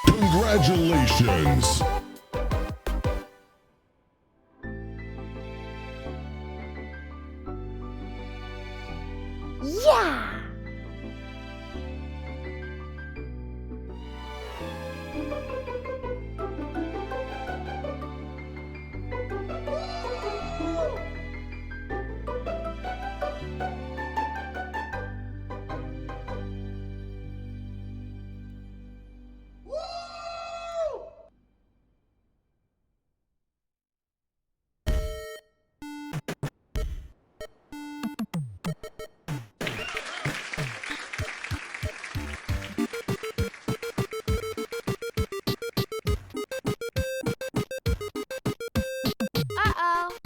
Congratulations! Yeah! Uh-oh.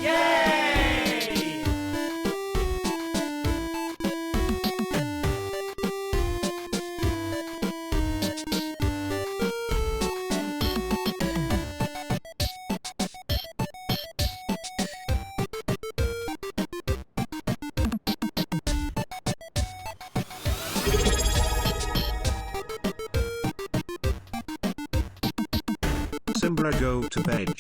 Yay! Simbra, go to bed.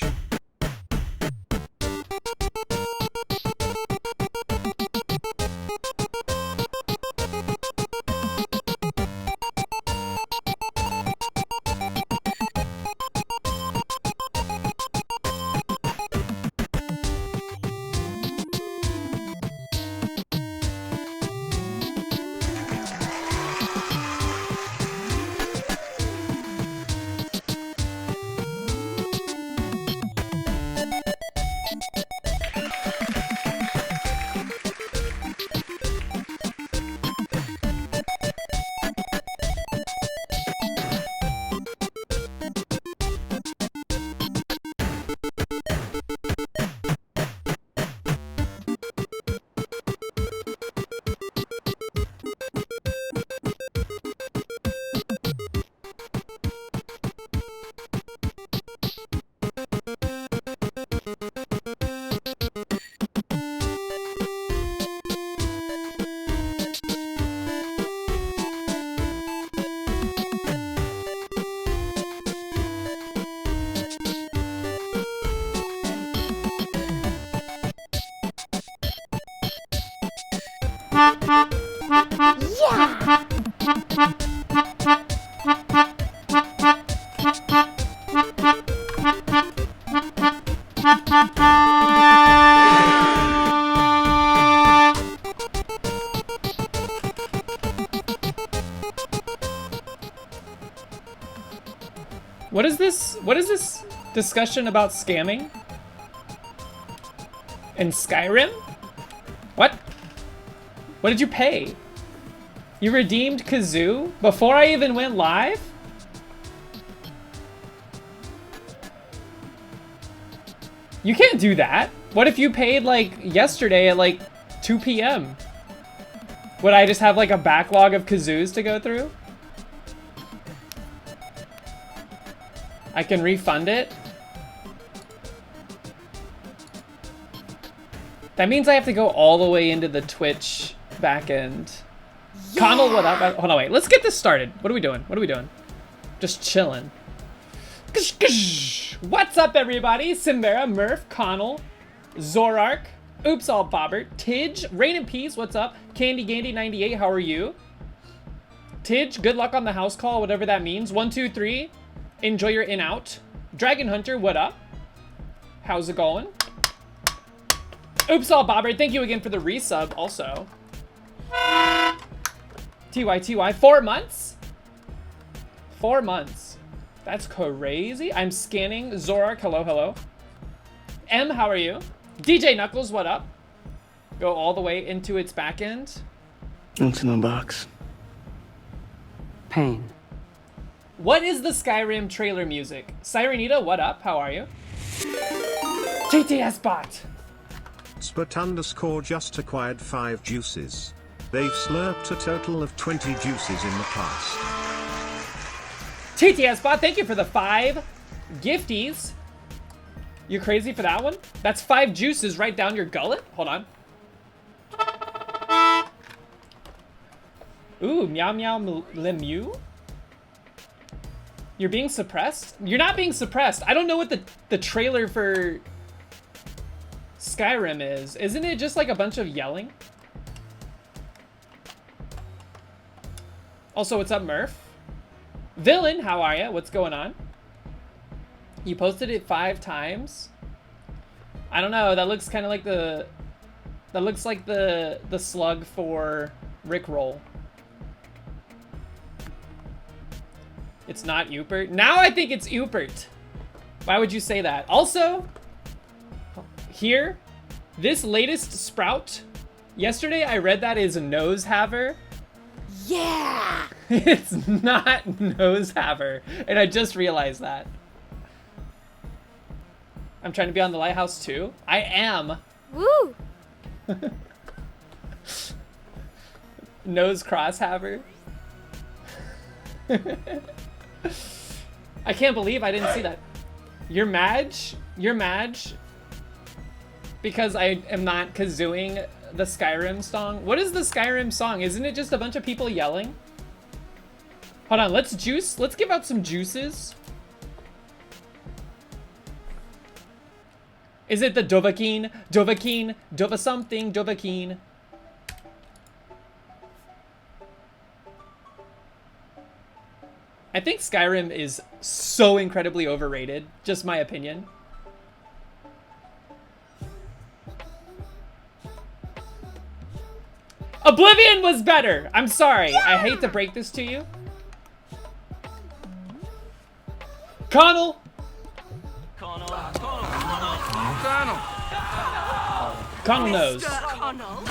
Yeah! What is this? What is this discussion about scamming? In Skyrim? What? What did you pay? You redeemed Kazoo before I even went live? You can't do that. What if you paid like yesterday at like 2 p.m.? Would I just have like a backlog of Kazoos to go through? I can refund it. That means I have to go all the way into the Twitch backend. Yeah. Connell, what up? Hold on, wait. Let's get this started. What are we doing? What are we doing? Just chilling. What's up, everybody? Simbera, Murph, Connell, Zorark, Oops All Bobbert, Tidge, Rain and Peace, what's up? Candy Gandy 98, how are you? Tidge, good luck on the house call, whatever that means. 1, 2, 3. Enjoy your in-out. Dragon Hunter, what up? How's it going? Oops All Bobbert, thank you again for the resub also. TY, 4 months? 4 months. That's crazy. I'm scanning. Zorark, hello, hello. M, how are you? DJ Knuckles, what up? Go all the way into its back end. Into the box. Pain. What is the Skyrim trailer music? Sirenita, what up? How are you? GTS bot. Spot underscore just acquired 5 juices. They've slurped a total of 20 juices in the past. TTS bot, thank you for the 5 gifties. You crazy for that one? That's 5 juices right down your gullet. Hold on. Ooh, meow meow lemew. You're being suppressed? You're not being suppressed. I don't know what the trailer for Skyrim is. Isn't it just like a bunch of yelling? Also, what's up, Murph? Villain, how are ya? What's going on? You posted it 5 times? I don't know. That looks kind of like the... That looks like the slug for Rickroll. It's not Upert. Now I think it's Upert. Why would you say that? Also, here, this latest sprout. Yesterday I read that is nose haver. Yeah! It's not nose haver. And I just realized that. I'm trying to be on the lighthouse too. I am. Woo! Nose cross haver. I can't believe I didn't see that. You're Madge? You're Madge? Because I am not kazooing the Skyrim song? What is the Skyrim song? Isn't it just a bunch of people yelling? Hold on, let's give out some juices. Is it the Dovahkiin? Dovahkiin? Dova something? Dovahkiin? I think Skyrim is so incredibly overrated. Just my opinion. Oblivion was better. I'm sorry. Yeah. I hate to break this to you. Connell. Connell knows. Connell.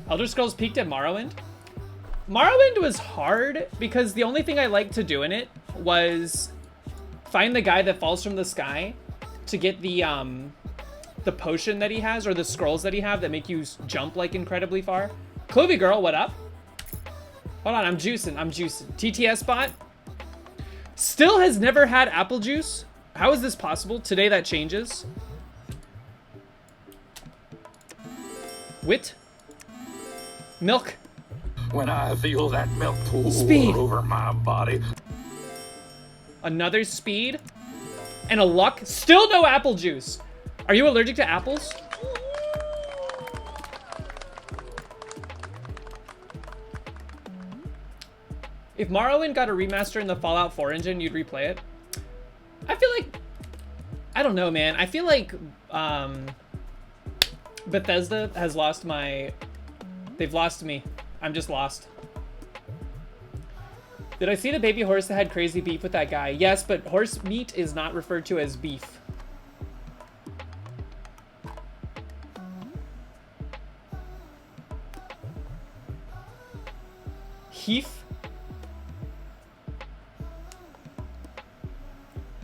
Elder Scrolls peaked at Morrowind. Morrowind was hard because the only thing I liked to do in it was find the guy that falls from the sky to get the potion that he has, or the scrolls that he have that make you jump like incredibly far. Clovey girl, what up? Hold on, I'm juicing. TTS bot still has never had apple juice. How is this possible? Today that changes. Wit. Milk. When I feel that milk pool Speed. over my body. Another speed. And a luck. Still no apple juice. Are you allergic to apples? If Morrowind got a remaster in the Fallout 4 engine, you'd replay it? I feel like... I don't know, man. I feel like Bethesda has lost my... They've lost me. I'm just lost. Did I see the baby horse that had crazy beef with that guy? Yes, but horse meat is not referred to as beef. Heath?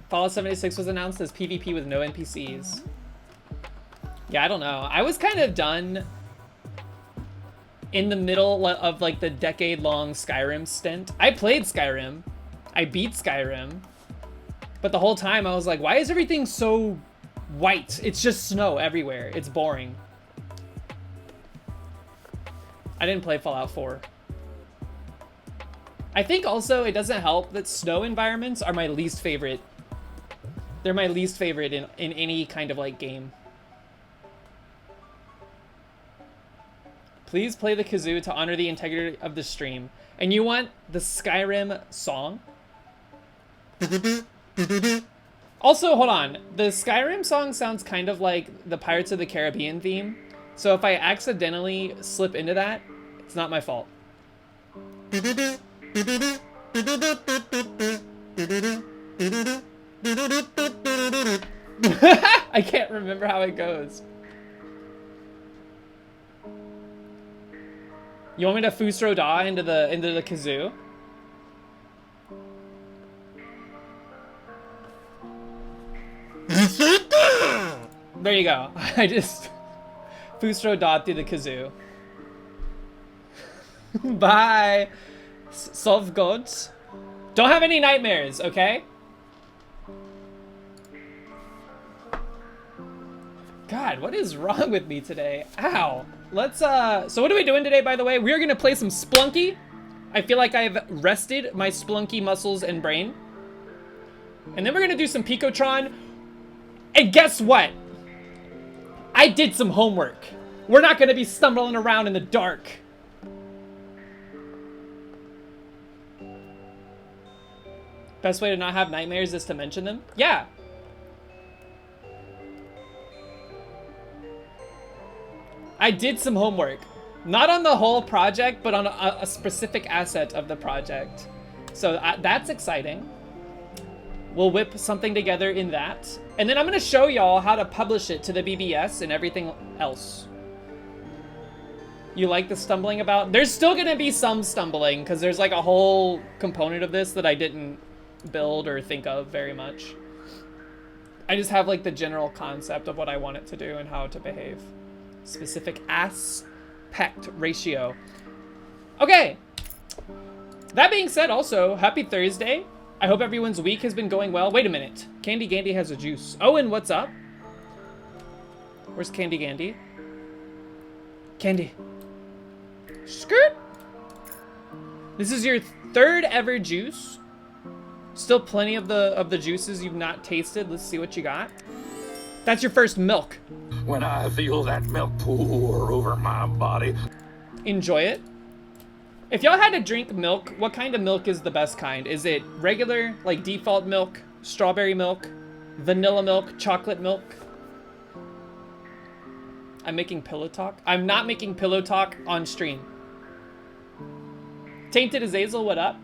Fallout 76 was announced as PvP with no NPCs. Yeah, I don't know. I was kind of done in the middle of like the decade-long Skyrim stint. I played Skyrim. I beat Skyrim. But the whole time I was like, why is everything so white? It's just snow everywhere. It's boring. I didn't play Fallout 4. I think also it doesn't help that snow environments are my least favorite. They're my least favorite in any kind of like game. Please play the kazoo to honor the integrity of the stream. And you want the Skyrim song? Also, hold on. The Skyrim song sounds kind of like the Pirates of the Caribbean theme. So if I accidentally slip into that, it's not my fault. I can't remember how it goes. You want me to Fusro Da into the kazoo? There you go. I just Fusro Da through the kazoo. Bye. Solve gods. Don't have any nightmares, okay? God, what is wrong with me today? Ow. Let's, so what are we doing today, by the way? We are gonna play some Splunky. I feel like I've rested my Splunky muscles and brain. And then we're gonna do some Picotron. And guess what? I did some homework. We're not gonna be stumbling around in the dark. Best way to not have nightmares is to mention them? Yeah. I did some homework. Not on the whole project, but on a specific asset of the project. So that's exciting. We'll whip something together in that. And then I'm gonna show y'all how to publish it to the BBS and everything else. You like the stumbling about? There's still gonna be some stumbling because there's like a whole component of this that I didn't build or think of very much. I just have like the general concept of what I want it to do and how to behave. Specific aspect ratio. Okay. That being said, also, happy Thursday. I hope everyone's week has been going well. Wait a minute. Candy Gandy has a juice. Owen, what's up? Where's Candy Gandy? Candy. Skirt. This is your third ever juice. Still plenty of the juices you've not tasted. Let's see what you got. That's your first milk. When I feel that milk pour over my body. Enjoy it. If y'all had to drink milk, what kind of milk is the best kind? Is it regular, like default milk, strawberry milk, vanilla milk, chocolate milk? I'm making pillow talk. I'm not making pillow talk on stream. Tainted Azazel, what up?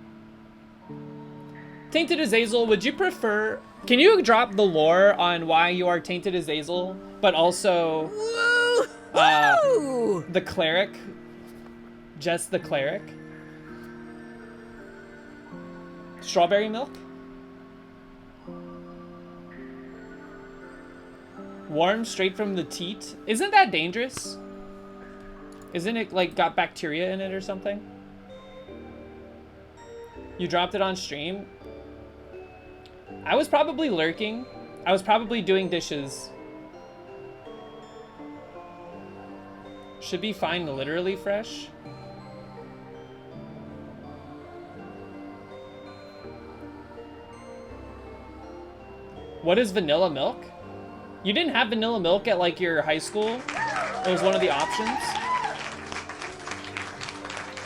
Tainted Azazel, would you prefer... Can you drop the lore on why you are Tainted Azazel, but also the cleric? Just the cleric? Strawberry milk? Warm straight from the teat? Isn't that dangerous? Isn't it like got bacteria in it or something? You dropped it on stream? I was probably lurking. I was probably doing dishes. Should be fine, literally fresh. What is vanilla milk? You didn't have vanilla milk at like your high school? It was one of the options?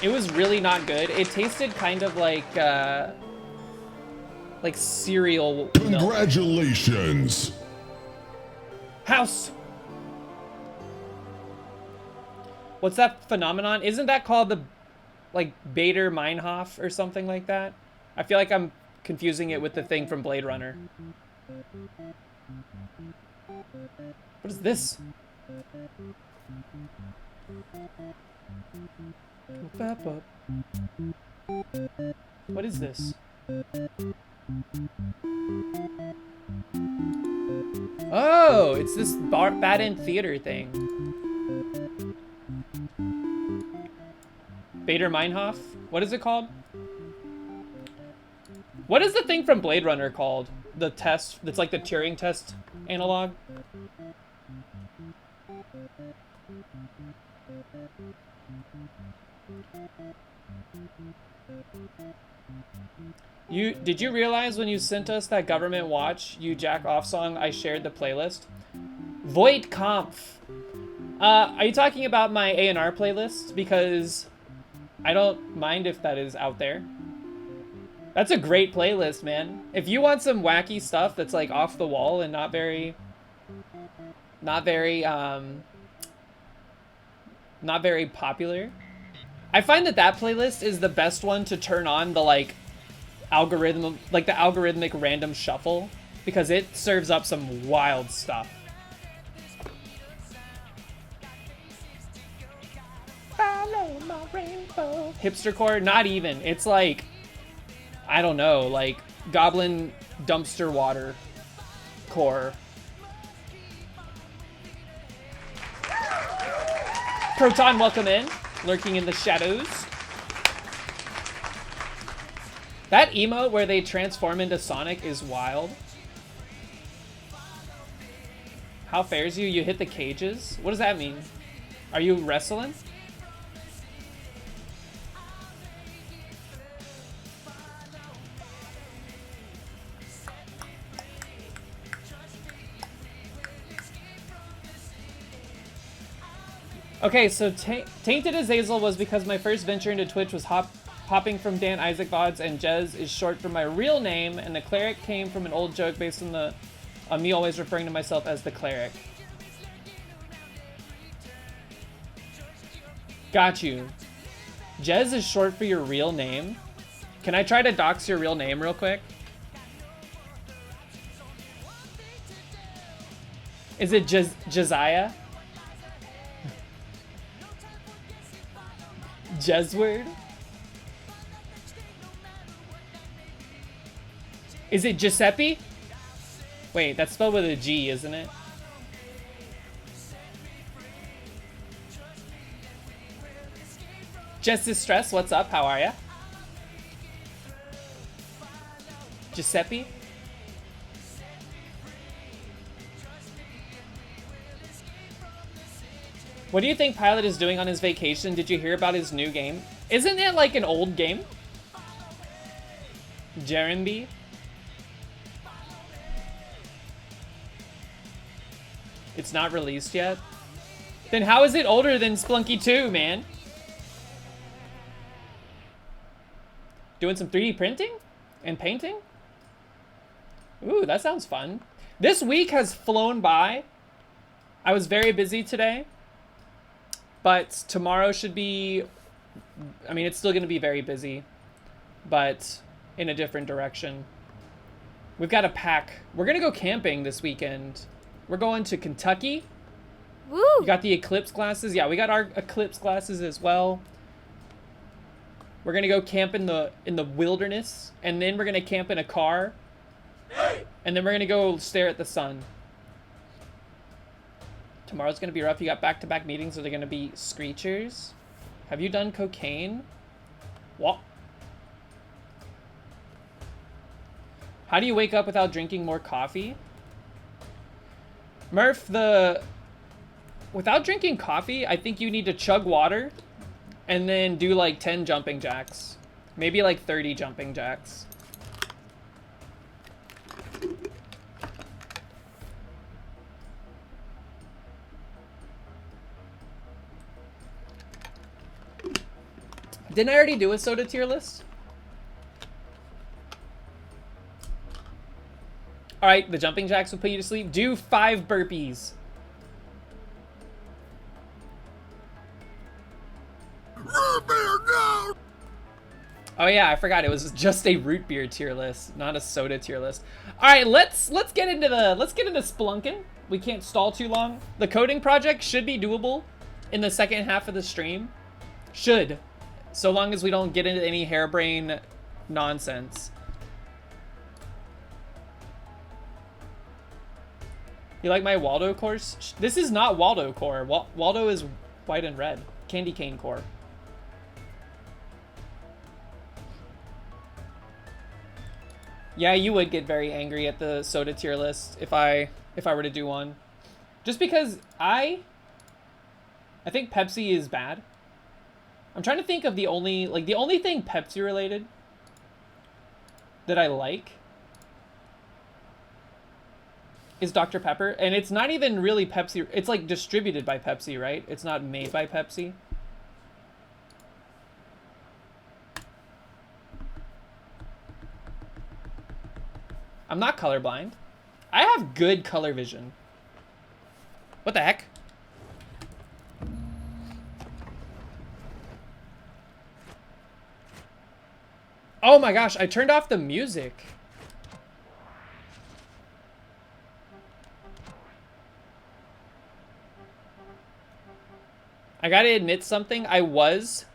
It was really not good. It tasted kind of like cereal milk. Congratulations! House! What's that phenomenon? Isn't that called the, like, Bader Meinhof or something like that? I feel like I'm confusing it with the thing from Blade Runner. What is this? What is this? Oh, it's this Bad End Theater thing. Bader Meinhof? What is it called? What is the thing from Blade Runner called? The test that's like the Turing test analog? Did you realize when you sent us that Government Watch You Jack Off song, I shared the playlist? Void Kampf. Are you talking about my A&R playlist? Because I don't mind if that is out there. That's a great playlist, man. If you want some wacky stuff that's like off the wall and not very popular, I find that playlist is the best one to turn on the like algorithmic random shuffle, because it serves up some wild stuff. Follow my rainbow. Hipstercore, not even. It's like, I don't know, like Goblin Dumpster Water core. Proton, welcome in. Lurking in the shadows. That emote where they transform into Sonic is wild. How fares you? You hit the cages? What does that mean? Are you wrestling? Okay, so Tainted Azazel was because my first venture into Twitch was hopping from Dan Isaac VODs, and Jez is short for my real name, and the cleric came from an old joke based on me always referring to myself as the cleric. Got you. Jez is short for your real name? Can I try to dox your real name real quick? Is it Josiah? Jesward? Is it Giuseppe? Wait, that's spelled with a G, isn't it? Justice Stress, what's up? How are ya? Giuseppe? What do you think Pilot is doing on his vacation? Did you hear about his new game? Isn't it like an old game? Jeremby? It's not released yet? Then how is it older than Splunky 2, man? Doing some 3D printing? And painting? Ooh, that sounds fun. This week has flown by. I was very busy today. But tomorrow should be, I mean, it's still going to be very busy, but in a different direction. We've got a pack. We're going to go camping this weekend. We're going to Kentucky. Woo! You got the Eclipse glasses. Yeah, we got our Eclipse glasses as well. We're going to go camp in the wilderness, and then we're going to camp in a car, and then we're going to go stare at the sun. Tomorrow's going to be rough. You got back-to-back meetings. Are they going to be screechers? Have you done cocaine? What? How do you wake up without drinking more coffee? Murph, without drinking coffee, I think you need to chug water and then do like 10 jumping jacks. Maybe like 30 jumping jacks. Didn't I already do a soda tier list? All right, the jumping jacks will put you to sleep. Do 5 burpees. Oh yeah, I forgot it was just a root beer tier list, not a soda tier list. All right, let's get into Spelunkin'. We can't stall too long. The coding project should be doable in the second half of the stream. Should, so long as we don't get into any harebrained nonsense. You like my Waldo course? This is not Waldo core. Waldo is white and red. Candy cane core. Yeah, you would get very angry at the soda tier list if I were to do one. Just because I think Pepsi is bad. I'm trying to think of the only thing Pepsi related that I like is Dr. Pepper, and it's not even really Pepsi. It's like distributed by Pepsi, right? It's not made by Pepsi. I'm not colorblind. I have good color vision. What the heck? Oh my gosh, I turned off the music. I gotta admit something. I was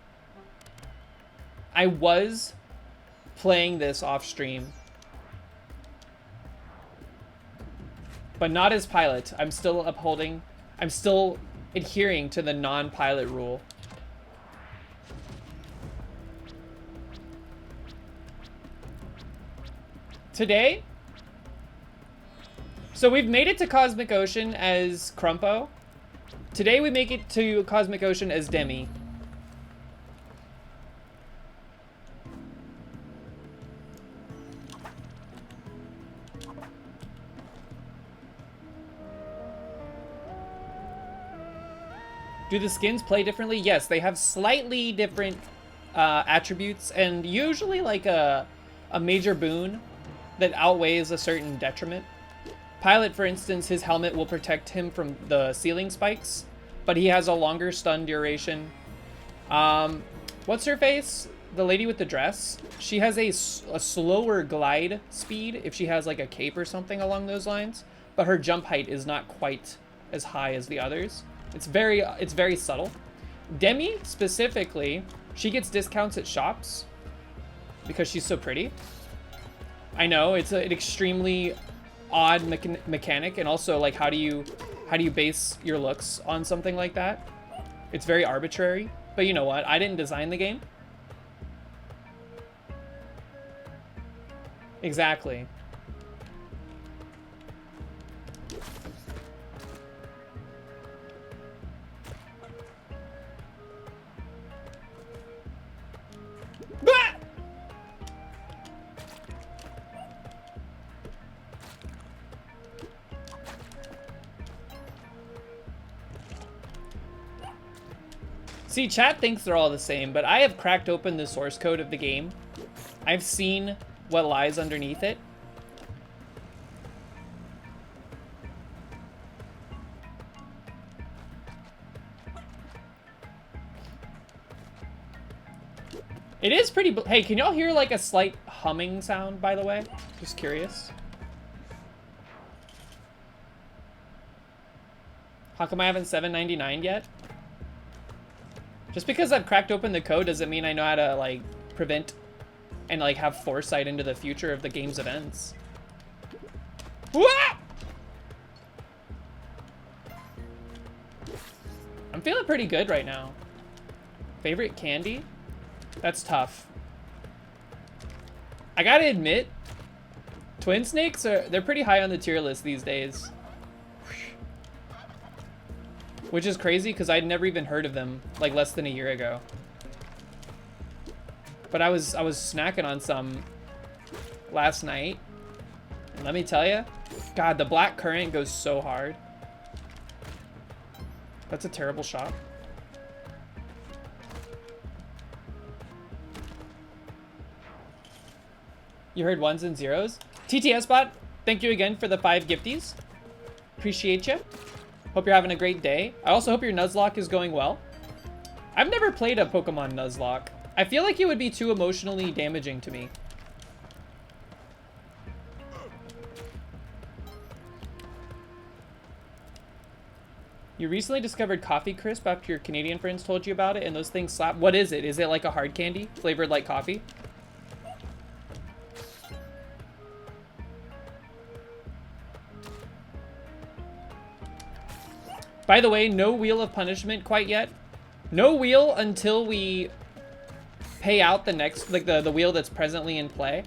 playing this off stream, but not as pilot. I'm still adhering to the non-pilot rule. Today, so we've made it to Cosmic Ocean as Crumpo. Today we make it to Cosmic Ocean as Demi. Do the skins play differently? Yes, they have slightly different attributes, and usually like a major boon that outweighs a certain detriment. Pilot, for instance, his helmet will protect him from the ceiling spikes, but he has a longer stun duration. What's her face? The lady with the dress? She has a slower glide speed if she has like a cape or something along those lines, but her jump height is not quite as high as the others. It's very subtle. Demi, specifically, she gets discounts at shops because she's so pretty. I know, it's an extremely odd mechanic, and also like how do you base your looks on something like that? It's very arbitrary, but you know what? I didn't design the game. Exactly. Bah! See, chat thinks they're all the same, but I have cracked open the source code of the game. I've seen what lies underneath it. It is pretty... Hey, can y'all hear like a slight humming sound, by the way? Just curious. How come I haven't 799 yet? Just because I've cracked open the code doesn't mean I know how to like prevent and like have foresight into the future of the game's events. Wah! I'm feeling pretty good right now. Favorite candy? That's tough. I gotta admit, Twin Snakes they're pretty high on the tier list these days. Which is crazy because I'd never even heard of them like less than a year ago. But I was snacking on some last night. And let me tell you, God, the black currant goes so hard. That's a terrible shot. You heard ones and zeros. TTS bot, thank you again for the 5 gifties. Appreciate you. Hope you're having a great day. I also hope your Nuzlocke is going well. I've never played a Pokemon Nuzlocke. I feel like it would be too emotionally damaging to me. You recently discovered Coffee Crisp after your Canadian friends told you about it, and those things slap. What is it? Is it like a hard candy flavored like coffee? By the way, no Wheel of Punishment quite yet. No wheel until we pay out the next, like the wheel that's presently in play.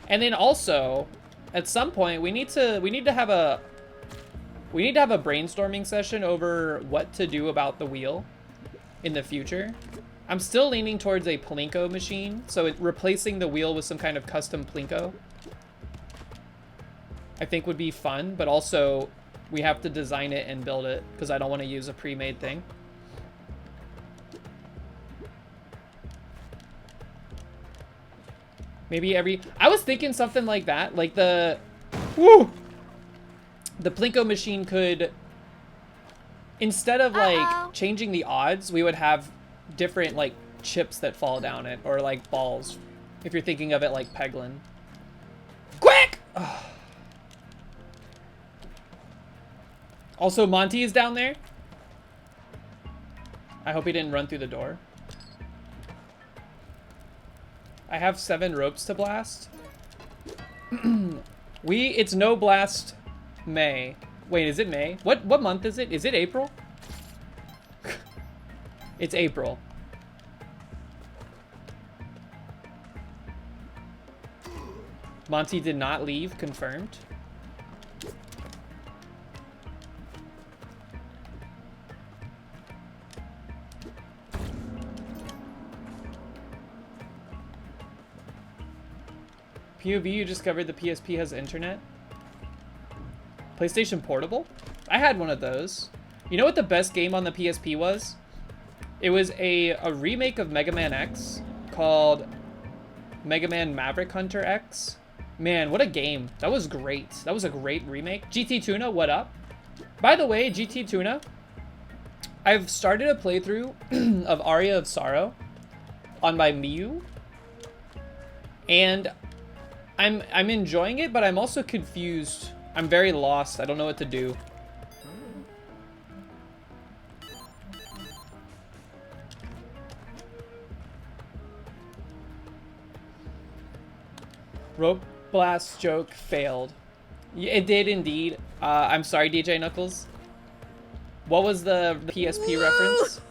And then also, at some point, we need to have a brainstorming session over what to do about the wheel in the future. I'm still leaning towards a Plinko machine, so replacing the wheel with some kind of custom Plinko I think would be fun, but also we have to design it and build it because I don't want to use a pre-made thing. Maybe I was thinking something like that, like the Plinko machine could, instead of like changing the odds, we would have different like chips that fall down it, or like balls, if you're thinking of it like Peglin. Quick! Ugh. Also, Monty is down there. I hope he didn't run through the door. I have 7 ropes to blast. It's no blast May. Wait, is it May? What month is it? Is it April? It's April. Monty did not leave, confirmed. POV, you discovered the PSP has internet? PlayStation Portable? I had one of those. You know what the best game on the PSP was? It was a remake of Mega Man X called Mega Man Maverick Hunter X. Man, what a game. That was great. That was a great remake. GT Tuna, what up? By the way, GT Tuna, I've started a playthrough of Aria of Sorrow on my Miu. And I'm enjoying it, but I'm also confused. I'm very lost. I don't know what to do. Rope blast joke failed. It did indeed. I'm sorry, DJ Knuckles. What was the PSP reference?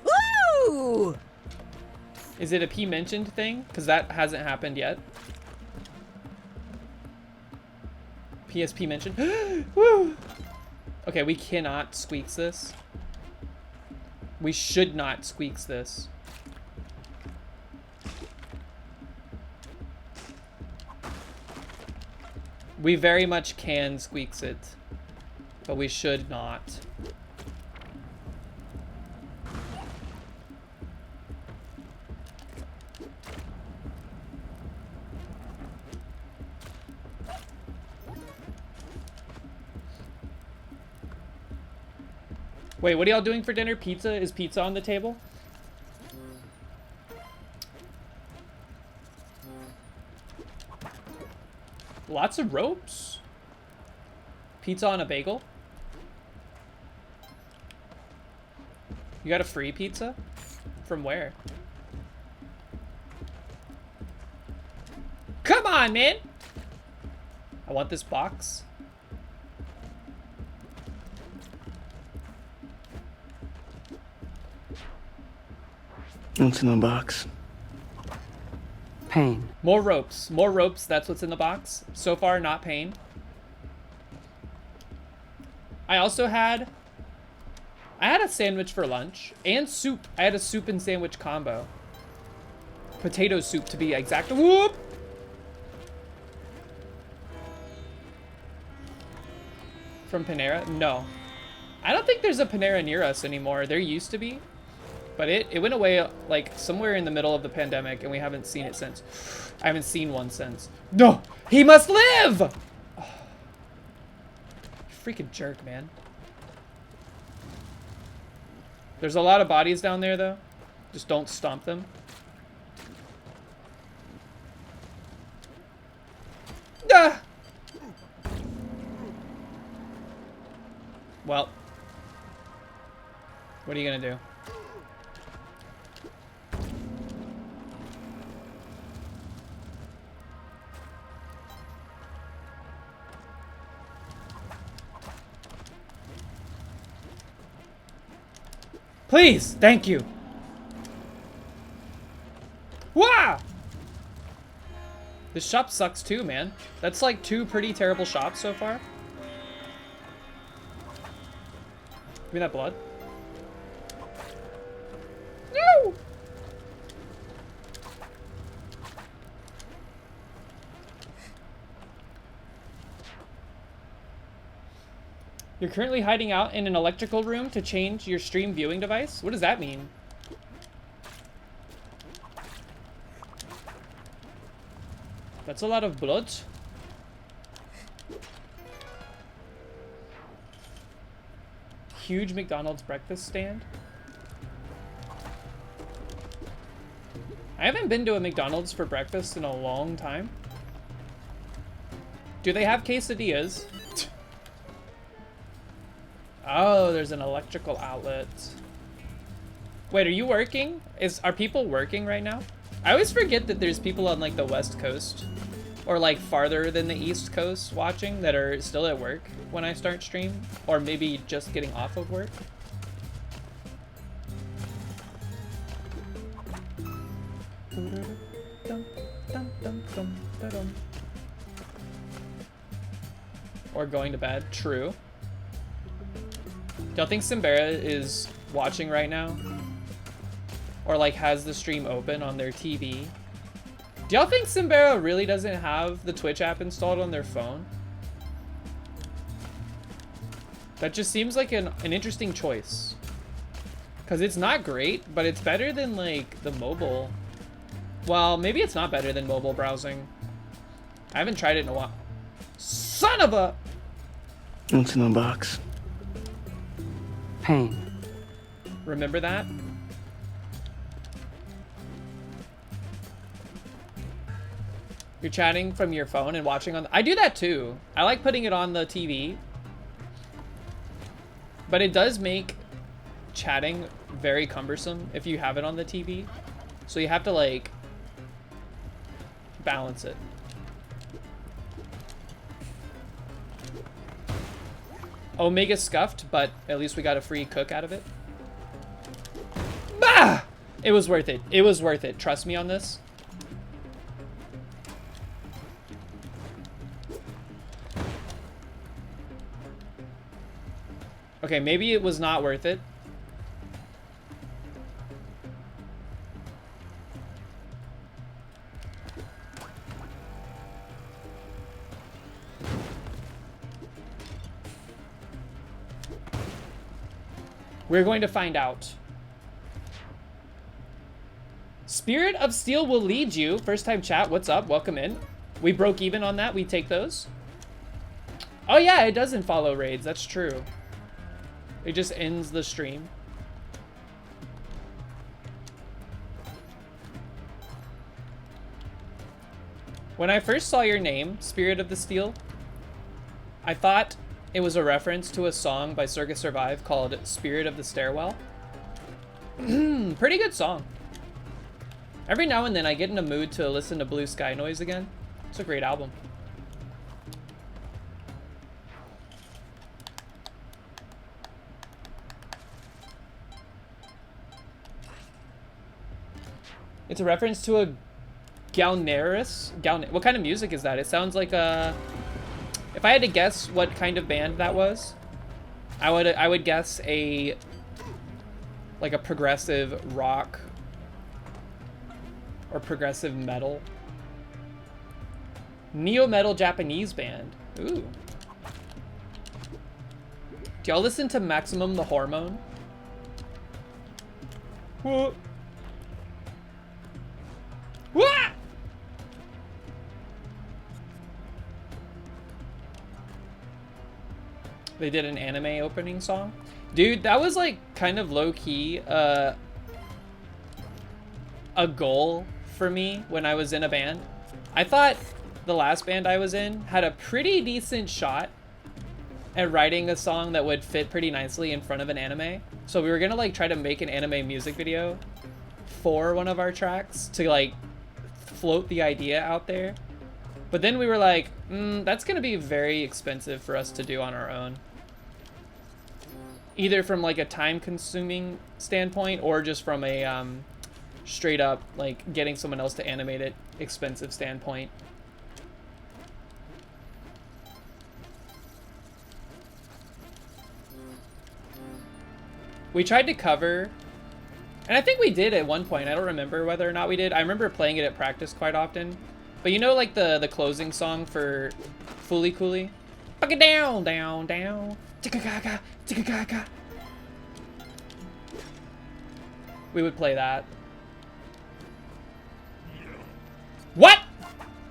Woo! Is it a P mentioned thing? Because that hasn't happened yet. PSP mentioned. Woo! Okay, we cannot squeaks this. We should not squeaks this. We very much can squeaks it, but we should not. Wait, what are y'all doing for dinner? Pizza? Is pizza on the table? Lots of ropes. Pizza on a bagel. You got a free pizza? From where? Come on, man! I want this box. What's in the box? Pain. More ropes. More ropes. That's what's in the box. So far, not pain. I also had... I had a sandwich for lunch. And soup. I had a soup and sandwich combo. Potato soup, to be exact. Whoop! From Panera? No. I don't think there's a Panera near us anymore. There used to be. But it went away like somewhere in the middle of the pandemic, and we haven't seen it since. I haven't seen one since. No! He must live! Oh. Freaking jerk, man. There's a lot of bodies down there, though. Just don't stomp them. Ah! Well. What are you gonna do? Please, thank you. Wah! This shop sucks too, man. That's like 2 pretty terrible shops so far. Give me that blood. No! You're currently hiding out in an electrical room to change your stream viewing device? What does that mean? That's a lot of blood. Huge McDonald's breakfast stand. I haven't been to a McDonald's for breakfast in a long time. Do they have quesadillas? Oh, there's an electrical outlet. Wait, are you working? Are people working right now? I always forget that there's people on like the West Coast or like farther than the East Coast watching that are still at work when I start stream, or maybe just getting off of work. Or going to bed. True. Do y'all think Simbera is watching right now? Or like has the stream open on their TV? Do y'all think Simbera really doesn't have the Twitch app installed on their phone? That just seems like an interesting choice. Because it's not great, but it's better than like the mobile. Well, maybe it's not better than mobile browsing. I haven't tried it in a while. Son of a... What's in the box? Pain. Remember that? You're chatting from your phone and watching on... I do that too. I like putting it on the TV. But it does make chatting very cumbersome if you have it on the TV. So you have to like balance it. Omega scuffed, but at least we got a free cook out of it. Bah! It was worth it. It was worth it. Trust me on this. Okay, maybe it was not worth it. We're going to find out. Spirit of Steel will lead you. First time chat, what's up? Welcome in. We broke even on that. We take those. Oh yeah, it doesn't follow raids. That's true. It just ends the stream. When I first saw your name, Spirit of the Steel, I thought it was a reference to a song by Circus Survive called Spirit of the Stairwell. Pretty good song. Every now and then I get in a mood to listen to Blue Sky Noise again. It's a great album. It's a reference to a Galneris. What kind of music is that? It sounds like a... If I had to guess what kind of band that was, I would guess like a progressive rock or progressive metal. Neo-metal Japanese band. Ooh. Do y'all listen to Maximum the Hormone? Whoa. Wah! They did an anime opening song. Dude, that was like kind of low-key a goal for me when I was in a band. I thought the last band I was in had a pretty decent shot at writing a song that would fit pretty nicely in front of an anime. So we were gonna like try to make an anime music video for one of our tracks to like float the idea out there. But then we were like, that's gonna be very expensive for us to do on our own. Either from like a time consuming standpoint or just from a straight up like getting someone else to animate it expensive standpoint. We tried to cover, and I think we did at one point. I don't remember whether or not we did. I remember playing it at practice quite often. But you know, like the closing song for Fooly Cooly? Bucket down, down, down. Ticka gaga, ticka gaga. We would play that. What?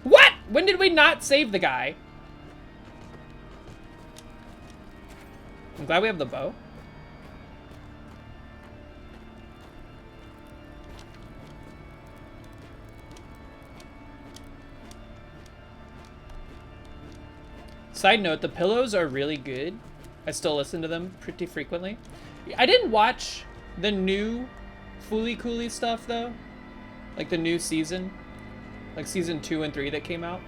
What? When did we not save the guy? I'm glad we have the bow. Side note, the pillows are really good. I still listen to them pretty frequently. I didn't watch the new Fooly Cooly stuff though. Like the new season. Like season 2 and 3 that came out.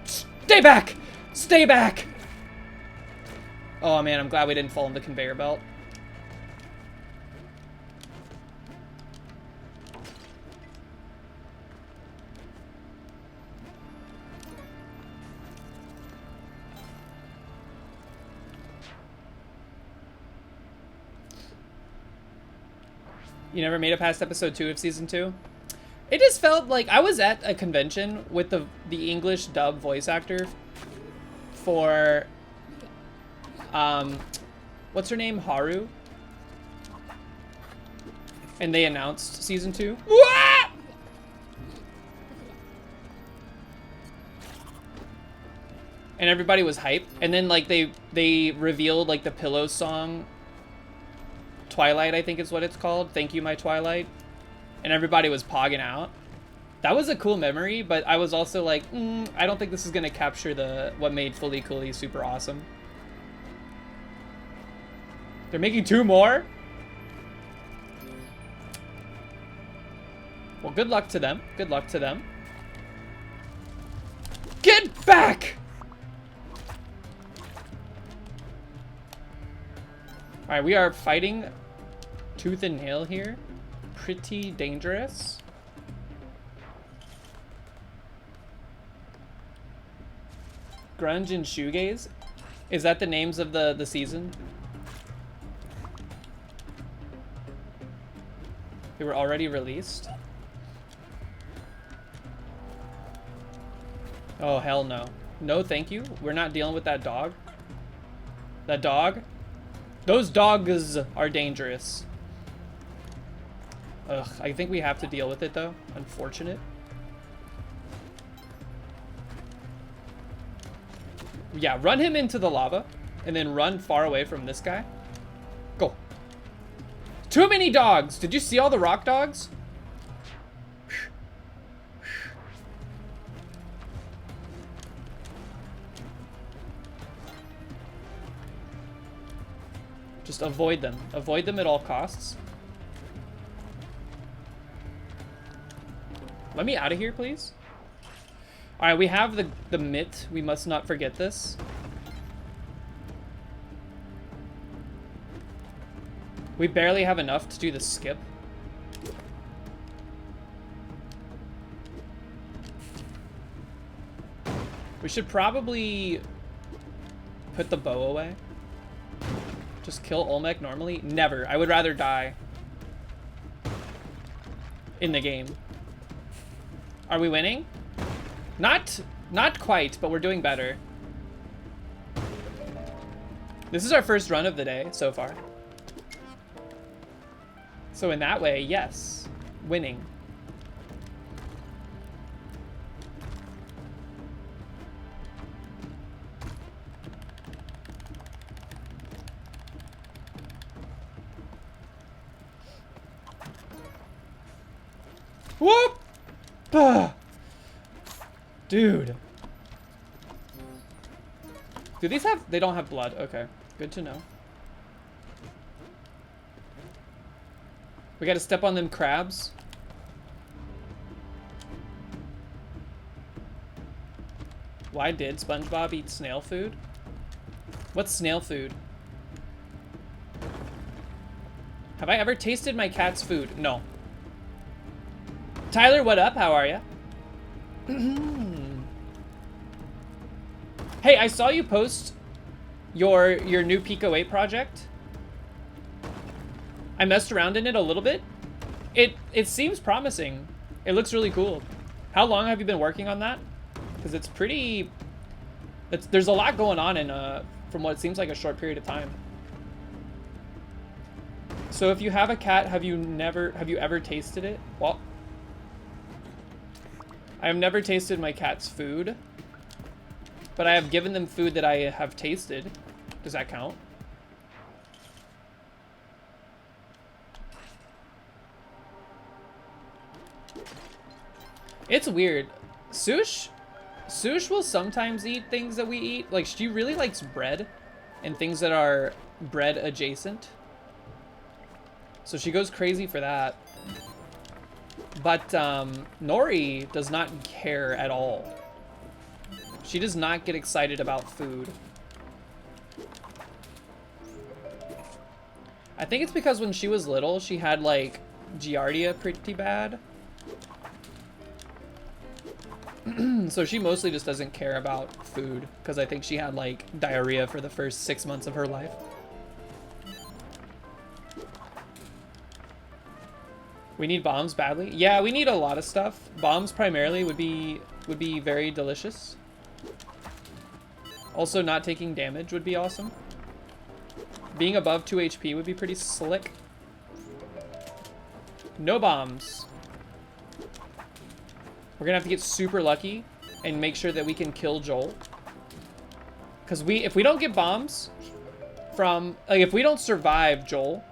Stay back! Stay back! Oh man, I'm glad we didn't fall in the conveyor belt. You never made it past episode 2 of season 2? It just felt like I was at a convention with the English dub voice actor for what's her name? Haru. And they announced season 2. What? And everybody was hyped. And then like they revealed like the Pillow song Twilight, I think is what it's called. Thank You, My Twilight. And everybody was pogging out. That was a cool memory, but I was also like, I don't think this is gonna capture what made Fooly Cooly super awesome. They're making 2 more? Well, good luck to them. Good luck to them. Get back! Alright, we are fighting tooth and nail here. Pretty dangerous. Grunge and shoegaze? Is that the names of the season? They were already released? Oh, hell no. No, thank you. We're not dealing with that dog. That dog? Those dogs are dangerous. Ugh, I think we have to deal with it though. Unfortunate. Yeah, run him into the lava and then run far away from this guy. Go. Too many dogs. Did you see all the rock dogs? Just avoid them. Avoid them at all costs. Let me out of here, please. All right, we have the mitt. We must not forget this. We barely have enough to do the skip. We should probably put the bow away. Just kill Olmec normally? Never. I would rather die in the game. Are we winning? Not quite, but we're doing better. This is our first run of the day so far. So in that way, yes, winning. Whoop! Ah. Dude. Do these have... They don't have blood. Okay. Good to know. We gotta step on them crabs. Why did SpongeBob eat snail food? What's snail food? Have I ever tasted my cat's food? No. Tyler, what up? How are ya? Hey, I saw you post your new Pico 8 project. I messed around in it a little bit. It seems promising. It looks really cool. How long have you been working on that? Because it's pretty... there's a lot going on in from what seems like a short period of time. So if you have a cat, have you ever tasted it? Well, I have never tasted my cat's food, but I have given them food that I have tasted. Does that count? It's weird. Sush will sometimes eat things that we eat. Like, she really likes bread and things that are bread adjacent. So she goes crazy for that. But Nori does not care at all. She does not get excited about food. I think it's because when she was little, she had like Giardia pretty bad. So she mostly just doesn't care about food because I think she had like diarrhea for the first 6 months of her life. We need bombs badly. Yeah, we need a lot of stuff. Bombs primarily would be very delicious. Also, not taking damage would be awesome. Being above 2 HP would be pretty slick. No bombs. We're gonna have to get super lucky and make sure that we can kill Joel. Because if we don't get bombs from, like, if we don't survive Joel,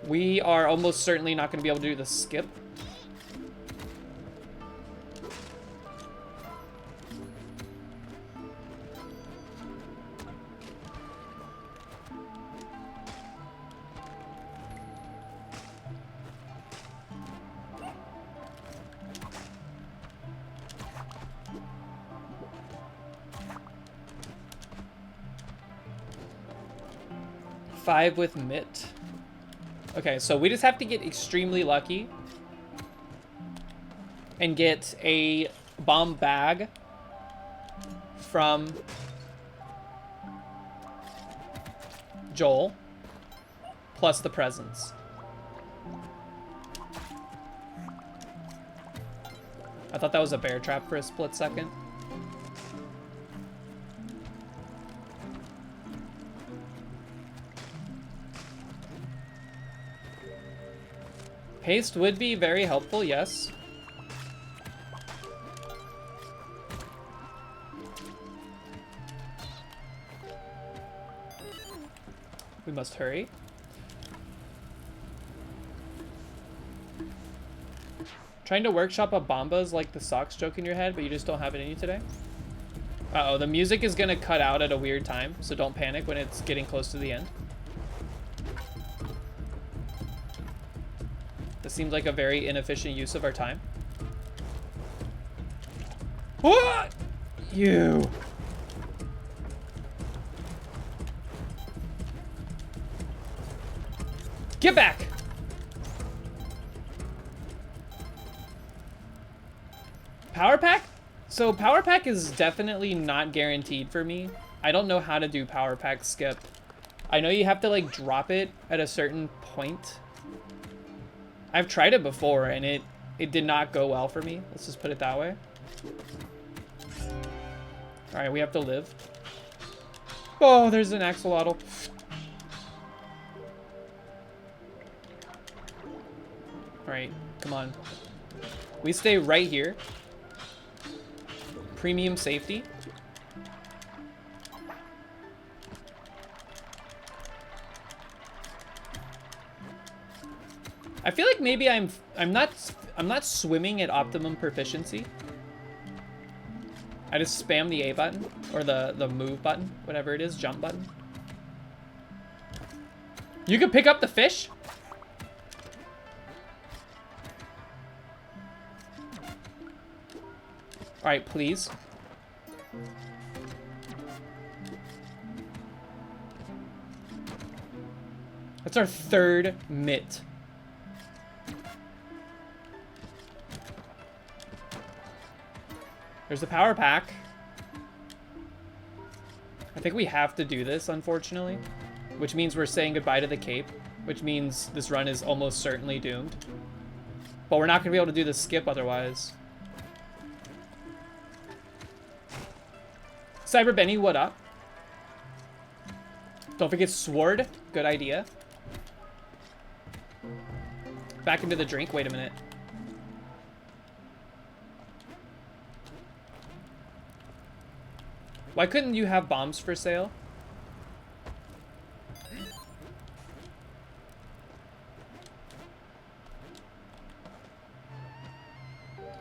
we are almost certainly not going to be able to do the skip. Five with Mitt. Okay, so we just have to get extremely lucky and get a bomb bag from Joel plus the presents. I thought that was a bear trap for a split second. Haste would be very helpful, yes. We must hurry. Trying to workshop a Bombas like the socks joke in your head, but you just don't have it in you today? Uh-oh, the music is gonna cut out at a weird time, so don't panic when it's getting close to the end. This seems like a very inefficient use of our time. What? You. Get back. Power pack? So power pack is definitely not guaranteed for me. I don't know how to do power pack skip. I know you have to like drop it at a certain point. I've tried it before and it did not go well for me. Let's just put it that way. All right, we have to live. Oh, there's an axolotl. Alright, come on. We stay right here. Premium safety. I feel like maybe I'm not swimming at optimum proficiency. I just spam the A button or the move button, whatever it is, jump button. You can pick up the fish? All right, please. That's our third mitt. There's the power pack. I think we have to do this, unfortunately. Which means we're saying goodbye to the cape. Which means this run is almost certainly doomed. But we're not going to be able to do the skip otherwise. Cyber Benny, what up? Don't forget Sword. Good idea. Back into the drink. Wait a minute. Why couldn't you have bombs for sale?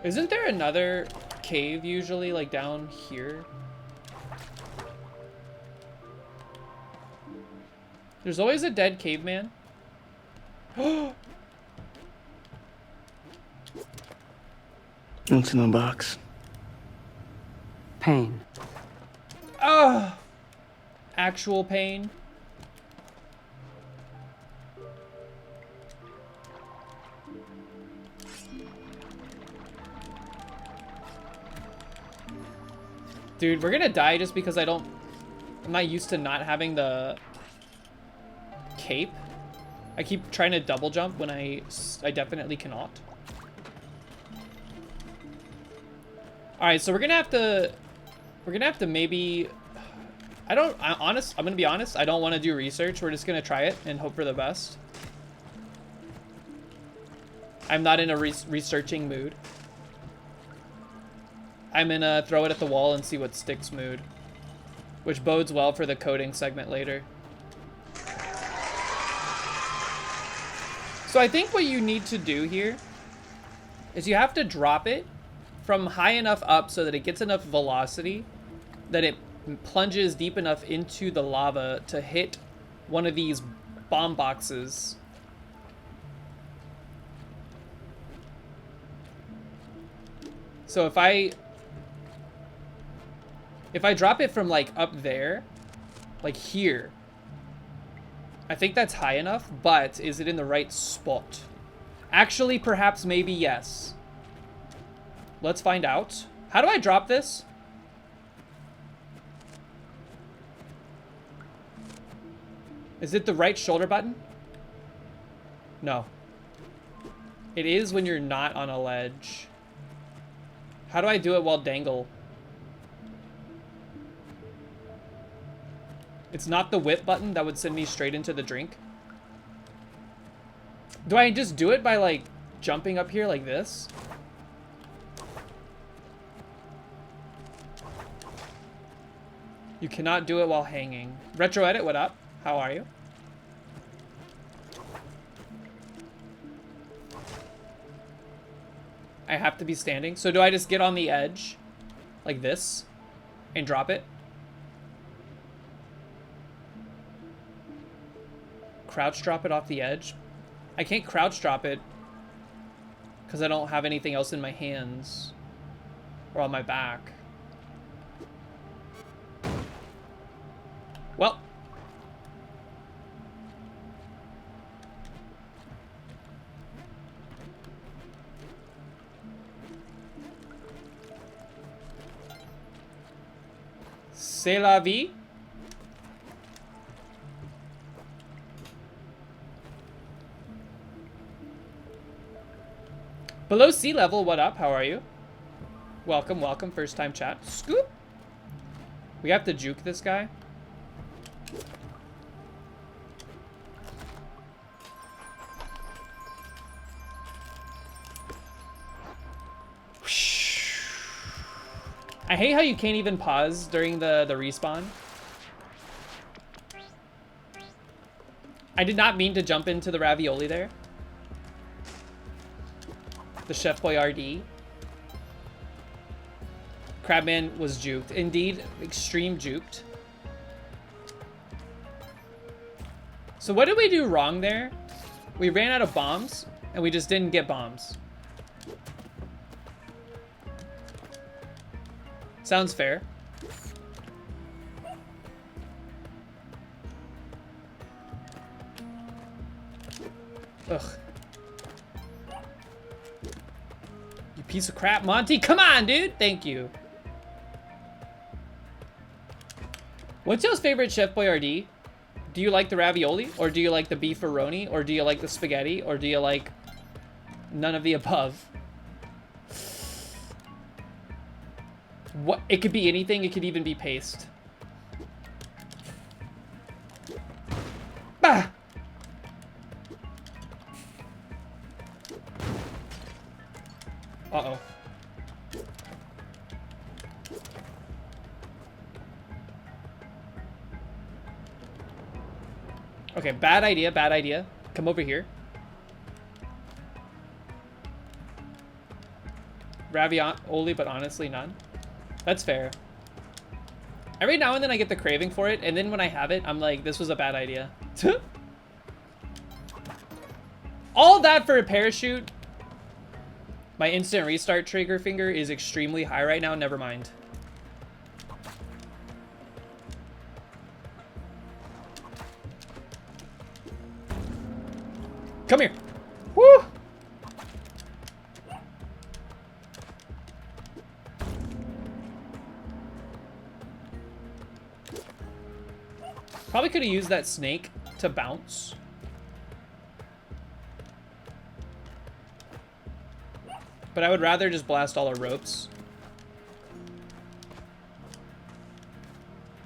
Isn't there another cave usually, like down here? There's always a dead caveman. What's in the box? Pain. Oh, actual pain. Dude, we're gonna die just because I'm not used to not having the cape. I keep trying to double jump when I definitely cannot. All right, so we're gonna have to maybe, I'm gonna be honest, I don't want to do research. We're just gonna try it and hope for the best. I'm not in a researching mood. I'm in a throw it at the wall and see what sticks mood, which bodes well for the coding segment later. So I think what you need to do here is you have to drop it from high enough up so that it gets enough velocity that it plunges deep enough into the lava to hit one of these bomb boxes. So if I drop it from like up there, like here, I think that's high enough, but is it in the right spot? Actually, perhaps, maybe, yes. Let's find out. How do I drop this? Is it the right shoulder button? No. It is when you're not on a ledge. How do I do it while dangle? It's not the whip button that would send me straight into the drink. Do I just do it by like jumping up here like this? You cannot do it while hanging. Retro Edit, what up? How are you? I have to be standing. So do I just get on the edge like this and drop it? Crouch drop it off the edge? I can't crouch drop it because I don't have anything else in my hands or on my back. Well. C'est la vie. Below sea level, what up? How are you? Welcome, welcome. First time chat. Scoop. We have to juke this guy. I hate how you can't even pause during the respawn. I did not mean to jump into the ravioli there. The Chef Boyardee. Crabman was juked. Indeed, extreme juked. So what did we do wrong there? We ran out of bombs, and we just didn't get bombs. Sounds fair. Ugh. You piece of crap, Monty. Come on, dude. Thank you. What's y'all's favorite Chef Boyardee? Do you like the ravioli? Or do you like the beefaroni? Or do you like the spaghetti? Or do you like none of the above? What? It could be anything. It could even be paste. Bah! Uh-oh. Okay, bad idea, bad idea. Come over here. Ravioli, but honestly none. That's fair. Every now and then I get the craving for it, and then when I have it, I'm like, this was a bad idea. All that for a parachute? My instant restart trigger finger is extremely high right now, never mind. Come here. Woo! Probably could have used that snake to bounce. But I would rather just blast all our ropes.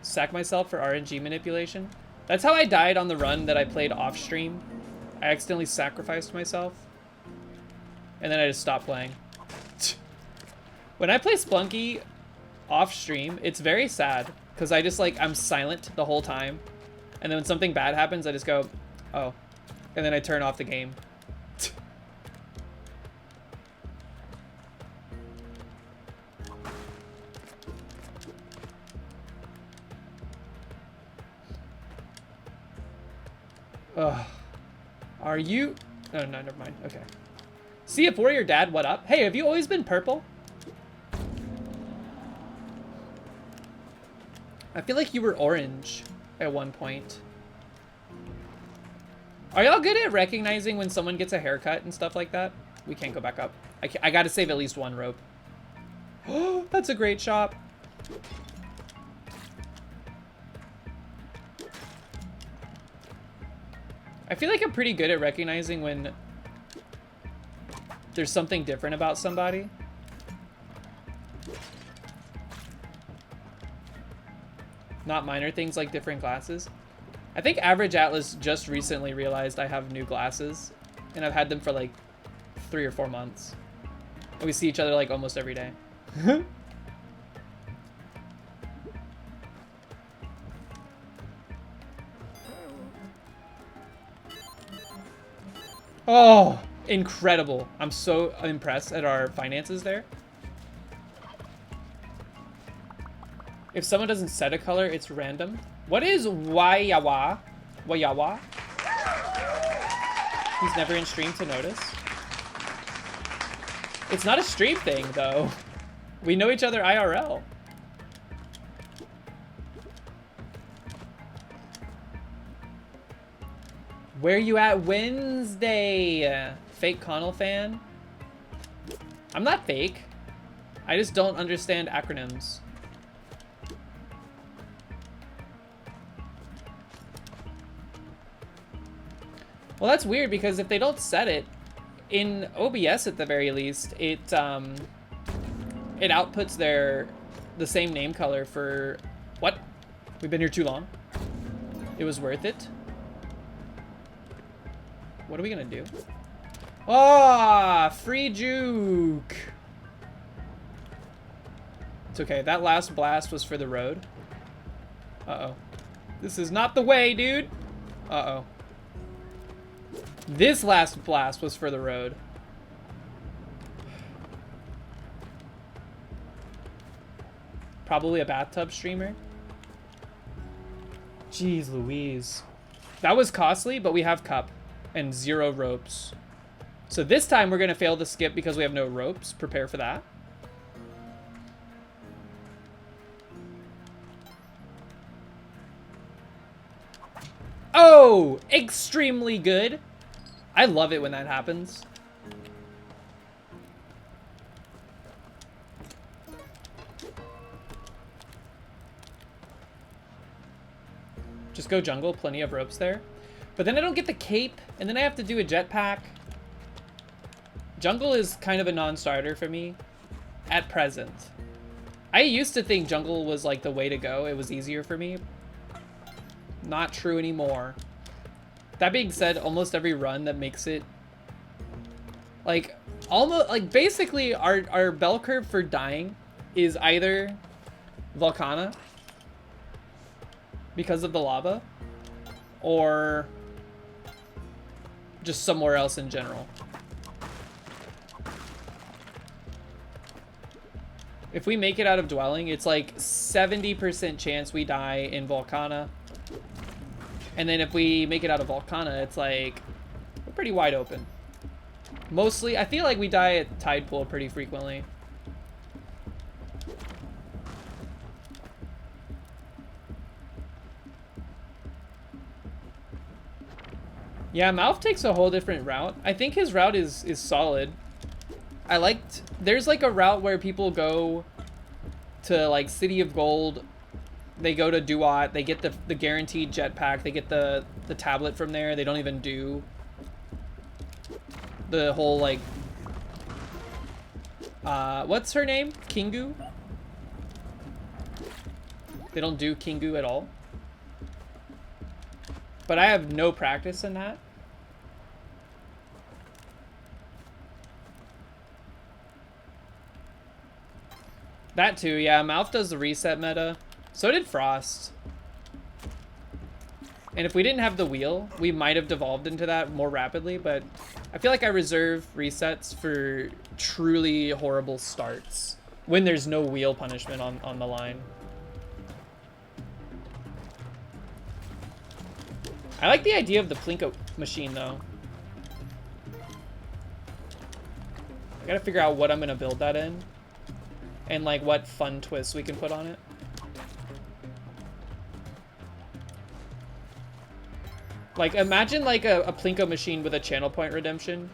Sack myself for RNG manipulation. That's how I died on the run that I played off stream. I accidentally sacrificed myself. And then I just stopped playing. When I play Splunky off stream, it's very sad. Because I just like, I'm silent the whole time. And then when something bad happens, I just go, oh. And then I turn off the game. Ugh. Are you? Oh, no, never mind. Okay. See if Warrior Dad, what up? Hey, have you always been purple? I feel like you were orange at one point. Are y'all good at recognizing when someone gets a haircut and stuff like that? We can't go back up. I gotta save at least one rope. Oh, that's a great shop. I feel like I'm pretty good at recognizing when there's something different about somebody. Not minor things like different glasses. I think Average Atlas just recently realized I have new glasses, and I've had them for like 3 or 4 months. And we see each other like almost every day. Oh, incredible. I'm so impressed at our finances there. If someone doesn't set a color, it's random. What is Wayawa? Wayawa? He's never in stream to notice. It's not a stream thing, though. We know each other IRL. Where you at Wednesday? Fake Connell fan? I'm not fake. I just don't understand acronyms. Well, that's weird because if they don't set it in OBS at the very least, it outputs the same name color for what? We've been here too long. It was worth it. What are we gonna do? Ah, free juke. okay. That last blast was for the road. Uh-oh. This is not the way, dude. Uh-oh. This last blast was for the road. Probably a bathtub streamer. Jeez Louise. That was costly, but we have cup and 0 ropes. So this time we're going to fail the skip because we have no ropes. Prepare for that. Oh, extremely good. I love it when that happens. Just go jungle, plenty of ropes there. But then I don't get the cape, and then I have to do a jetpack. Jungle is kind of a non-starter for me at present. I used to think jungle was like the way to go. It was easier for me. Not true anymore. That being said, almost every run that makes it like almost like basically our bell curve for dying is either Volcana because of the lava or just somewhere else in general. If we make it out of dwelling, it's like 70% chance we die in Volcana. And then if we make it out of Volcana, it's like we're pretty wide open. Mostly, I feel like we die at Tide Pool pretty frequently. Yeah, Mouth takes a whole different route. I think his route is solid. I liked, there's like a route where people go to like City of Gold. They go to Duat, they get the guaranteed jetpack, they get the tablet from there. They don't even do the whole like, what's her name? Kingu? They don't do Kingu at all. But I have no practice in that. That too, yeah. Mouth does the reset meta. So did Frost. And if we didn't have the wheel, we might have devolved into that more rapidly, but I feel like I reserve resets for truly horrible starts when there's no wheel punishment on the line. I like the idea of the Plinko machine, though. I gotta figure out what I'm gonna build that in. And, like, what fun twists we can put on it. Like, imagine, like, a Plinko machine with a channel point redemption.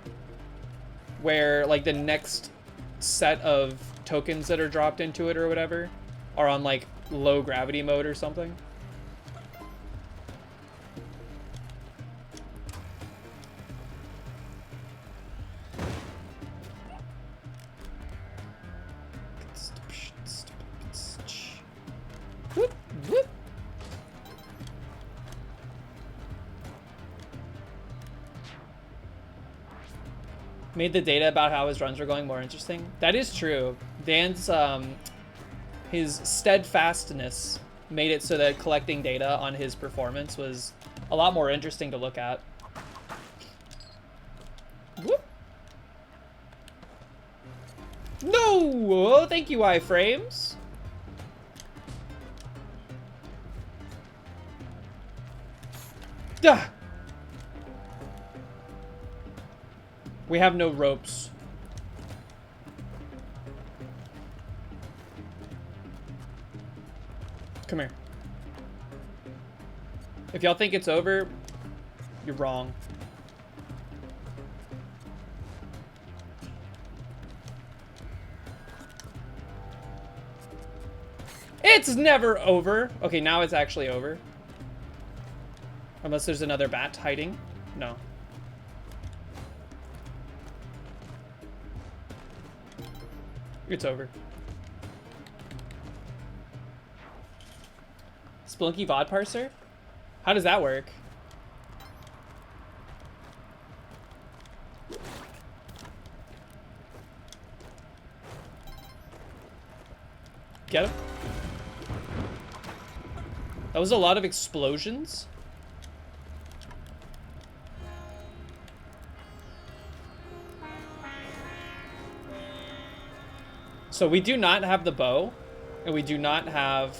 Where, like, the next set of tokens that are dropped into it or whatever are on, like, low gravity mode or something. Whoop, whoop. Made the data about how his runs were going more interesting. That is true. Dan's, his steadfastness made it so that collecting data on his performance was a lot more interesting to look at. Whoop. No! Oh, thank you, iframes. Duh. We have no ropes. Come here. If y'all think it's over, you're wrong. It's never over. Okay, now it's actually over. Unless there's another bat hiding. No. It's over. Splunky VOD parser? How does that work? Get him. That was a lot of explosions. So we do not have the bow, and we do not have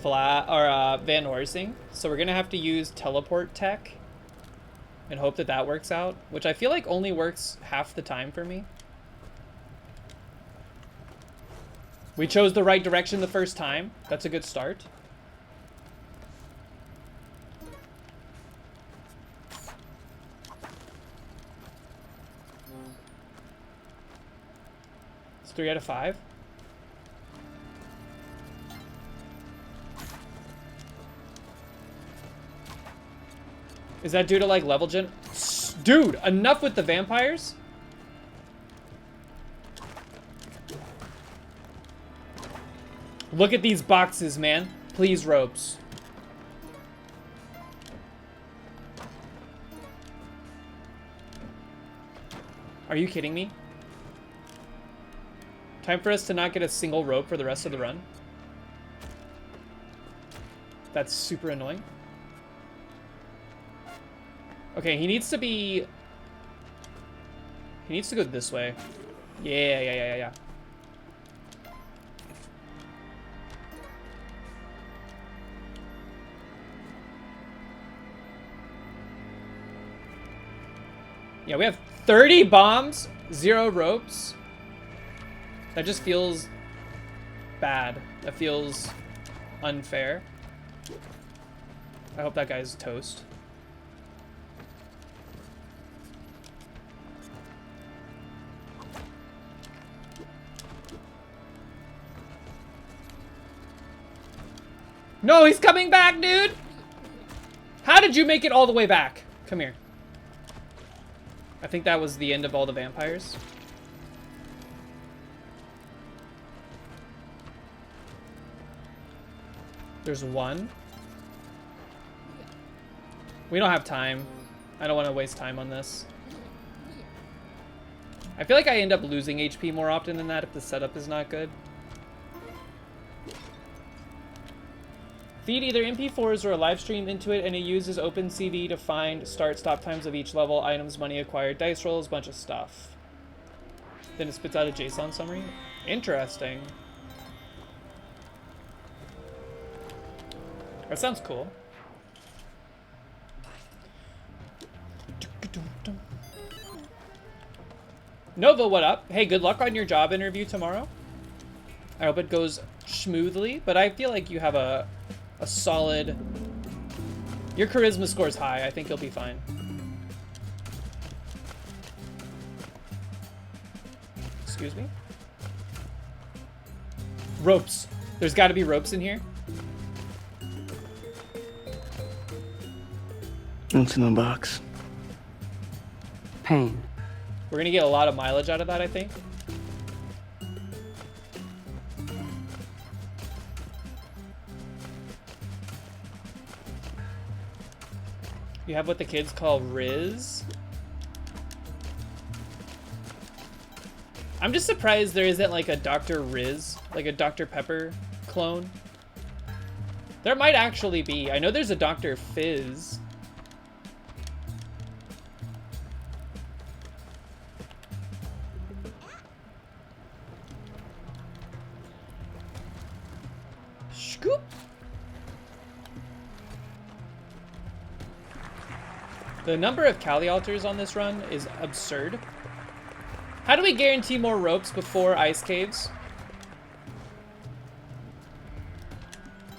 Van Horsing. So we're gonna have to use teleport tech and hope that that works out, which I feel like only works half the time for me. We chose the right direction the first time. That's a good start. It's 3 out of 5. Is that due to like level gen? Dude, enough with the vampires. Look at these boxes, man. Please, ropes. Are you kidding me? Time for us to not get a single rope for the rest of the run. That's super annoying. Okay, he needs to be... He needs to go this way. Yeah. Yeah, we have 30 bombs, 0 ropes. That just feels bad. That feels unfair. I hope that guy's toast. No, he's coming back, dude! How did you make it all the way back? Come here. I think that was the end of all the vampires. There's one. We don't have time. I don't want to waste time on this. I feel like I end up losing HP more often than that if the setup is not good. Feed either MP4s or a live stream into it, and it uses OpenCV to find start-stop times of each level, items, money acquired, dice rolls, bunch of stuff. Then it spits out a JSON summary. Interesting. That sounds cool. Nova, what up? Hey, good luck on your job interview tomorrow. I hope it goes smoothly, but I feel like you have a solid... Your charisma score's high. I think you'll be fine. Excuse me? Ropes. There's got to be ropes in here. What's in the box? Pain. We're gonna get a lot of mileage out of that, I think. You have what the kids call Riz. I'm just surprised there isn't like a Dr. Riz, like a Dr. Pepper clone. There might actually be. I know there's a Dr. Fizz. Scoop. The number of Kali altars on this run is absurd. How do we guarantee more ropes before ice caves?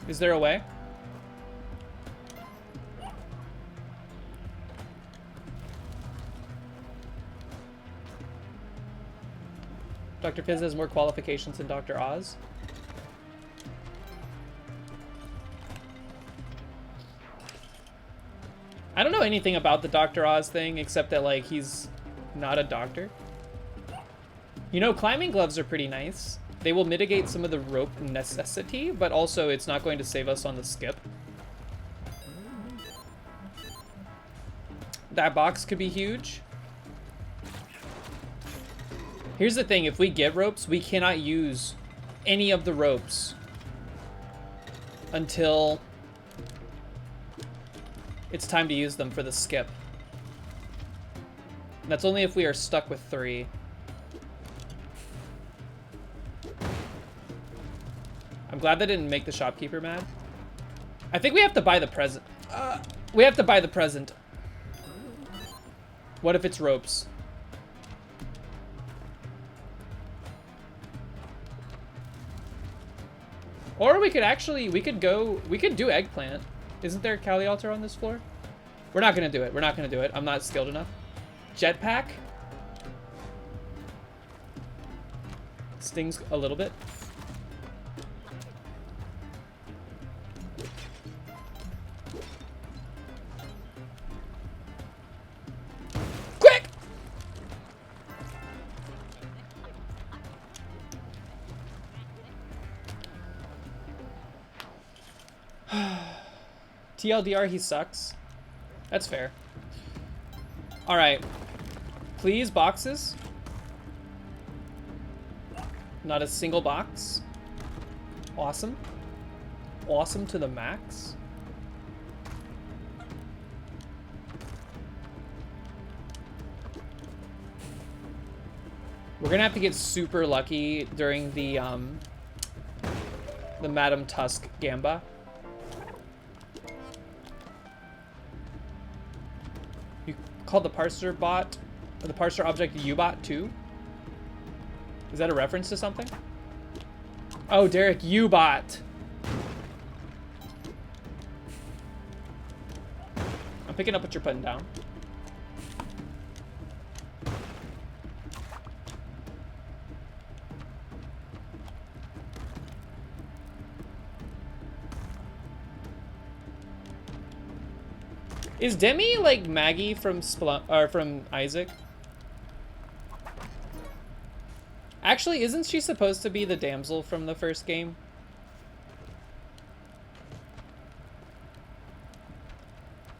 Is there a way? Dr. Fizz has more qualifications than Dr. Oz. I don't know anything about the Dr. Oz thing, except that, like, he's not a doctor. You know, climbing gloves are pretty nice. They will mitigate some of the rope necessity, but also it's not going to save us on the skip. That box could be huge. Here's the thing, if we get ropes, we cannot use any of the ropes until it's time to use them for the skip. And that's only if we are stuck with 3. I'm glad that didn't make the shopkeeper mad. I think we have to buy the present. We have to buy the present. What if it's ropes? Or we could actually, we could do eggplant. Isn't there a Kali altar on this floor? We're not gonna do it. We're not gonna do it. I'm not skilled enough. Jetpack. Stings a little bit. Quick! TLDR, he sucks. That's fair. All right. Please, boxes. Not a single box. Awesome. Awesome to the max. We're gonna have to get super lucky during the Madame Tusk Gamba. You called the parser bot, or the parser object U-bot too? Is that a reference to something? Oh, Derek, U-bot. I'm picking up what you're putting down. Is Demi like Maggie from or from Isaac? Actually, isn't she supposed to be the damsel from the first game?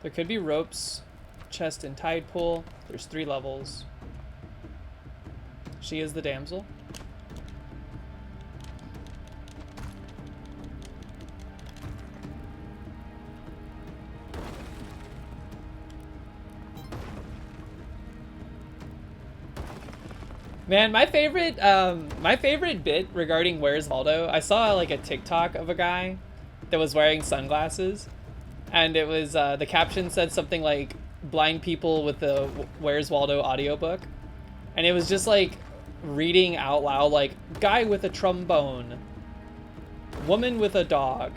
There could be ropes, chest and tide pool. There's 3 levels. She is the damsel. Man, my favorite bit regarding Where's Waldo, I saw like a TikTok of a guy that was wearing sunglasses, and it was the caption said something like blind people with the Where's Waldo audiobook, and it was just like reading out loud like guy with a trombone, woman with a dog,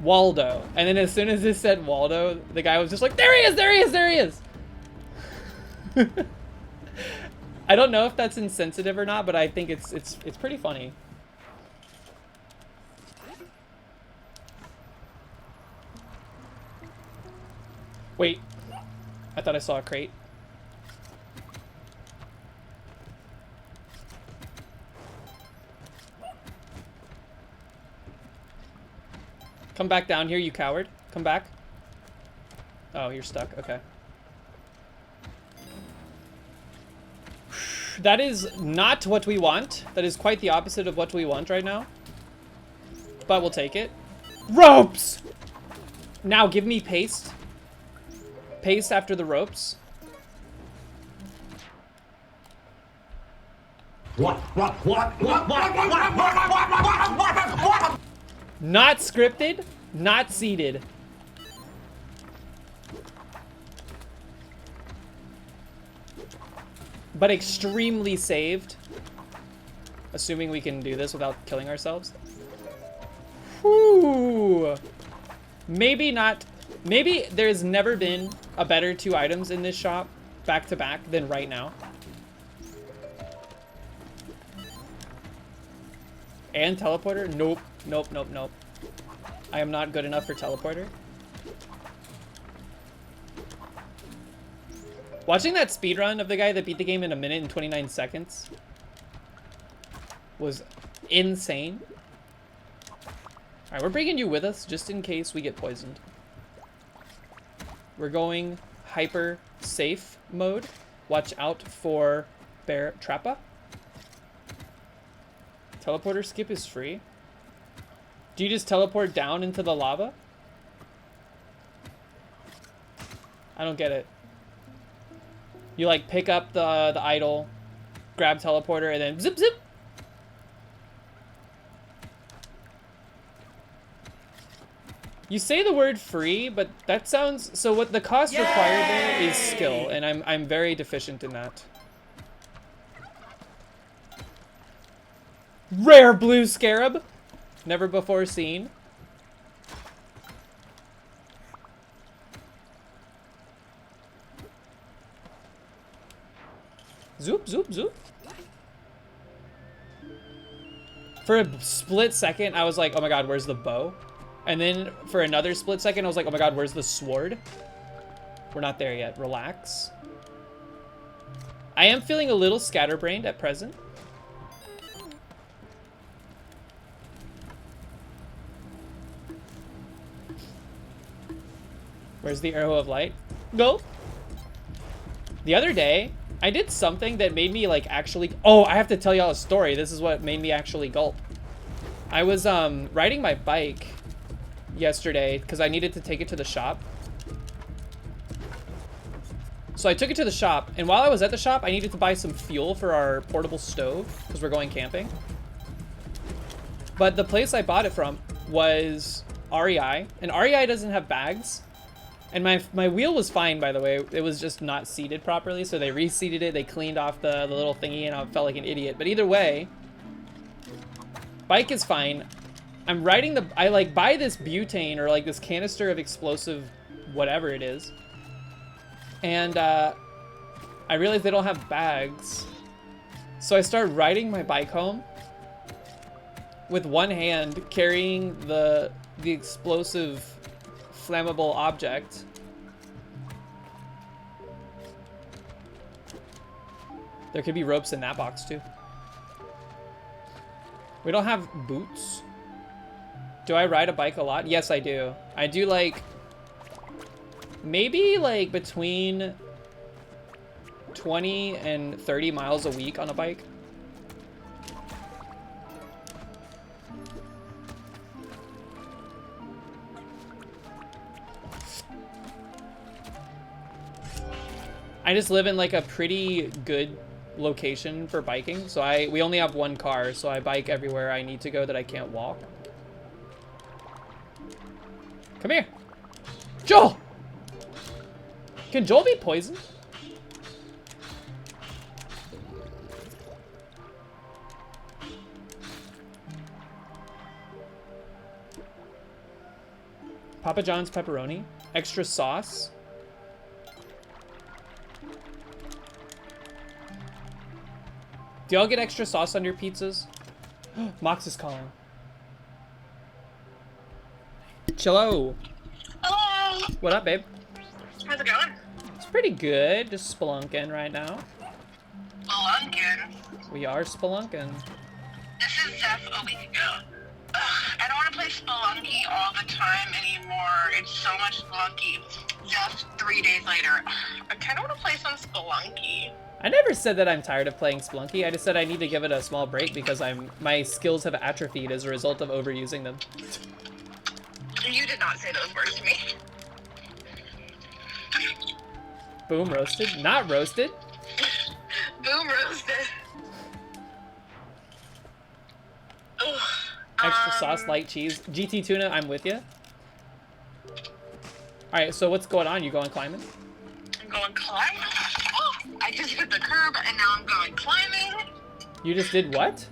Waldo, and then as soon as it said Waldo, the guy was just like, there he is, there he is, there he is. I don't know if that's insensitive or not, but I think it's pretty funny. Wait, I thought I saw a crate. Come back down here, you coward. Come back. Oh, you're stuck. Okay. That is not what we want. That is quite the opposite of what we want right now. But we'll take it. Ropes! Now give me paste. Paste after the ropes. What? Not scripted, not seeded. But extremely saved. Assuming we can do this without killing ourselves. Whew. Maybe not. Maybe there's never been a better 2 items in this shop back to back than right now. And teleporter? Nope. Nope, nope, nope. I am not good enough for teleporter. Watching that speedrun of the guy that beat the game in 1 minute and 29 seconds was insane. Alright, we're bringing you with us just in case we get poisoned. We're going hyper safe mode. Watch out for Bear Trappa. Teleporter skip is free? Do you just teleport down into the lava? I don't get it. You like pick up the idol, grab teleporter, and then zip zip. You say the word free, but that sounds so. What the cost required there is skill, and I'm very deficient in that. Rare blue scarab, never before seen. Zoop, zoop, zoop. For a split second, I was like, oh my god, where's the bow? And then for another split second, I was like, oh my god, where's the sword? We're not there yet. Relax. I am feeling a little scatterbrained at present. Where's the arrow of light? Go. The other day, I did something that made me like actually, oh, I have to tell y'all a story. This is what made me actually gulp. I was riding my bike yesterday because I needed to take it to the shop. So I took it to the shop, and while I was at the shop, I needed to buy some fuel for our portable stove because we're going camping. But the place I bought it from was REI, and REI doesn't have bags. And my wheel was fine, by the way. It was just not seated properly, so they reseated it. They cleaned off the little thingy, and I felt like an idiot. But either way, bike is fine. I'm riding the... I, like, buy this butane, or, like, this canister of explosive whatever it is. And, I realized they don't have bags. So I start riding my bike home with one hand, carrying the explosive... flammable object. There could be ropes in that box too. We don't have boots. Do I ride a bike a lot? Yes, I do. I do like maybe like between 20 and 30 miles a week on a bike. I just live in like a pretty good location for biking. So we only have one car, so I bike everywhere I need to go that I can't walk. Come here. Joel! Can Joel be poisoned? Papa John's pepperoni. Extra sauce. Do y'all get extra sauce on your pizzas? Mox is calling. Chillo. Hello. What up, babe? How's it going? It's pretty good. Just spelunking right now. Spelunking. We are spelunking. This is Zeph a week ago. Ugh, I don't want to play Spelunky all the time anymore. It's so much Spelunky. Zeph 3 days later. I kind of want to play some Spelunky. I never said that I'm tired of playing Spelunky. I just said I need to give it a small break because my skills have atrophied as a result of overusing them. You did not say those words to me. Boom, roasted. Not roasted. Boom roasted. Ugh. Extra sauce, light cheese. GT tuna, I'm with you. Alright, so what's going on? You going climbing? I'm going climbing. Oh, I just hit the curb and now I'm going climbing. You just did what?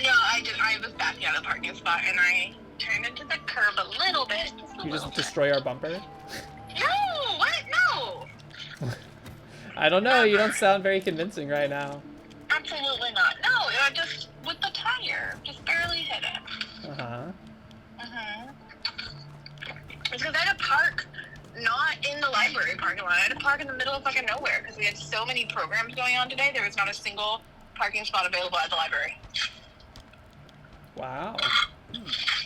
No, I was backing out of the parking spot and I turned into the curb a little bit. You just destroy our bumper? No! What? No! I don't know. You don't sound very convincing right now. Absolutely not. No, I just with the tire. Just barely hit it. Uh-huh. It's because I had to park not in the library parking lot. I had to park in the middle of fucking nowhere because we had so many programs going on today. There was not a single parking spot available at the library. Wow.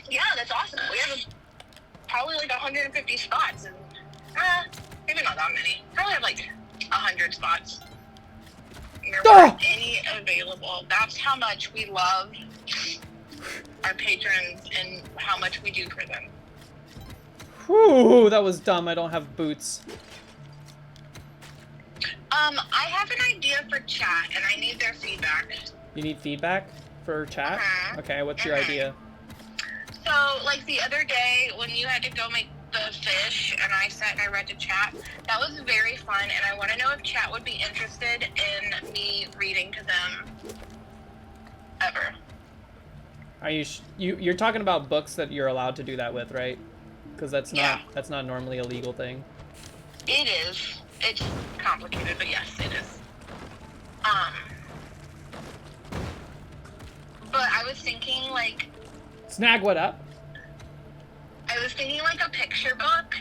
Yeah, that's awesome. We have probably like 150 spots, and maybe not that many. Probably have like 100 spots. And there weren't any available. That's how much we love our patrons and how much we do for them. Whew, that was dumb. I don't have boots. I have an idea for chat, and I need their feedback. You need feedback for chat? Okay, what's your idea? So, like the other day, when you had to go make the fish, and I sat and I read the chat, that was very fun, and I want to know if chat would be interested in me reading to them ever. Are you're talking about books that you're allowed to do that with, right? Because that's not normally a legal thing. It is. It's complicated, but yes, it is. But I was thinking, like... Snag what up? I was thinking, like, a picture book.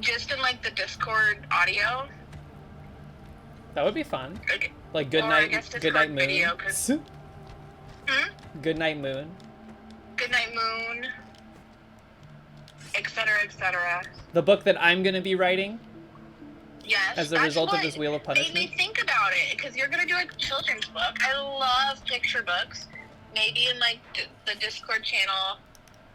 Just in, like, the Discord audio. That would be fun. Like Or I guess Good Night Discord Moon. video, 'cause- Good Night Moon. Good Night Moon. Etc., etc. The book that I'm gonna be writing Yes. as a that's result of what this Wheel of made me Punishment. think about it, because you're gonna do a children's book. I love picture books. Maybe in like the Discord channel,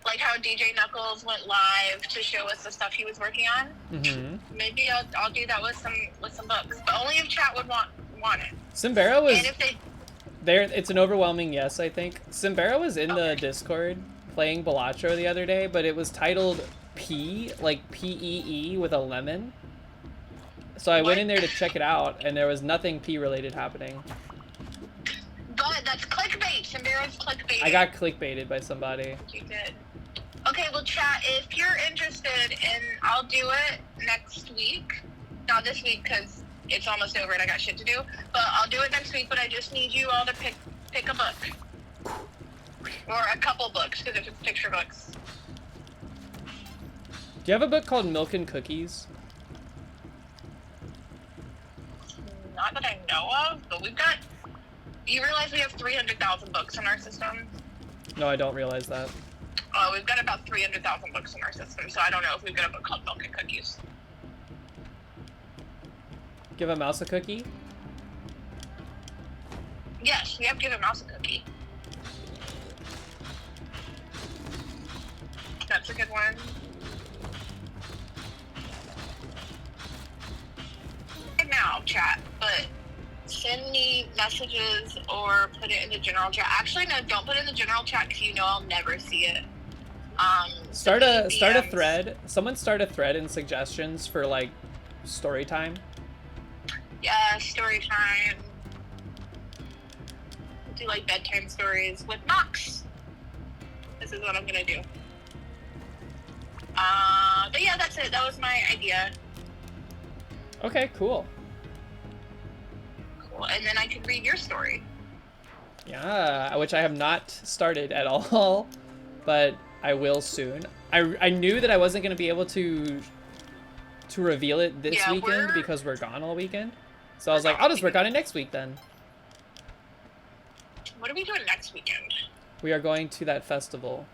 like how DJ Knuckles went live to show us the stuff he was working on. Mm-hmm. Maybe I'll do that with some books, but only if chat would want it. Simbera was And if they there. It's an overwhelming yes, I think. Simbera was in the Discord playing Balatro the other day, but it was titled P, like P-E-E with a lemon. So I went in there to check it out, and there was nothing P related happening. But that's clickbait. Simbera's clickbait. I got clickbaited by somebody. You did. Okay, well, chat, if you're interested in, I'll do it next week. Not this week, because it's almost over and I got shit to do. But I'll do it next week, but I just need you all to pick a book. Or a couple books, because if it's picture books. Do you have a book called Milk and Cookies? Not that I know of, but we've got... You realize we have 300,000 books in our system? No, I don't realize that. We've got about 300,000 books in our system, so I don't know if we've got a book called Milk and Cookies. Give a mouse a cookie? Yes, we have Give a Mouse a Cookie. That's a good one. Right now, chat, but send me messages or put it in the general chat. Actually, no, don't put it in the general chat because you know I'll never see it. Start a DMs. thread. Someone start a thread in suggestions for like story time. Yeah, story time. Do like bedtime stories with Knox. This is what I'm gonna do. But yeah, that's it. That was my idea. Okay, cool. Cool. And then I can read your story. Yeah, which I have not started at all, but I will soon. I knew that I wasn't going to be able to reveal it this weekend because we're gone all weekend. So I was like, I'll just work on it next week then. What are we doing next weekend? We are going to that festival.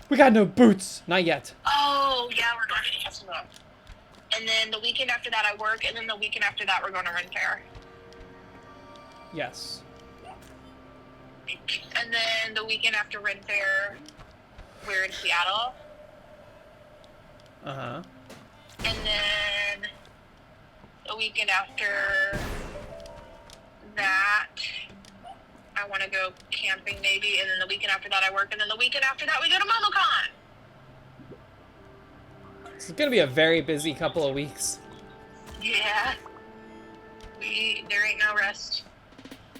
We got no boots! Not yet. Oh, yeah, we're going to the festival. And then the weekend after that I work, and then the weekend after that we're going to Ren Fair. Yes. And then the weekend after Ren Fair, we're in Seattle. Uh-huh. And then the weekend after that, I want to go camping maybe. And then the weekend after that I work. And then the weekend after that we go to MomoCon. It's going to be a very busy couple of weeks. Yeah. There ain't no rest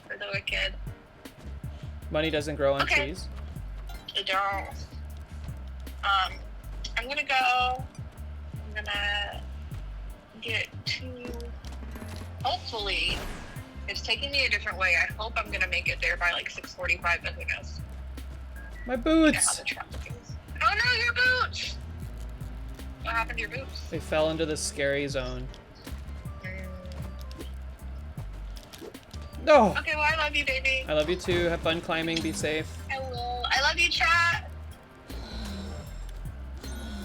for the wicked. Money doesn't grow on Okay. trees. It don't. I'm gonna go. I'm gonna get to. Hopefully, it's taking me a different way. I hope I'm gonna make it there by like 6:45, but who knows? My You know boots! how the traffic is. Oh no, your boots! What happened to your boots? They fell into the scary zone. No! Okay, well I love you, baby. I love you too. Have fun climbing. Be safe. I will. I love you, chat.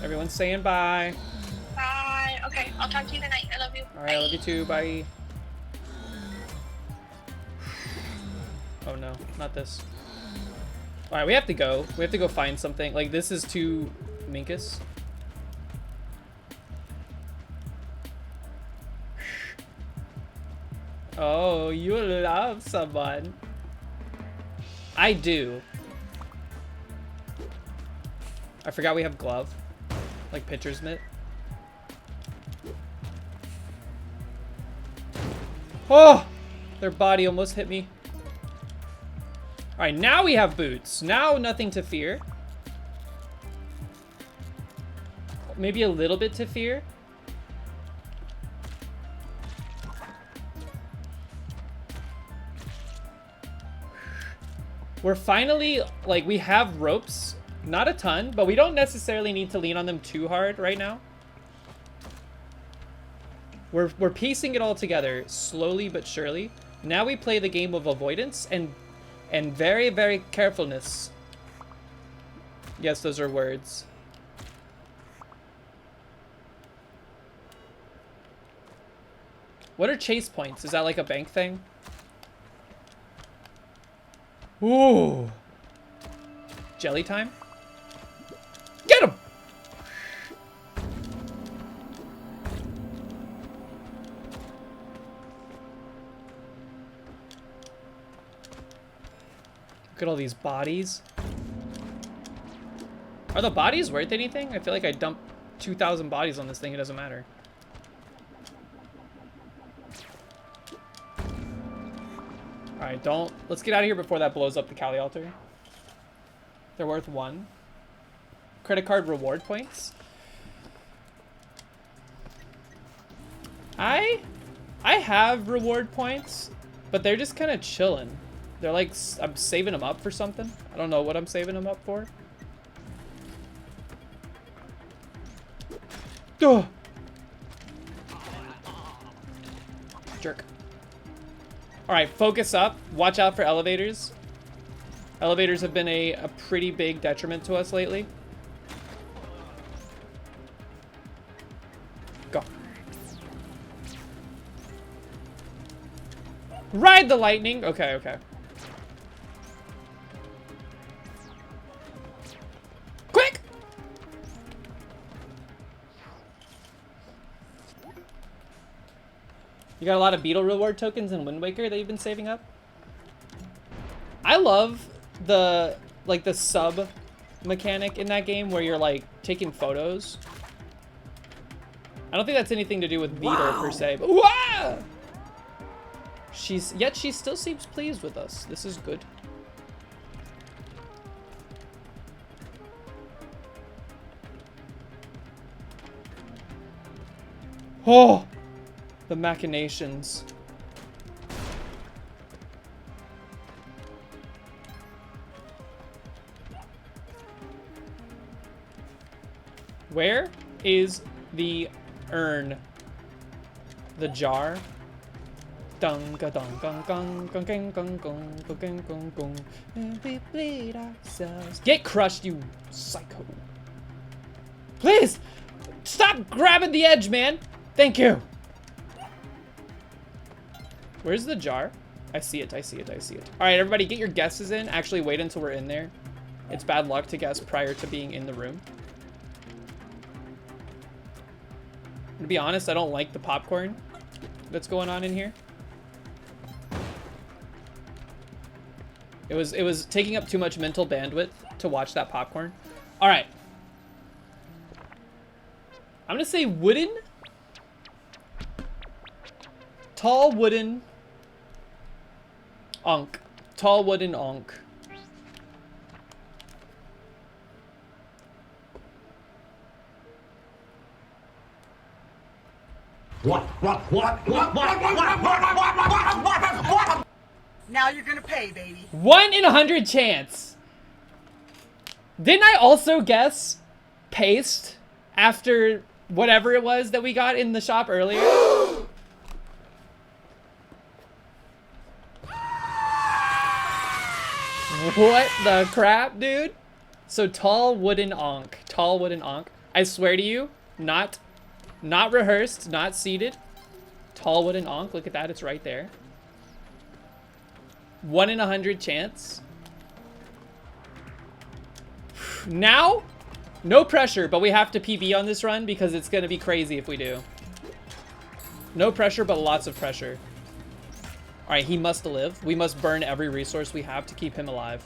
Everyone's saying bye. Bye. Okay, I'll talk to you tonight. I love you. Alright, I love you too. Bye. Oh no, not this. All right, we have to go. We have to go find something. Like, this is too minkus. Oh, you love someone. I do. I forgot we have glove. Like pitcher's mitt. Oh! Their body almost hit me. Alright, now we have boots. Now nothing to fear. Maybe a little bit to fear. We're finally, like, we have ropes. Not a ton, but we don't necessarily need to lean on them too hard right now. We're piecing it all together slowly but surely. Now we play the game of avoidance and very, very carefulness. Yes, those are words. What are chase points? Is that like a bank thing? Ooh. Jelly time? Get him! Look at all these bodies. Are the bodies worth anything? I feel like I dumped 2,000 bodies on this thing. It doesn't matter. Alright, let's get out of here before that blows up the Kali altar. They're worth 1. Credit card reward points. I have reward points, but they're just kind of chilling. They're like, I'm saving them up for something. I don't know what I'm saving them up for. Ugh. Jerk. Alright, focus up. Watch out for elevators. Elevators have been a pretty big detriment to us lately. Go. Ride the lightning. Okay, okay. Quick! You got a lot of beetle reward tokens in Wind Waker that you've been saving up? I love the sub mechanic in that game where you're like taking photos. I don't think that's anything to do with beetle per se, but wah! She still seems pleased with us. This is good. Oh, the machinations. Where is the urn? The jar? Dun ga dun gung gung gung gung gung gung gung gung gung. And we bleed ourselves. Get crushed, you psycho. Please! Stop grabbing the edge, man! Thank you! Where's the jar? I see it, I see it, I see it. Alright, everybody, get your guesses in. Actually, wait until we're in there. It's bad luck to guess prior to being in the room. To be honest, I don't like the popcorn that's going on in here. It was taking up too much mental bandwidth to watch that popcorn. All right. I'm gonna say wooden. Tall wooden onk. Tall wooden onk. Now you're gonna pay, baby. 1 in 100 chance. Didn't I also guess paste after whatever it was that we got in the shop earlier? What the crap, dude? So tall wooden onk. Tall wooden onk. I swear to you, not rehearsed, not seated. Tall wooden onk. Look at that. It's right there. 1 in 100 chance. Now, no pressure, but we have to PB on this run because it's going to be crazy if we do. No pressure, but lots of pressure. All right, he must live. We must burn every resource we have to keep him alive.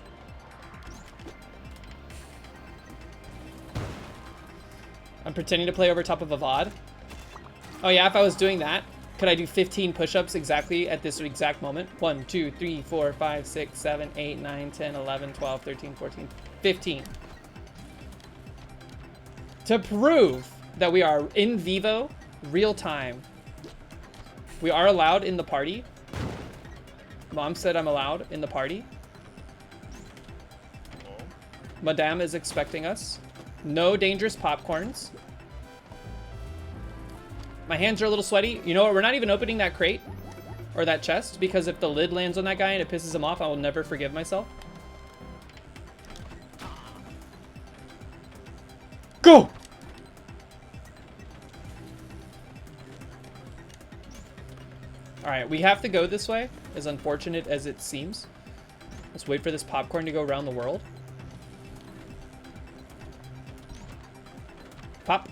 I'm pretending to play over top of a VOD. Oh yeah, if I was doing that, could I do 15 push-ups exactly at this exact moment? 1, 2, 3, 4, 5, 6, 7, 8, 9, 10, 11, 12, 13, 14, 15. To prove that we are in vivo, real time. We are allowed in the party. Mom said I'm allowed in the party. Madame is expecting us. No dangerous popcorns. My hands are a little sweaty. You know what? We're not even opening that crate or that chest because if the lid lands on that guy and it pisses him off, I will never forgive myself. Go! All right, we have to go this way, as unfortunate as it seems. Let's wait for this popcorn to go around the world. Pop.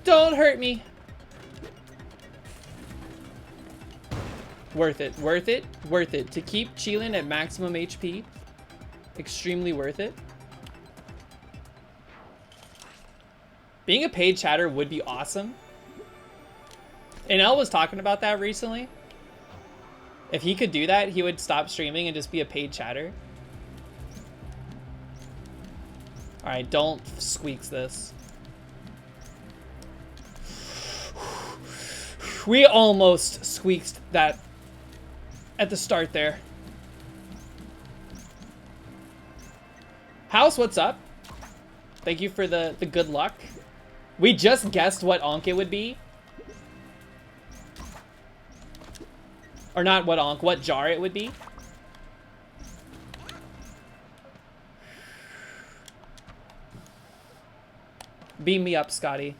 Don't hurt me. Worth it, worth it, worth it. To keep Cheelin at maximum HP, extremely worth it. Being a paid chatter would be awesome. And El was talking about that recently. If he could do that, he would stop streaming and just be a paid chatter. All right, don't squeaks this. We almost squeaked that at the start there. House, what's up? Thank you for the good luck. We just guessed what Onk it would be. Or not what Onk, what jar it would be. Beam me up, Scotty.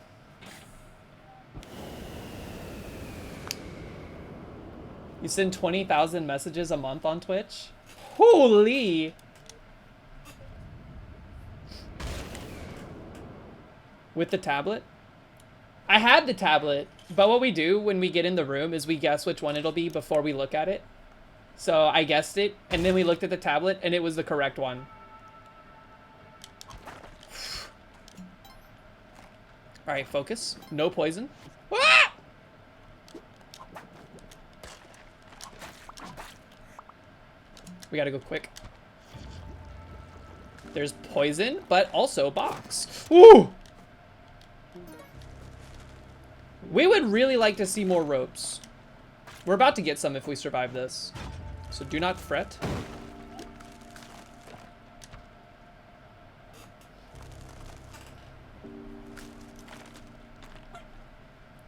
You send 20,000 messages a month on Twitch? Holy! With the tablet? I had the tablet, but what we do when we get in the room is we guess which one it'll be before we look at it. So I guessed it, and then we looked at the tablet, and it was the correct one. Alright, focus. No poison. Ah! We gotta go quick. There's poison, but also box. Ooh! We would really like to see more ropes. We're about to get some if we survive this. So do not fret.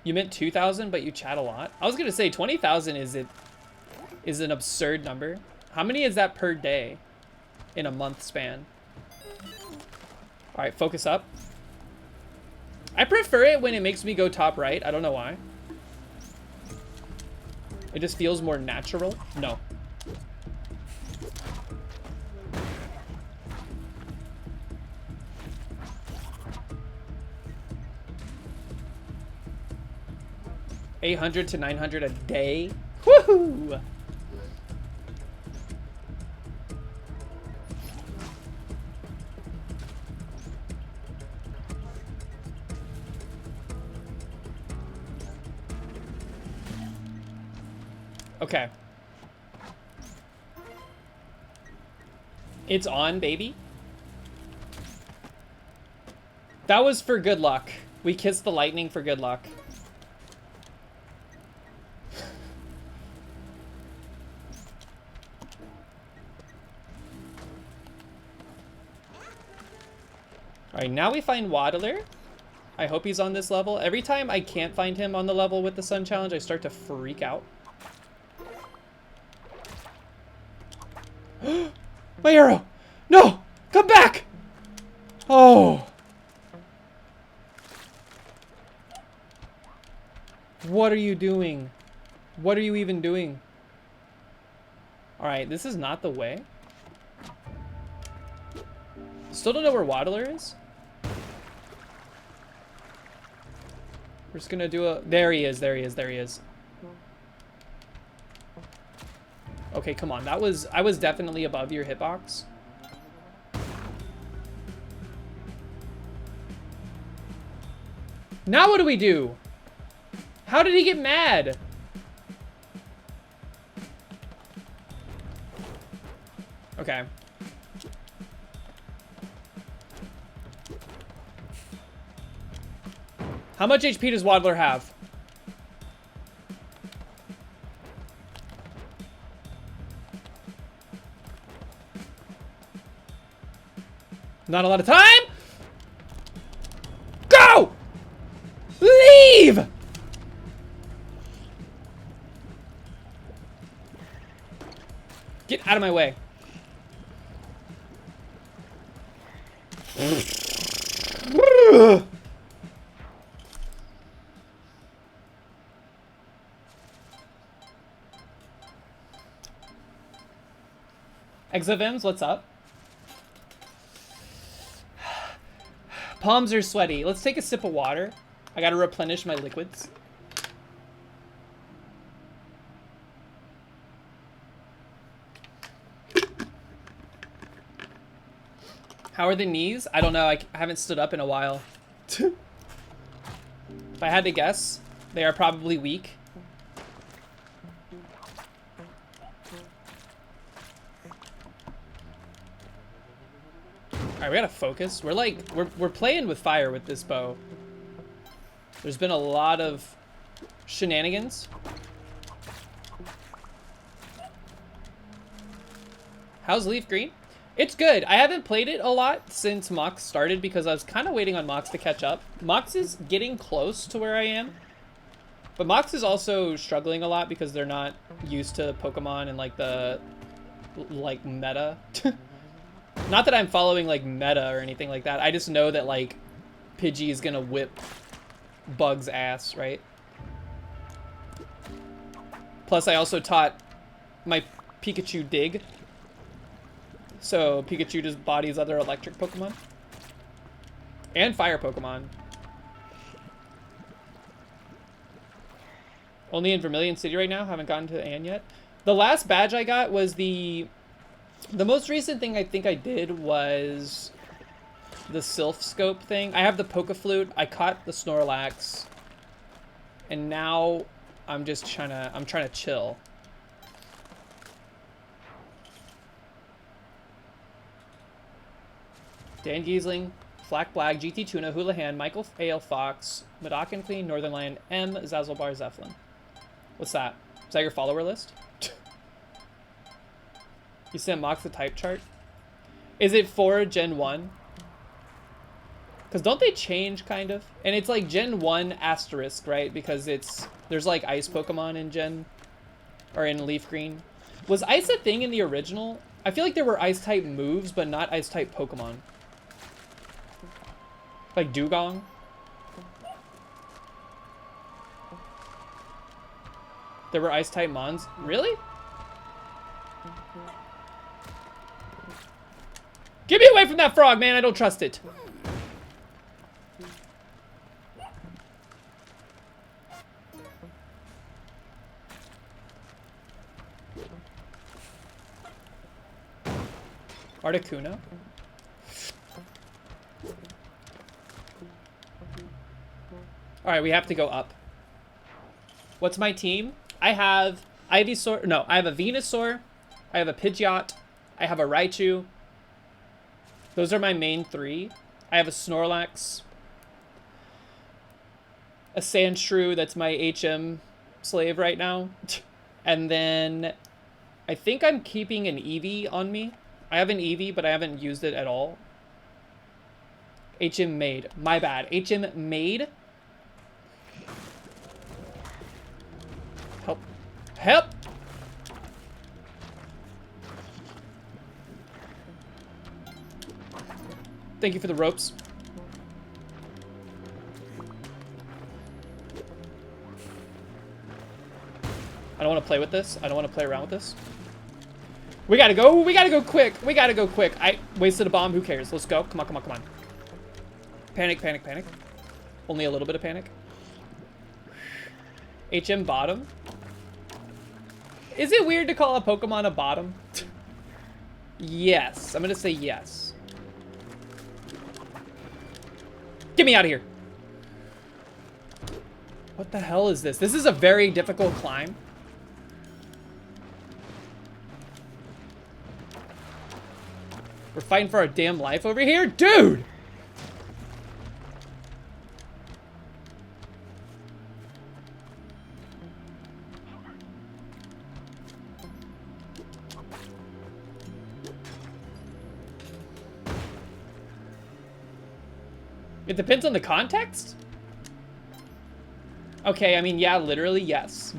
You meant 2,000, but you chat a lot. I was gonna say 20,000 is an absurd number. How many is that per day in a month span? All right, focus up. I prefer it when it makes me go top right. I don't know why. It just feels more natural. No. $800 to $900 a day. Woohoo! Okay. It's on, baby. That was for good luck. We kissed the lightning for good luck. Alright, now we find Waddler. I hope he's on this level. Every time I can't find him on the level with the Sun Challenge, I start to freak out. My arrow! No! Come back! Oh! What are you doing? What are you even doing? Alright, this is not the way. Still don't know where Waddler is. We're just gonna do a... There he is, there he is, there he is. Okay, come on. That was... I was definitely above your hitbox. Now what do we do? How did he get mad? Okay. How much HP does Waddler have? Not a lot of time. Go! Leave! Get out of my way. Exavims, what's up? Palms are sweaty. Let's take a sip of water. I gotta replenish my liquids. How are the knees? I don't know. I haven't stood up in a while. If I had to guess, they are probably weak. Alright, we gotta focus. We're like, we're playing with fire with this bow. There's been a lot of shenanigans. How's Leaf Green? It's good. I haven't played it a lot since Mox started because I was kind of waiting on Mox to catch up. Mox is getting close to where I am. But Mox is also struggling a lot because they're not used to Pokemon and like the meta. Not that I'm following like meta or anything like that. I just know that like Pidgey is gonna whip Bug's ass, right? Plus I also taught my Pikachu Dig. So Pikachu just bodies other electric Pokemon. And fire Pokemon. Only in Vermilion City right now. Haven't gotten to Anne yet. The last badge I got was the most recent thing I think I did was the Sylph Scope thing. I have the Poke-Flute. I caught the Snorlax. And now I'm just trying to chill. Dan Giesling, Flack Black, GT Tuna, Houlihan, Michael Ale Fox, Madoc Clean, Northern Lion, M, Zazzlebar, Zeppelin. What's that? Is that your follower list? You sent Mox the type chart? Is it for Gen 1? Because don't they change, kind of? And it's like Gen 1 asterisk, right? Because there's like ice Pokemon in Gen... Or in Leaf Green. Was ice a thing in the original? I feel like there were ice type moves, but not ice type Pokemon. Like Dugong? There were ice type Mons? Really? Get me away from that frog, man! I don't trust it. Articuno? Alright, we have to go up. What's my team? I have Ivysaur. No, I have a Venusaur. I have a Pidgeot. I have a Raichu. Those are my main three. I have a Snorlax. A Sandshrew, that's my HM slave right now. And then I think I'm keeping an Eevee on me. I have an Eevee, but I haven't used it at all. HM Maid. My bad. HM Maid. Help. Help! Thank you for the ropes. I don't want to play with this. I don't want to play around with this. We gotta go. We gotta go quick. We gotta go quick. I wasted a bomb. Who cares? Let's go. Come on, come on, come on. Panic, panic, panic. Only a little bit of panic. HM bottom. Is it weird to call a Pokemon a bottom? Yes. I'm gonna say yes. Get me out of here. What the hell is this? This is a very difficult climb. We're fighting for our damn life over here? Dude! It depends on the context? Okay, I mean, yeah, literally, yes.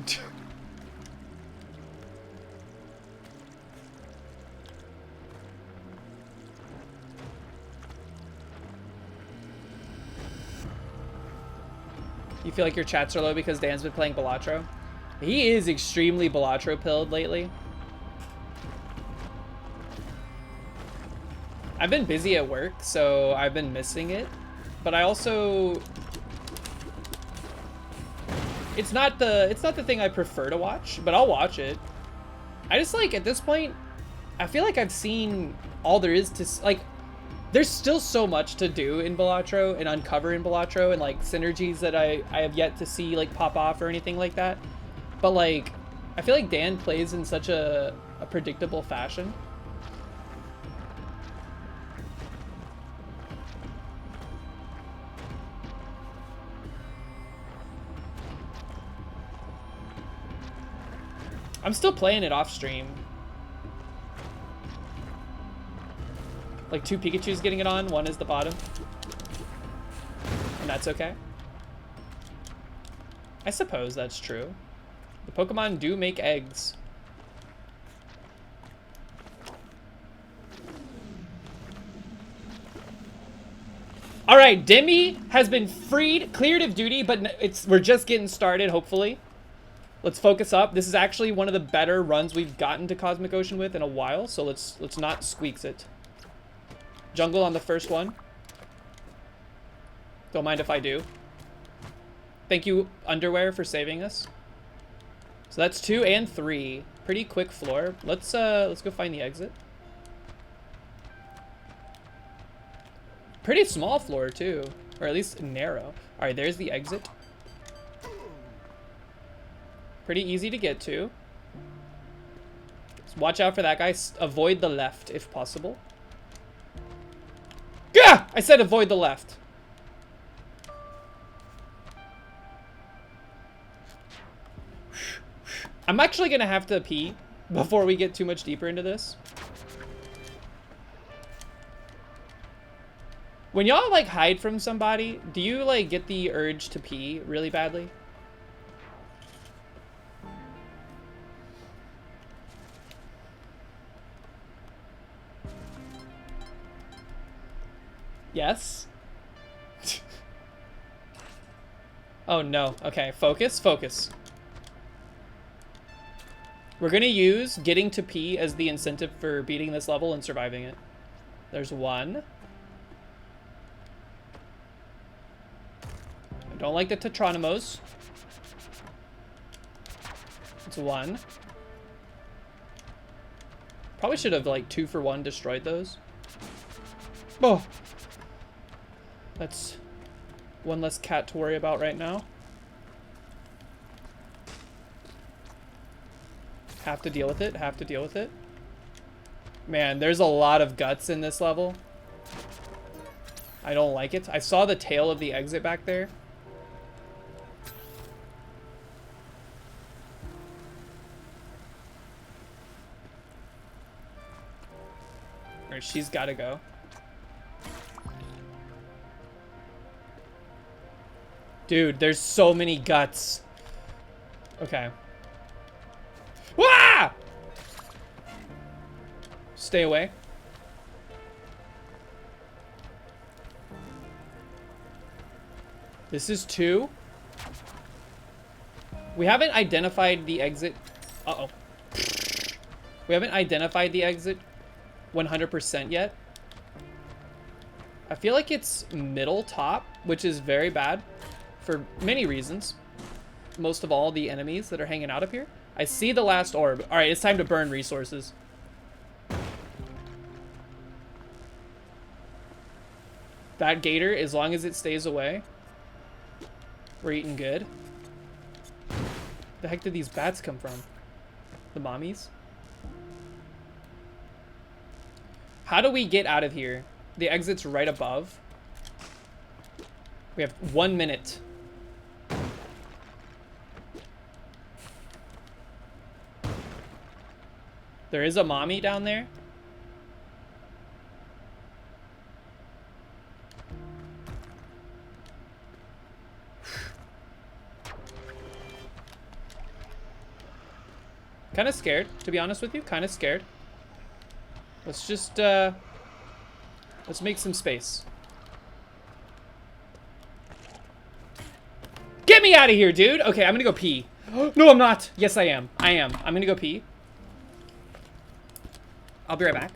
You feel like your chats are low because Dan's been playing Balatro? He is extremely Balatro-pilled lately. I've been busy at work, so I've been missing it. But I also... It's not the thing I prefer to watch, but I'll watch it. I just, like, at this point, I feel like I've seen all there is to... Like, there's still so much to do in Balatro and uncover in Balatro and, like, synergies that I have yet to see, like, pop off or anything like that. But, like, I feel like Dan plays in such a predictable fashion. I'm still playing it off stream. Like 2 Pikachus getting it on, 1 is the bottom. And that's okay. I suppose that's true. The Pokemon do make eggs. Alright, Demi has been freed, cleared of duty, but we're just getting started, hopefully. Let's focus up. This is actually one of the better runs we've gotten to Cosmic Ocean with in a while, so let's not squeaks it. Jungle on the first one. Don't mind if I do. Thank you, Underwear, for saving us. So that's 2 and 3. Pretty quick floor. Let's go find the exit. Pretty small floor too, or at least narrow. All right, there's the exit. Pretty easy to get to. Just watch out for that guy. Avoid the left if possible. Yeah, I said avoid the left. I'm actually gonna have to pee before we get too much deeper into this. When y'all like hide from somebody, do you like get the urge to pee really badly? Yes? Oh no. Okay, focus, focus. We're gonna use getting to pee as the incentive for beating this level and surviving it. There's 1. I don't like the Tetronimos. It's 1. Probably should have like 2 for 1 destroyed those. Oh. That's 1 less cat to worry about right now. Have to deal with it, have to deal with it. Man, there's a lot of guts in this level. I don't like it. I saw the tail of the exit back there. Or she's gotta go. Dude, there's so many guts. Okay. Wah! Stay away. This is 2. We haven't identified the exit. Uh-oh. We haven't identified the exit 100% yet. I feel like it's middle top, which is very bad for many reasons. Most of all, the enemies that are hanging out up here. I see the last orb. All right, it's time to burn resources. That gator, as long as it stays away, we're eating good. The heck did these bats come from? The mommies? How do we get out of here? The exit's right above. We have 1 minute. There is a mommy down there. Kind of scared, to be honest with you. Kind of scared. Let's just, let's make some space. Get me out of here, dude! Okay, I'm gonna go pee. No, I'm not. Yes, I am. I am. I'm gonna go pee. I'll be right back.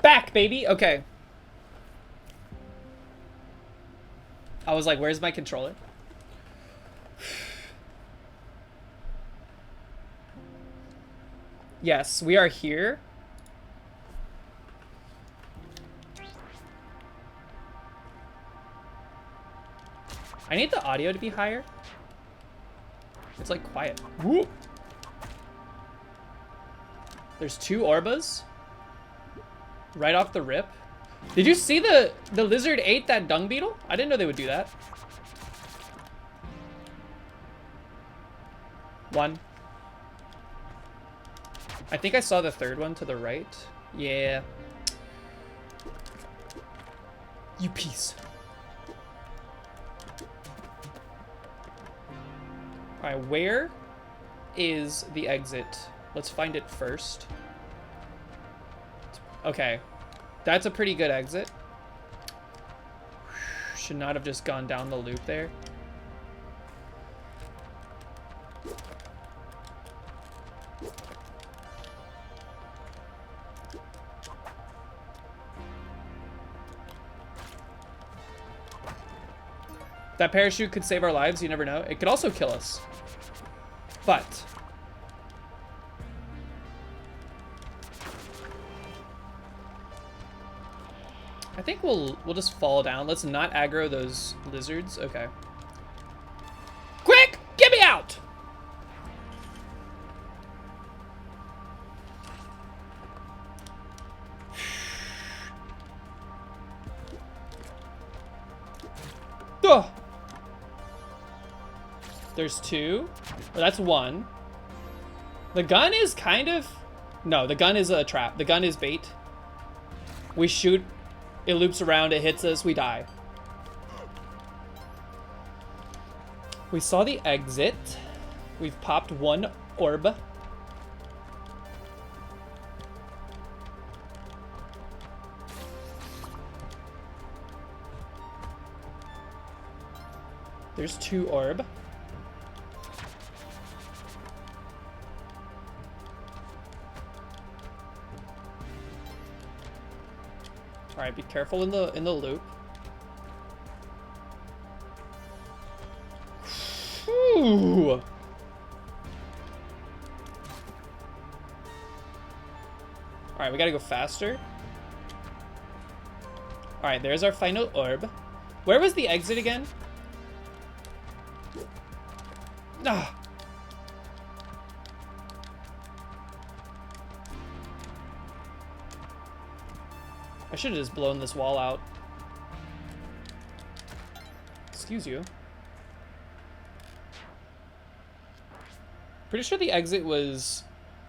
Back, baby. Okay. I was like, where's my controller? Yes, we are here. I need the audio to be higher. It's like quiet. Whoop. There's 2 Orbas. Right off the rip. Did you see the lizard ate that dung beetle? I didn't know they would do that. 1. I think I saw the 3rd one to the right. Yeah. You piece. Alright, where is the exit? Let's find it first. Okay. That's a pretty good exit. Should not have just gone down the loop there. That parachute could save our lives, you never know. It could also kill us. But I think we'll just fall down. Let's not aggro those lizards. Okay. Quick! Get me out! Ugh. There's 2. Well, that's 1. The gun is kind of... No, the gun is a trap. The gun is bait. We shoot... It loops around, it hits us, we die. We saw the exit. We've popped 1 orb. There's 2 orb. All right, be careful in the loop. Whew. All right, we gotta go faster. All right, there's our final orb. Where was the exit again? Ah. I should have just blown this wall out. Excuse you. Pretty sure the exit was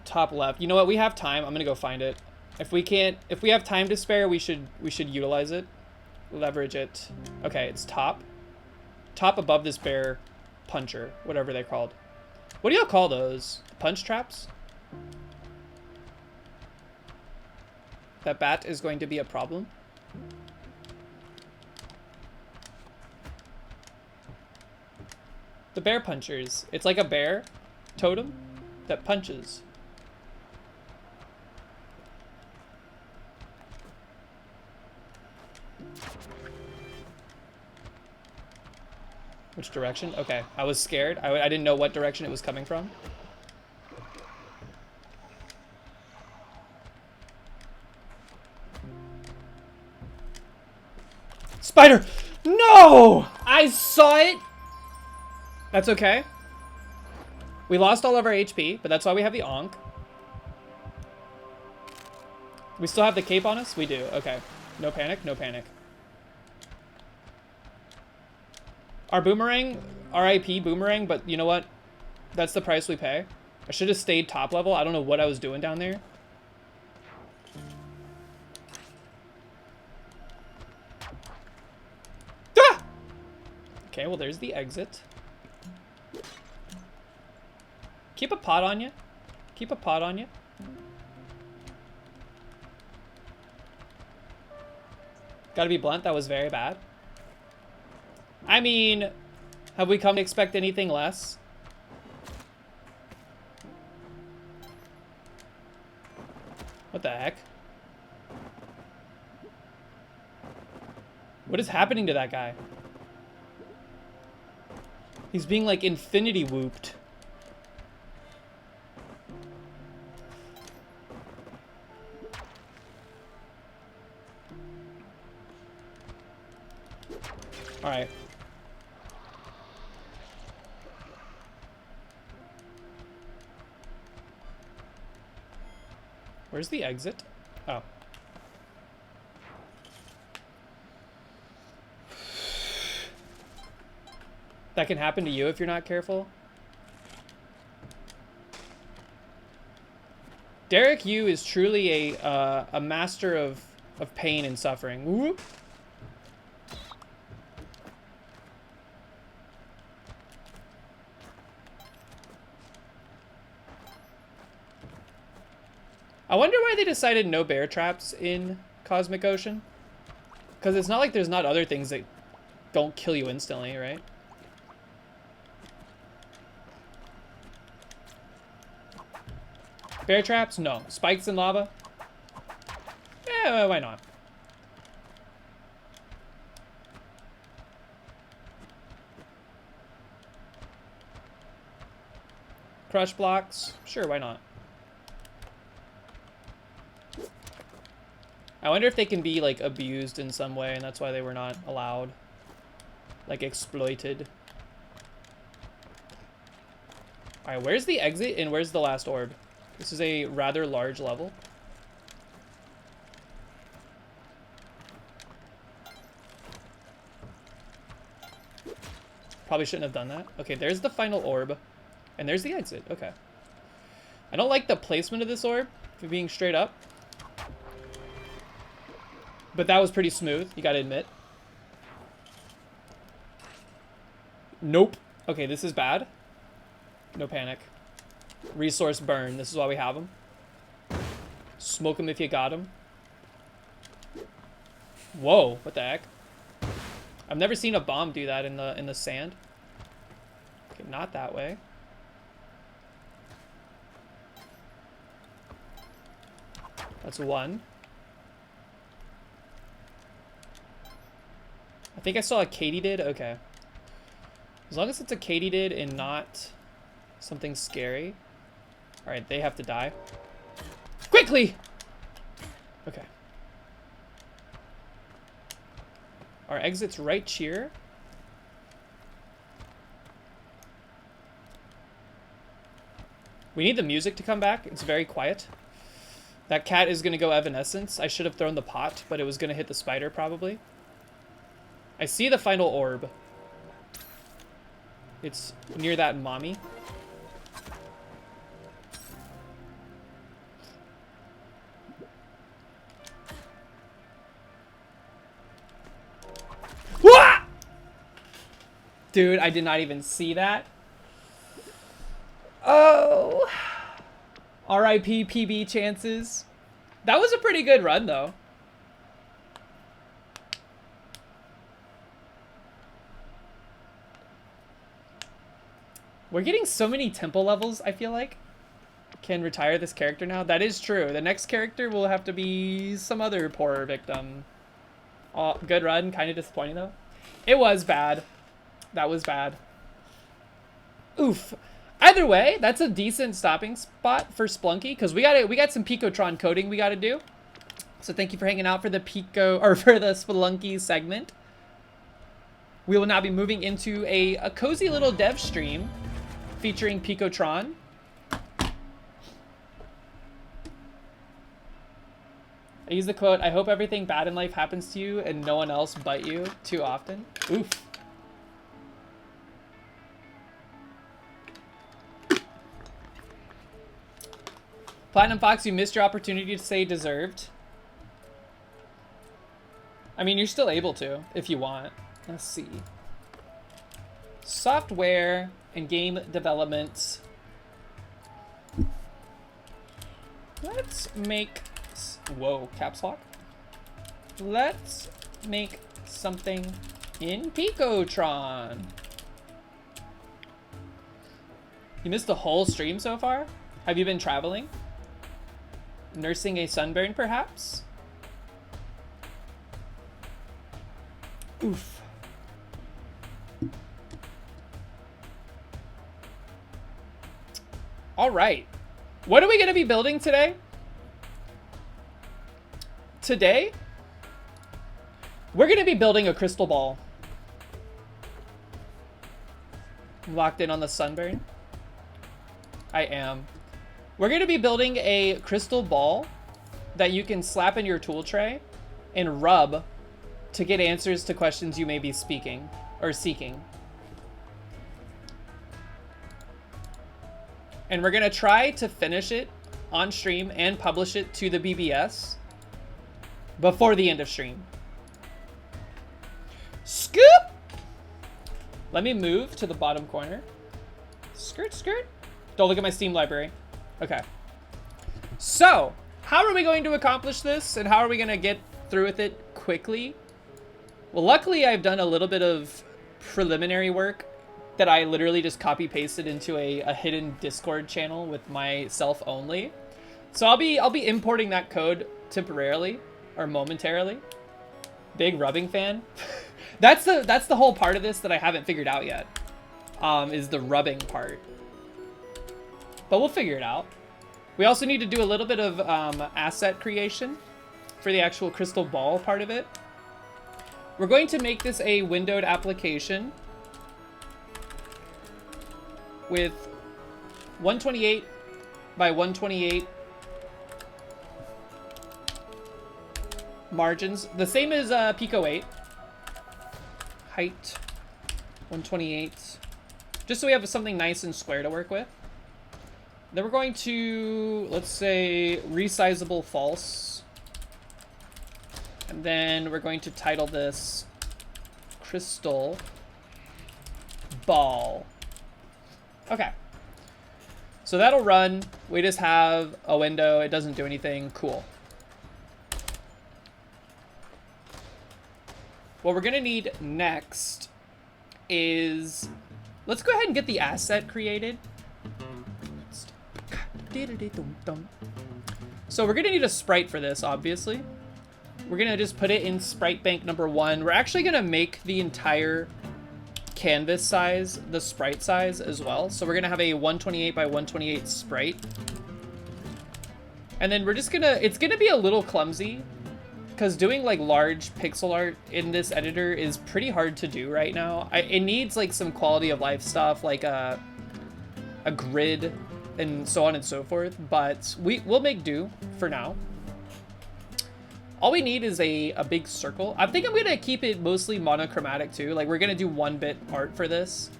top left. You know what? We have time. I'm gonna go find it. If we have time to spare, we should utilize it. Leverage it. Okay, it's top. Top above this bear puncher, whatever they're called. What do y'all call those? Punch traps? That bat is going to be a problem. The bear punchers. It's like a bear totem that punches. Which direction? Okay, I was scared. I didn't know what direction it was coming from. Spider! No! I saw it! That's okay. We lost all of our HP, but that's why we have the Ankh. We still have the cape on us? We do. Okay. No panic, no panic. Our boomerang, RIP boomerang, but you know what? That's the price we pay. I should have stayed top level. I don't know what I was doing down there. Ah! Okay, well, there's the exit. Keep a pot on you. Keep a pot on you. Gotta be blunt, that was very bad. I mean, have we come to expect anything less? What the heck? What is happening to that guy? He's being like infinity whooped. All right. Where's the exit? Oh. That can happen to you if you're not careful. Derek Yu is truly a master of pain and suffering. Whoop. I wonder why they decided no bear traps in Cosmic Ocean. Because it's not like there's not other things that don't kill you instantly, right? Bear traps? No. Spikes in lava? Yeah, why not? Crush blocks? Sure, why not? I wonder if they can be, like, abused in some way, and that's why they were not allowed. Like, exploited. Alright, where's the exit, and where's the last orb? This is a rather large level. Probably shouldn't have done that. Okay, there's the final orb, and there's the exit. Okay. I don't like the placement of this orb, for being straight up. But that was pretty smooth, you gotta admit. Nope. Okay, this is bad. No panic. Resource burn, this is why we have them. Smoke them if you got them. Whoa, what the heck? I've never seen a bomb do that in the sand. Okay, not that way. That's one. I think I saw a katydid. Okay. As long as it's a katydid and not something scary. Alright, they have to die. Quickly! Okay. Our exit's right here. We need the music to come back. It's very quiet. That cat is going to go evanescence. I should have thrown the pot, but it was going to hit the spider probably. I see the final orb. It's near that mommy. Wah! Dude, I did not even see that. Oh. R.I.P. PB chances. That was a pretty good run, though. We're getting so many temple levels, I feel like. Can retire this character now. That is true. The next character will have to be some other poor victim. Oh, good run. Kind of disappointing, though. It was bad. That was bad. Oof. Either way, that's a decent stopping spot for Splunky, because we got some Picotron coding we got to do. So thank you for hanging out for the for the Spelunky segment. We will now be moving into a cozy little dev stream featuring Picotron. I use the quote, "I hope everything bad in life happens to you and no one else but you too often." Oof. Platinum Fox, you missed your opportunity to say deserved. I mean, you're still able to, if you want. Let's see. Software and game development. Let's make... Whoa, caps lock. Let's make something in Picotron. You missed the whole stream so far? Have you been traveling? Nursing a sunburn, perhaps? Oof. All right. What are we going to be building today? Today, we're going to be building a crystal ball. Locked in on the sunburn. I am. We're going to be building a crystal ball that you can slap in your tool tray and rub to get answers to questions you may be speaking or seeking. And we're going to try to finish it on stream and publish it to the BBS before the end of stream. Scoop! Let me move to the bottom corner. Skirt, skirt. Don't look at my Steam library. Okay. So, how are we going to accomplish this, and how are we going to get through with it quickly? Well, luckily I've done a little bit of preliminary work that I literally just copy pasted into a hidden Discord channel with myself only. So I'll be importing that code temporarily or momentarily. Big rubbing fan. That's the whole part of this that I haven't figured out yet. Is the rubbing part. But we'll figure it out. We also need to do a little bit of asset creation for the actual crystal ball part of it. We're going to make this a windowed application with 128 by 128 margins, the same as Pico 8. Height 128, just so we have something nice and square to work with. Then we're going to, let's say, resizable false. And then we're going to title this Crystal Ball. Okay. So that'll run. We just have a window. It doesn't do anything. Cool. What we're going to need next is Let's go ahead and get the asset created. So we're gonna need a sprite for this, obviously. We're gonna just put it in sprite bank number 1. We're actually gonna make the entire canvas size the sprite size as well. So we're gonna have a 128 by 128 sprite. And then we're just gonna, it's gonna be a little clumsy because doing like large pixel art in this editor is pretty hard to do right now. It needs like some quality of life stuff, like a grid and so on and so forth, but we'll make do for now. All we need is a big circle. I think I'm gonna keep it mostly monochromatic too. Like we're gonna do 1-bit art for this.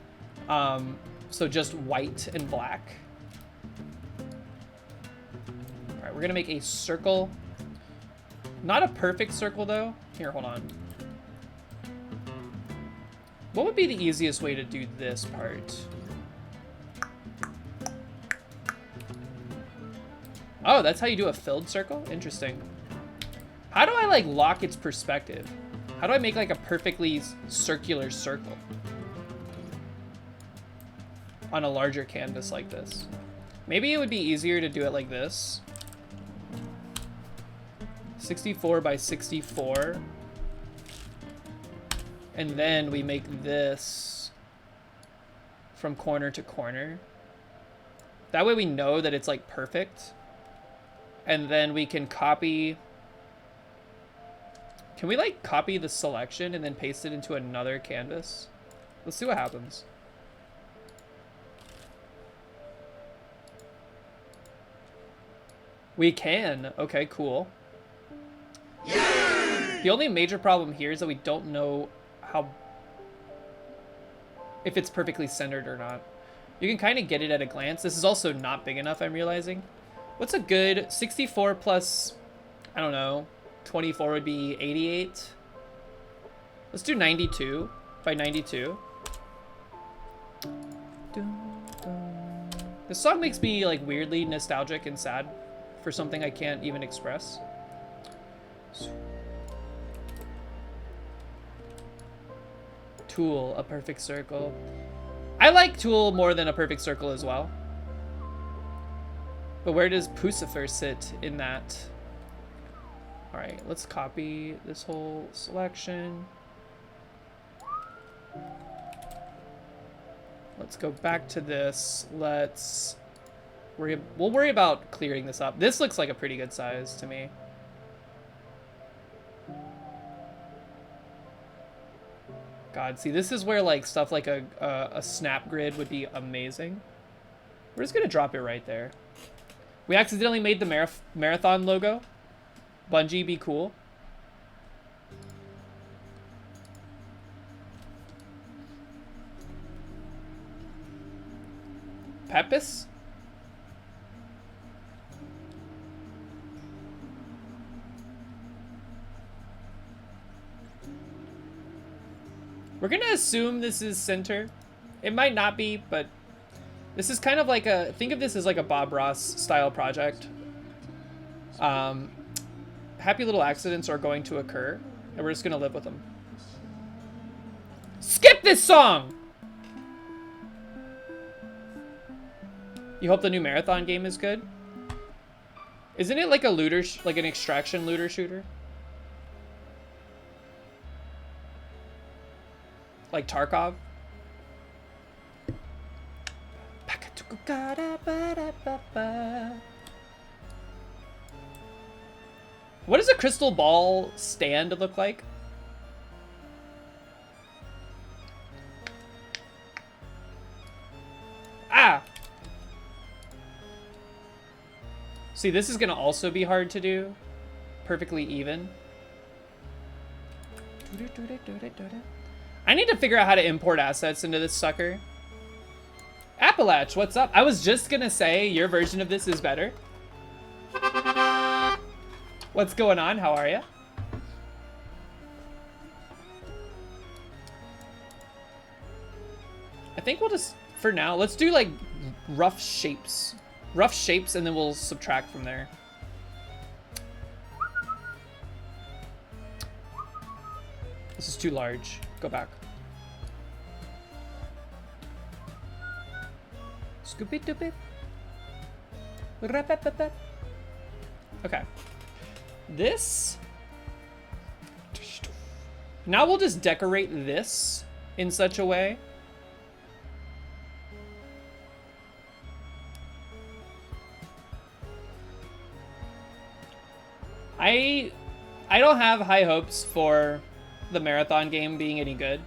So just white and black. All right, we're gonna make a circle. Not a perfect circle though. Here, hold on. What would be the easiest way to do this part? Oh, that's how you do a filled circle? Interesting. How do I like lock its perspective? How do I make like a perfectly circular circle on a larger canvas like this? Maybe it would be easier to do it like this. 64 by 64. And then we make this from corner to corner. That way we know that it's like perfect. And then we can copy. Can we like copy the selection and then paste it into another canvas? Let's see what happens. We can. Okay, cool. The only major problem here is that we don't know if it's perfectly centered or not. You can kind of get it at a glance. This is also not big enough, I'm realizing. What's a good 64 plus, I don't know, 24 would be 88. Let's do 92 by 92. This song makes me like weirdly nostalgic and sad for something I can't even express. Tool, a perfect circle. I like Tool more than a perfect circle as well. But where does Pucifer sit in that? All right, let's copy this whole selection. Let's go back to this. We'll worry about clearing this up. This looks like a pretty good size to me. God, see, this is where like stuff like a snap grid would be amazing. We're just gonna drop it right there. We accidentally made the marathon logo. Bungie, be cool. Pepis? We're gonna assume this is center. It might not be, but this is kind of like a, think of this as like a Bob Ross style project. Happy little accidents are going to occur, and we're just gonna live with them. Skip this song! You hope the new marathon game is good? Isn't it like a looter, like an extraction looter shooter? Like Tarkov? What does a crystal ball stand look like? Ah! See, this is gonna also be hard to do. Perfectly even. I need to figure out how to import assets into this sucker. Appalach, what's up? I was just gonna say your version of this is better. What's going on? How are you? I think we'll just, for now, let's do like rough shapes. Rough shapes, and then we'll subtract from there. This is too large. Go back. Scoopy doopy. Rapapapap. Okay. This. Now we'll just decorate this in such a way. I don't have high hopes for the marathon game being any good.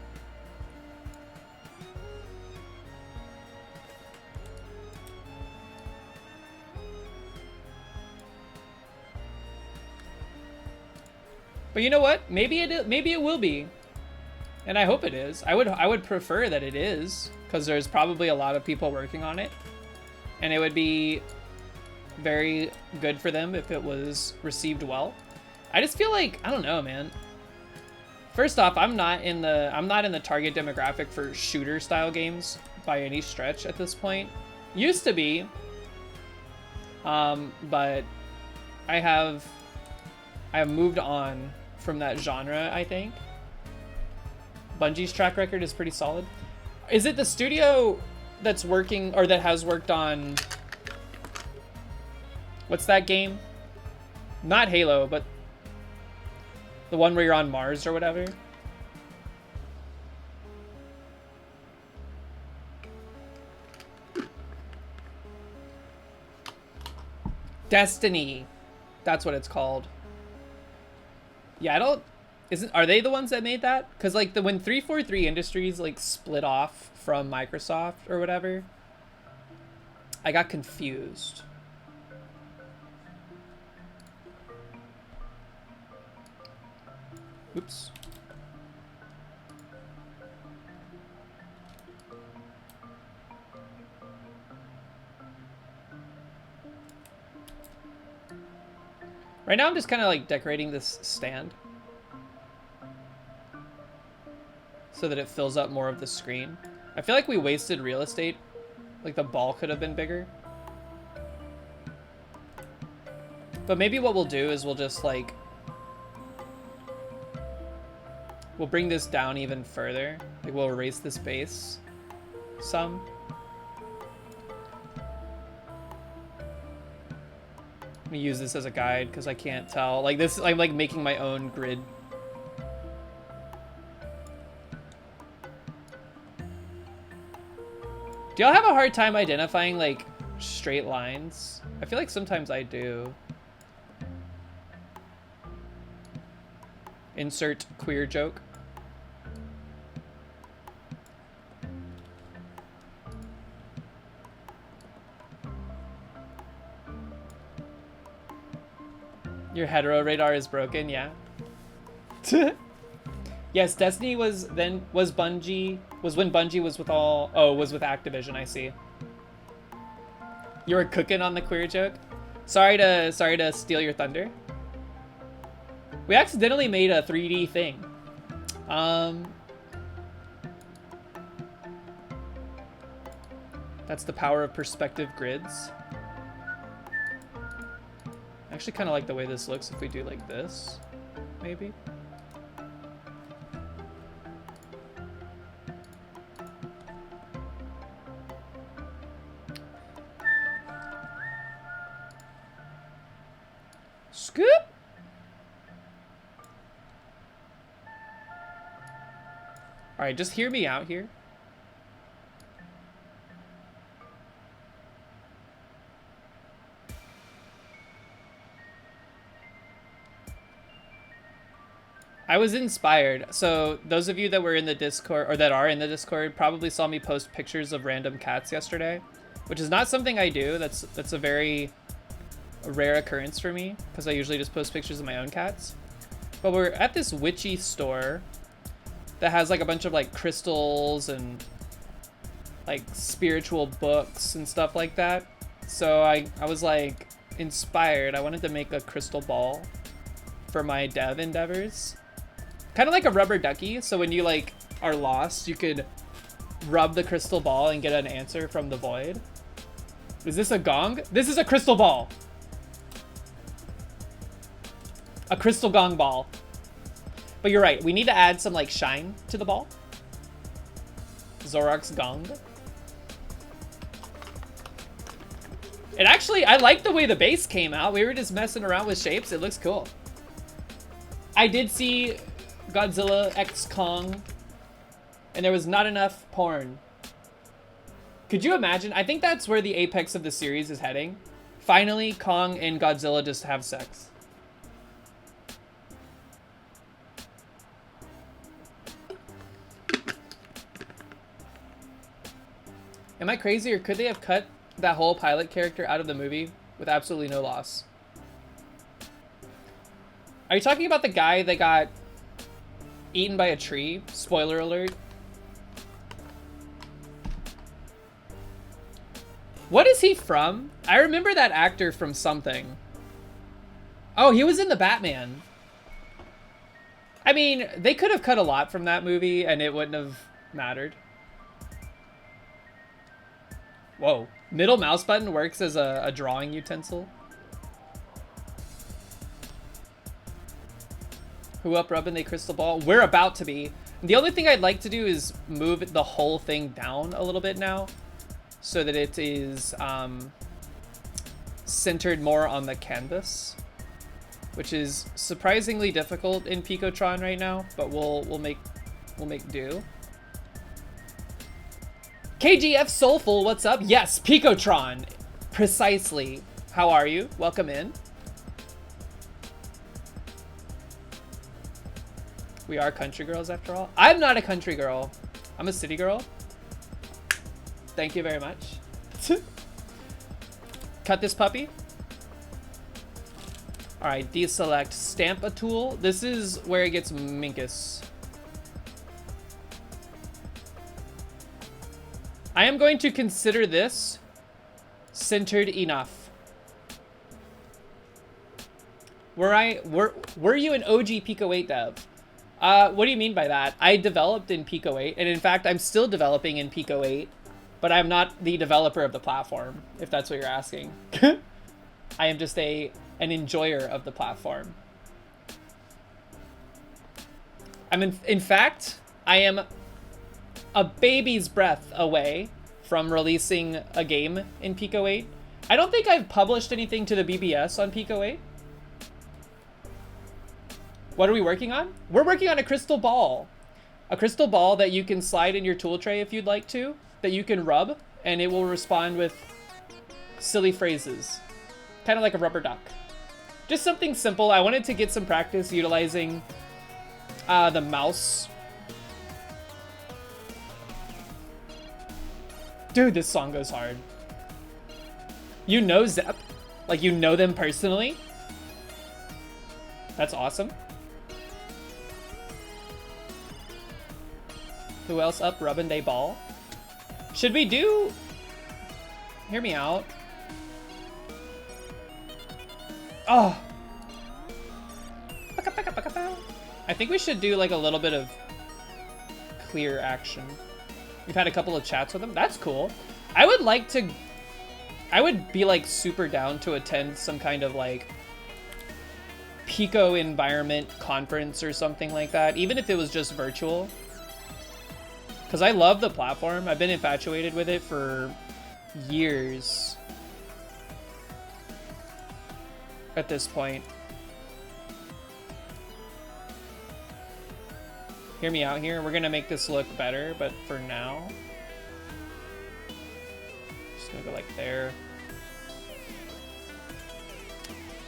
But you know what? Maybe it will be. And I hope it is. I would prefer that it is, because there's probably a lot of people working on it. And it would be very good for them if it was received well. I just feel like, I don't know, man. First off, I'm not in the target demographic for shooter style games by any stretch at this point. Used to be. But I have moved on from that genre, I think. Bungie's track record is pretty solid. Is it the studio that's working, or that has worked on, what's that game? Not Halo, but the one where you're on Mars or whatever? Destiny. That's what it's called. Yeah, are they the ones that made that? Because like when 343 Industries like split off from Microsoft or whatever, I got confused. Oops. Right now I'm just kind of like decorating this stand so that it fills up more of the screen. I feel like we wasted real estate. Like the ball could have been bigger. But maybe what we'll do is we'll just like, we'll bring this down even further. Like we'll erase this base some. I'm gonna use this as a guide because I can't tell. Like this, I'm like making my own grid. Do y'all have a hard time identifying like straight lines? I feel like sometimes I do. Insert queer joke. Your hetero radar is broken, yeah. Yes, Destiny was when Bungie was with Activision, I see. You were cooking on the queer joke? Sorry to steal your thunder. We accidentally made a 3D thing. That's the power of perspective grids. I actually kind of like the way this looks if we do like this, maybe. Scoop! Alright, just hear me out here. I was inspired. So those of you that were in the Discord, or that are in the Discord, probably saw me post pictures of random cats yesterday, which is not something I do. That's a very rare occurrence for me, because I usually just post pictures of my own cats. But we're at this witchy store that has like a bunch of like crystals and like spiritual books and stuff like that. So I was like inspired. I wanted to make a crystal ball for my dev endeavors. Kind of like a rubber ducky, so when you like are lost, you could rub the crystal ball and get an answer from the void. Is this a gong? This is a crystal ball. A crystal gong ball. But you're right, we need to add some like shine to the ball. Zorark's gong. And actually, I like the way the base came out. We were just messing around with shapes. It looks cool. I did see Godzilla x Kong, and there was not enough porn. Could you imagine? I think that's where the apex of the series is heading. Finally, Kong and Godzilla just have sex. Am I crazy, or could they have cut that whole pilot character out of the movie with absolutely no loss? Are you talking about the guy that got eaten by a tree? Spoiler alert. What is he from? I remember that actor from something. Oh, he was in the Batman. I mean, they could have cut a lot from that movie and it wouldn't have mattered. Whoa. Middle mouse button works as a drawing utensil. Who up rubbing the crystal ball? We're about to be. The only thing I'd like to do is move the whole thing down a little bit now, so that it is centered more on the canvas, which is surprisingly difficult in Picotron right now, but we'll make do. KGF Soulful, what's up? Yes, Picotron, precisely. How are you? Welcome in. We are country girls after all. I'm not a country girl. I'm a city girl. Thank you very much. Cut this puppy. All right, deselect stamp a tool. This is where it gets minkus. I am going to consider this centered enough. Were you an OG Pico 8 dev? What do you mean by that? I developed in Pico 8, and in fact, I'm still developing in Pico 8, but I'm not the developer of the platform, if that's what you're asking. I am just an enjoyer of the platform. In fact, I am a baby's breath away from releasing a game in Pico 8. I don't think I've published anything to the BBS on Pico 8. What are we working on? We're working on a crystal ball. A crystal ball that you can slide in your tool tray if you'd like to, that you can rub, and it will respond with silly phrases. Kind of like a rubber duck. Just something simple. I wanted to get some practice utilizing the mouse. Dude, this song goes hard. You know Zep? Like, you know them personally? That's awesome. Who else up rubbing they ball? Should we do... Hear me out. Oh! I think we should do like a little bit of clear action. We've had a couple of chats with them. That's cool. I would like to... I would be like super down to attend some kind of like Pico environment conference or something like that, even if it was just virtual. Because I love the platform. I've been infatuated with it for years at this point. Hear me out here. We're going to make this look better, but for now, just going to go like there.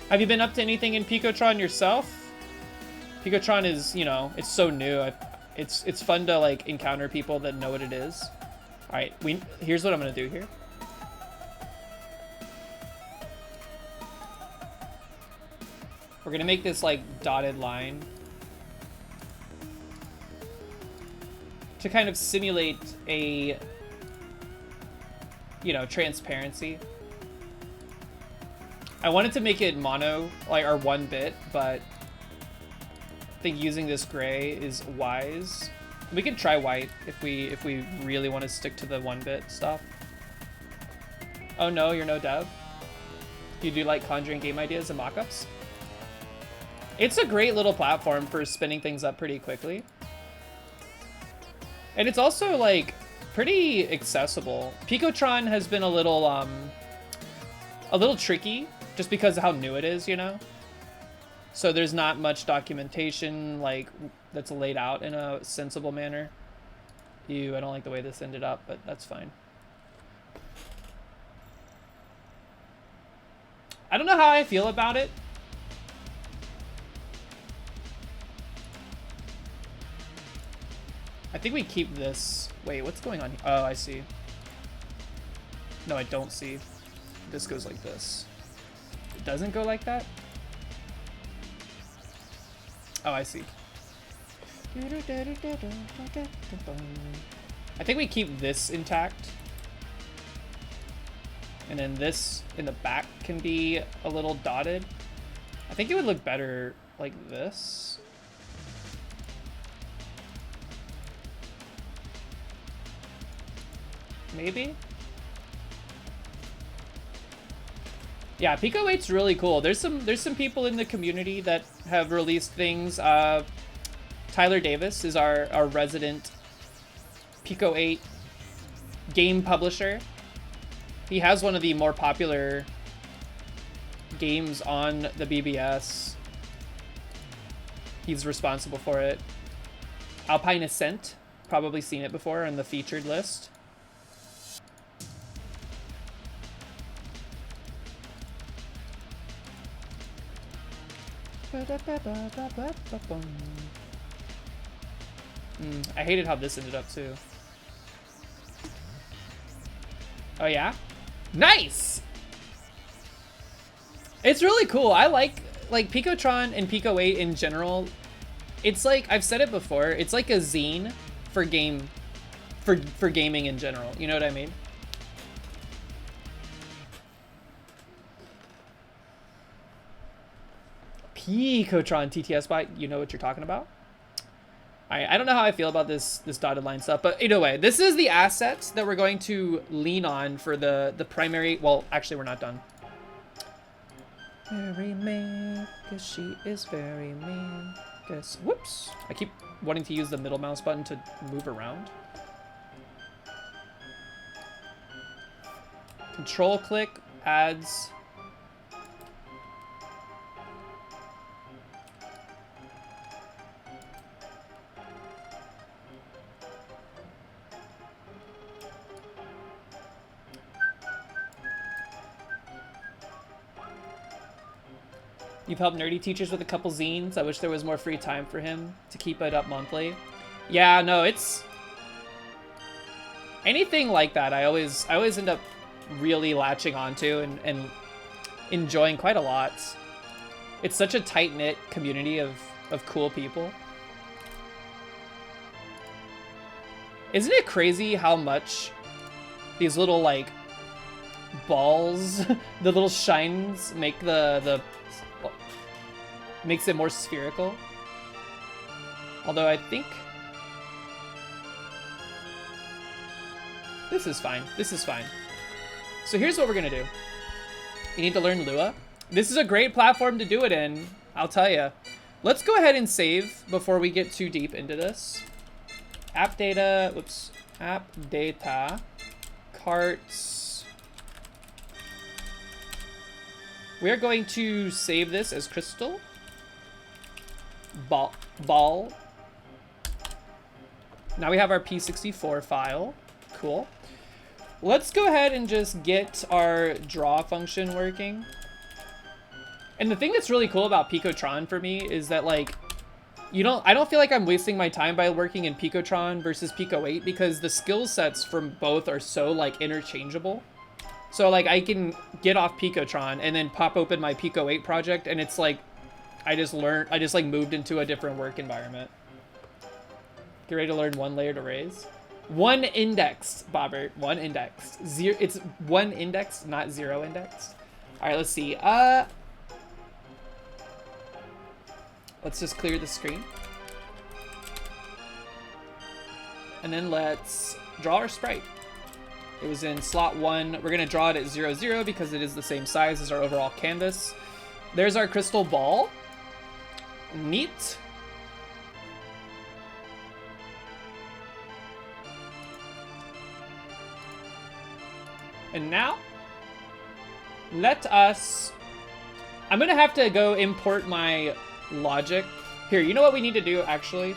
Have you been up to anything in Picotron yourself? Picotron is, you know, it's so new. It's fun to like encounter people that know what it is. All right, here's what I'm gonna do here. We're gonna make this like dotted line to kind of simulate a, you know, transparency. I wanted to make it mono, like, or 1 bit, but I think using this gray is wise. We can try white if we really want to stick to the 1-bit stuff. Oh no, you're no dev? You do like conjuring game ideas and mockups? It's a great little platform for spinning things up pretty quickly. And it's also like pretty accessible. Picotron has been a little a little tricky just because of how new it is, you know? So there's not much documentation like that's laid out in a sensible manner. Ew, I don't like the way this ended up, but that's fine. I don't know how I feel about it. I think we keep this. Wait, what's going on here? Oh, I see. No, I don't see. This goes like this. It doesn't go like that? Oh, I see. I think we keep this intact. And then this in the back can be a little dotted. I think it would look better like this. Maybe? Yeah, Pico 8's really cool. There's some people in the community that have released things. Tyler Davis is our resident Pico 8 game publisher. He has one of the more popular games on the BBS. He's responsible for it. Alpine Ascent, probably seen it before in the featured list. I hated how this ended up too. Oh yeah? Nice! It's really cool. I like Picotron and Pico 8 in general. It's like, I've said it before, it's like a zine for gaming in general. You know what I mean? Picotron TTS bot, you know what you're talking about? I don't know how I feel about this dotted line stuff, but either way, this is the assets that we're going to lean on for the primary. Well, actually, we're not done. Very mean, cause she is very mean. Guess, whoops! I keep wanting to use the middle mouse button to move around. Control click adds. You've helped nerdy teachers with a couple zines. I wish there was more free time for him to keep it up monthly. Yeah, no, it's anything like that. I always end up really latching onto and enjoying quite a lot. It's such a tight-knit community of cool people. Isn't it crazy how much these little like balls, the little shines make makes it more spherical? Although I think this is fine. This is fine. So here's what we're gonna do. You need to learn Lua. This is a great platform to do it in, I'll tell you. Let's go ahead and save before we get too deep into this. App data, whoops, app data, carts. We're going to save this as Crystal. Ball. Now we have our P64 file. Cool. Let's go ahead and just get our draw function working. And the thing that's really cool about Picotron for me is that like I don't feel like I'm wasting my time by working in Picotron versus Pico 8 because the skill sets from both are so like interchangeable. So like I can get off Picotron and then pop open my Pico 8 project and it's like I just like moved into a different work environment. Get ready to learn one layer to raise. One index, Bobbert. One index. Zero. It's one index, not zero index. All right, let's see. Let's just clear the screen. And then let's draw our sprite. It was in slot 1. We're gonna draw it at 0, 0 because it is the same size as our overall canvas. There's our crystal ball. Neat. And now Let us... I'm gonna have to go import my logic. Here, you know what we need to do, actually?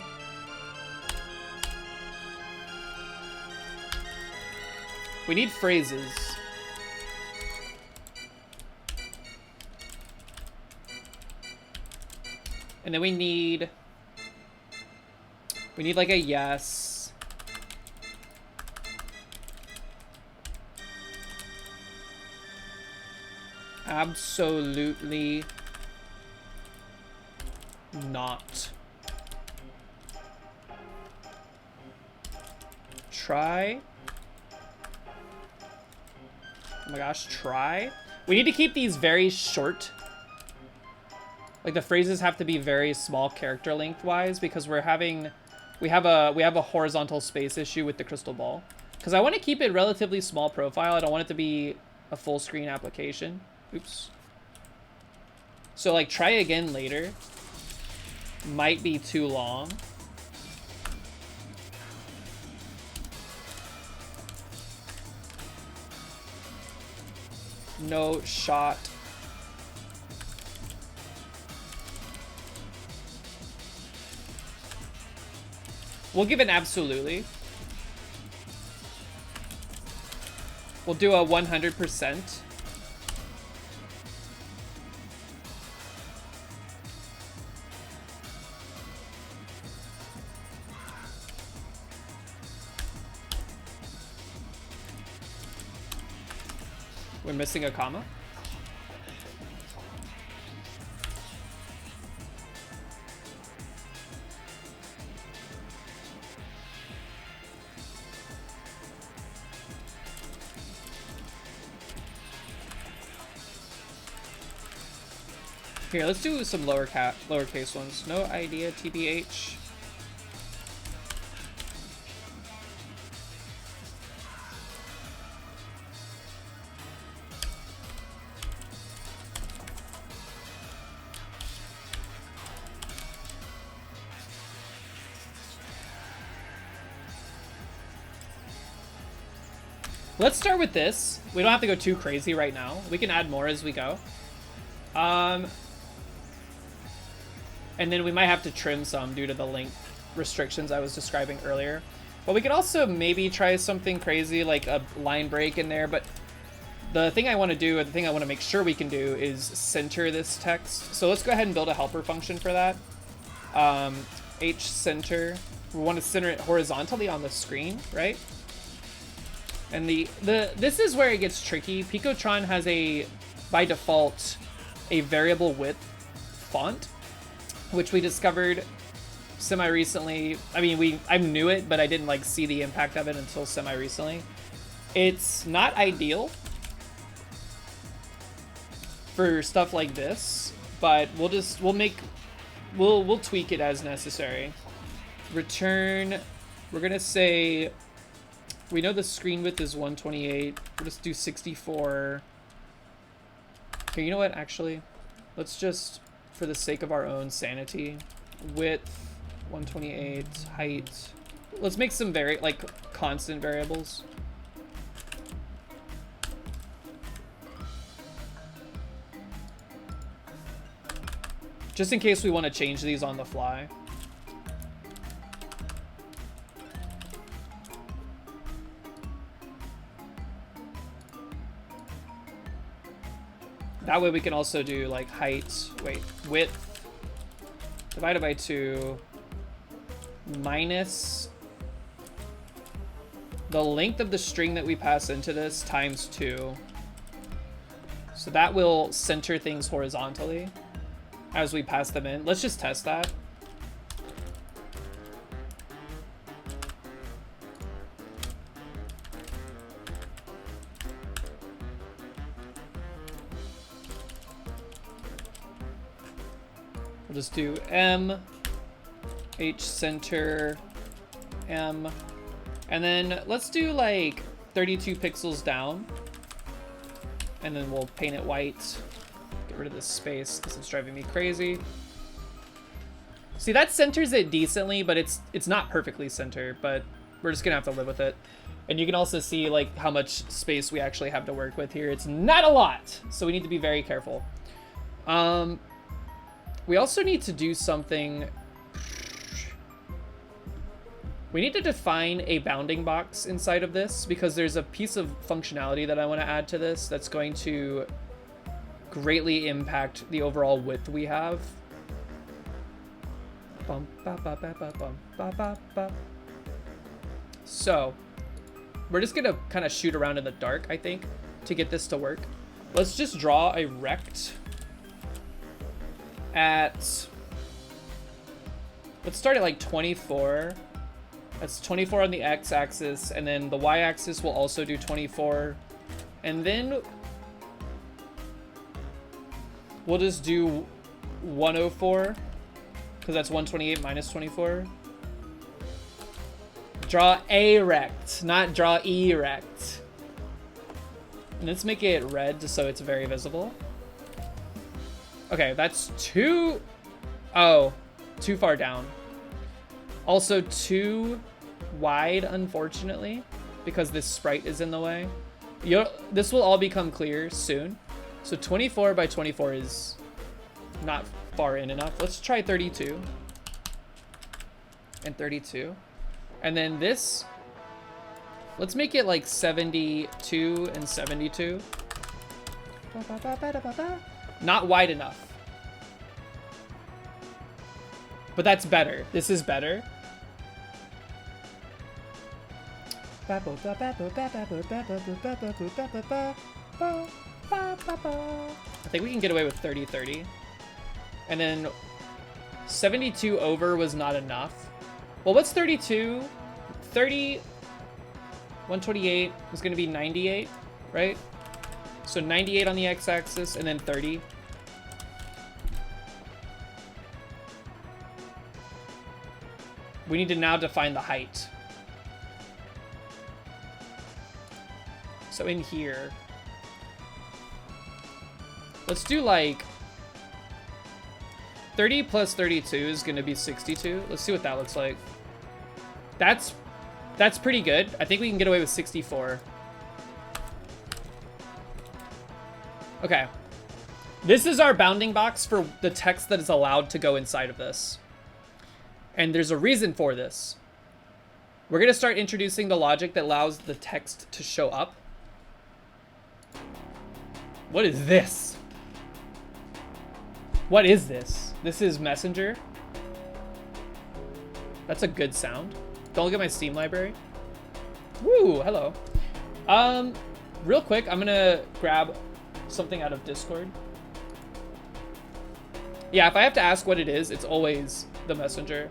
We need phrases. And then we need like a yes. Absolutely not. Try. Oh my gosh, try. We need to keep these very short. Like the phrases have to be very small character length wise because we have a horizontal space issue with the crystal ball. Because I want to keep it relatively small profile. I don't want it to be a full screen application. Oops. So like try again later might be too long. No shot. We'll give an absolutely. We'll do a 100%. We're missing a comma. Here, let's do some lowercase ones. No idea, TBH. Let's start with this. We don't have to go too crazy right now. We can add more as we go. And then we might have to trim some due to the length restrictions I was describing earlier. But we could also maybe try something crazy like a line break in there. But the thing I want to do, or the thing I want to make sure we can do, is center this text. So let's go ahead and build a helper function for that. H center. We want to center it horizontally on the screen, right? And this is where it gets tricky. Picotron has by default, a variable width font, which we discovered semi-recently. I mean, I knew it, but I didn't like see the impact of it until semi-recently. It's not ideal for stuff like this, but we'll tweak it as necessary. Return, we're gonna say, we know the screen width is 128. We'll just do 64. Okay, you know what, actually? Let's just, for the sake of our own sanity, width 128, height. Let's make some constant variables. Just in case we want to change these on the fly. That way we can also do like width divided by 2 minus the length of the string that we pass into this times 2. So that will center things horizontally as we pass them in. Let's just test that. We'll just do M, H center, M, and then let's do like 32 pixels down, and then we'll paint it white. Get rid of this space because it's driving me crazy. See, that centers it decently, but it's not perfectly centered, but we're just gonna have to live with it. And you can also see like how much space we actually have to work with here. It's not a lot, so we need to be very careful. We also need to do something. We need to define a bounding box inside of this because there's a piece of functionality that I want to add to this that's going to greatly impact the overall width we have. So we're just gonna kind of shoot around in the dark, I think, to get this to work. Let's just draw a rect at, let's start at like 24. That's 24 on the x-axis, and then the y-axis will also do 24. And then we'll just do 104, because that's 128 minus 24. Draw a rect, not draw erect. And let's make it red just so it's very visible. Okay, that's too far down. Also too wide, unfortunately, because this sprite is in the way. This will all become clear soon. So 24 by 24 is not far in enough. Let's try 32 and 32. And then this, let's make it like 72 and 72. Not wide enough. But that's better. This is better. I think we can get away with 30-30. And then 72 over was not enough. Well, what's 32? 30, 128 is going to be 98, right? So 98 on the x-axis and then 30. We need to now define the height. So in here, let's do like 30 plus 32 is going to be 62. Let's see what that looks like. That's pretty good. I think we can get away with 64. Okay. This is our bounding box for the text that is allowed to go inside of this. And there's a reason for this. We're going to start introducing the logic that allows the text to show up. What is this? What is this? This is Messenger. That's a good sound. Don't look at my Steam library. Woo, hello. Real quick, I'm gonna grab something out of Discord. Yeah, if I have to ask what it is, it's always the Messenger.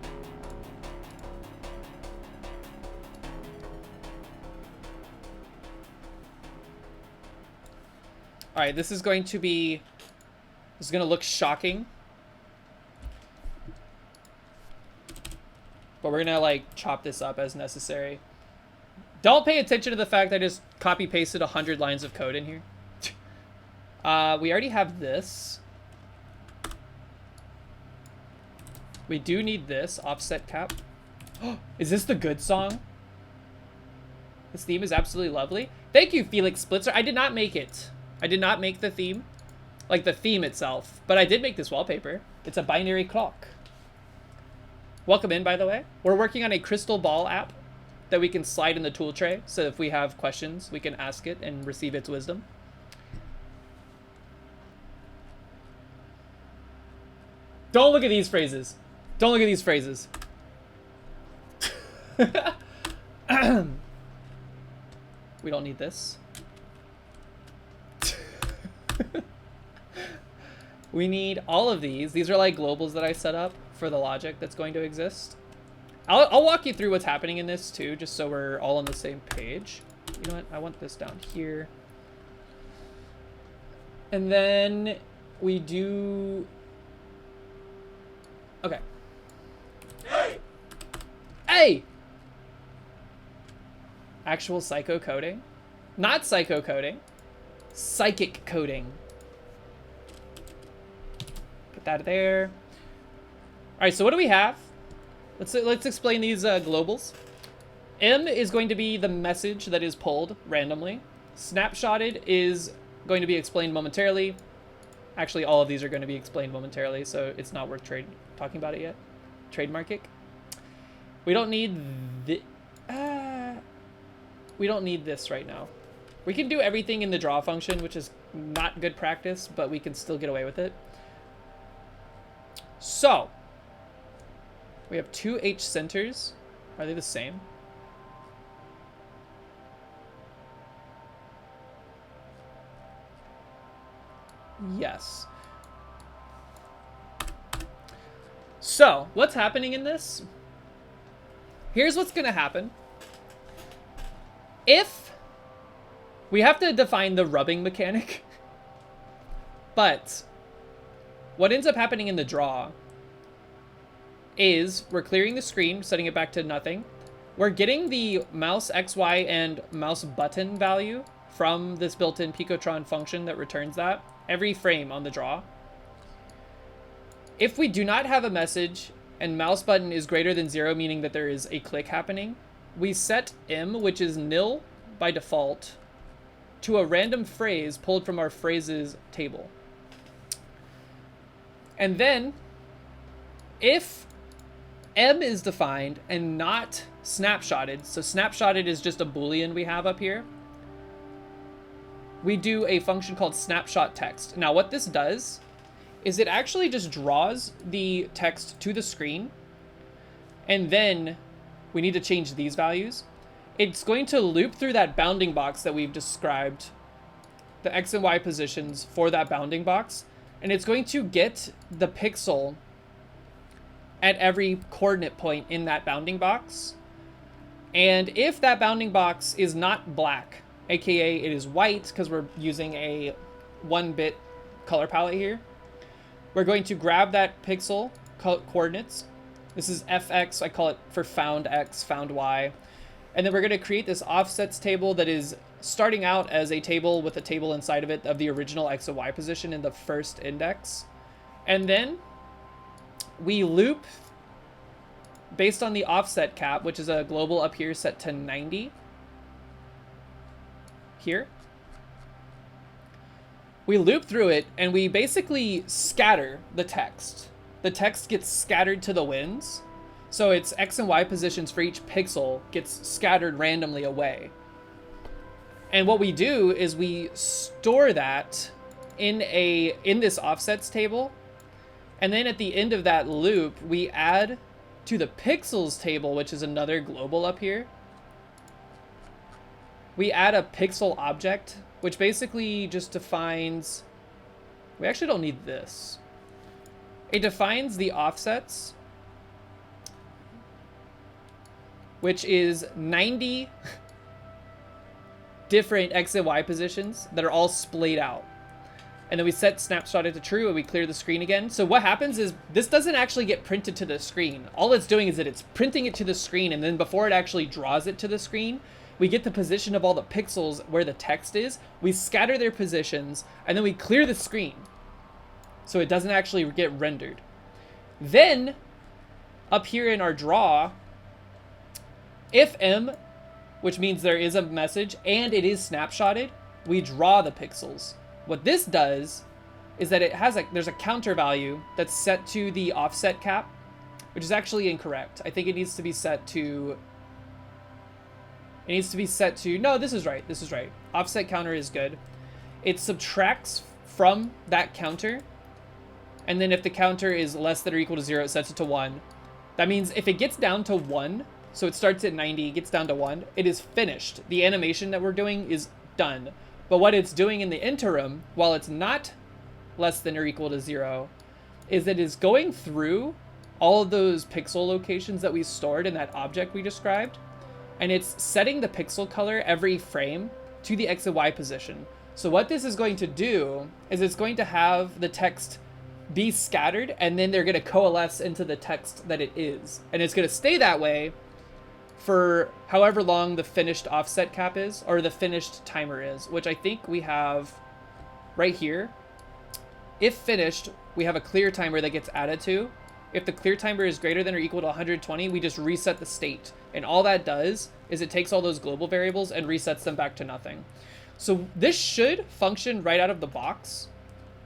All right, this is going to look shocking. But we're gonna like chop this up as necessary. Don't pay attention to the fact I just copy pasted 100 lines of code in here. We already have this. We do need this offset cap. Is this the good song? This theme is absolutely lovely. Thank you, Felix Splitzer. I did not make it. I did not make the theme, like the theme itself, but I did make this wallpaper. It's a binary clock. Welcome in, by the way. We're working on a crystal ball app that we can slide in the tool tray, so if we have questions, we can ask it and receive its wisdom. Don't look at these phrases. Don't look at these phrases. We don't need this. We need all of these. These are like globals that I set up for the logic that's going to exist. I'll walk you through what's happening in this too, just so we're all on the same page. You know what? I want this down here. And then we do... Okay. Hey! Actual psycho coding? Not psycho coding. Psychic coding. Put that there. All right, so what do we have? Let's explain these globals. M is going to be the message that is pulled randomly. Snapshotted is going to be explained momentarily. Actually, all of these are going to be explained momentarily, so it's not worth talking about it yet. Trademark. We don't need we don't need this right now. We can do everything in the draw function, which is not good practice, but we can still get away with it. So, we have two H centers. Are they the same? Yes. So, what's happening in this? Here's what's going to happen. If we have to define the rubbing mechanic, but what ends up happening in the draw is we're clearing the screen, setting it back to nothing. We're getting the mouse XY and mouse button value from this built-in Picotron function that returns that every frame on the draw. If we do not have a message and mouse button is greater than 0, meaning that there is a click happening, we set M, which is nil by default, to a random phrase pulled from our phrases table. And then, if M is defined and not snapshotted, so snapshotted is just a Boolean we have up here, we do a function called snapshot text. Now what this does is it actually just draws the text to the screen, and then we need to change these values. It's going to loop through that bounding box that we've described, the X and Y positions for that bounding box, and it's going to get the pixel at every coordinate point in that bounding box. And if that bounding box is not black, aka it is white because we're using a 1-bit color palette here, we're going to grab that pixel coordinates. This is fx, I call it for found x, found y. And then we're going to create this offsets table that is starting out as a table with a table inside of it of the original x and y position in the first index. And then we loop based on the offset cap, which is a global up here set to 90. Here. We loop through it and we basically scatter the text. The text gets scattered to the winds. So its X and Y positions for each pixel gets scattered randomly away. And what we do is we store that in this offsets table. And then at the end of that loop, we add to the pixels table, which is another global up here. We add a pixel object, which basically just defines, we actually don't need this. It defines the offsets, which is 90 different X and Y positions that are all splayed out. And then we set snapshotted to true and we clear the screen again. So what happens is this doesn't actually get printed to the screen. All it's doing is that it's printing it to the screen, and then before it actually draws it to the screen, we get the position of all the pixels where the text is, we scatter their positions, and then we clear the screen. So it doesn't actually get rendered. Then, up here in our draw, if M, which means there is a message, and it is snapshotted, we draw the pixels. What this does is that it has there's a counter value that's set to the offset cap, which is actually incorrect. I think it needs to be set to... no, this is right. This is right. Offset counter is good. It subtracts from that counter. And then if the counter is less than or equal to 0, it sets it to 1. That means if it gets down to 1, so it starts at 90, gets down to 1, it is finished. The animation that we're doing is done. But what it's doing in the interim, while it's not less than or equal to 0, is that it's going through all of those pixel locations that we stored in that object we described, and it's setting the pixel color every frame to the X and Y position. So what this is going to do is it's going to have the text be scattered, and then they're going to coalesce into the text that it is. And it's going to stay that way for however long the finished offset cap is, or the finished timer is, which I think we have right here. If finished, we have a clear timer that gets added to. If the clear timer is greater than or equal to 120, we just reset the state. And all that does is it takes all those global variables and resets them back to nothing. So this should function right out of the box,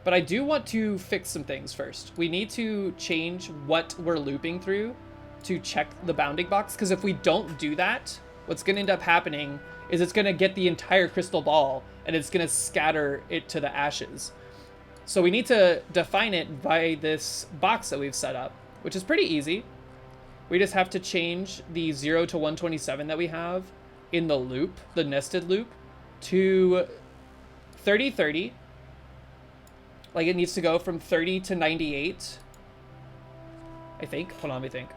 but I do want to fix some things first. We need to change what we're looping through to check the bounding box, because if we don't do that, what's going to end up happening is it's going to get the entire crystal ball and it's going to scatter it to the ashes. So we need to define it by this box that we've set up, which is pretty easy. We just have to change the 0 to 127 that we have in the loop, the nested loop, to 30, 30. Like it needs to go from 30 to 98. I think. Hold on, let me think.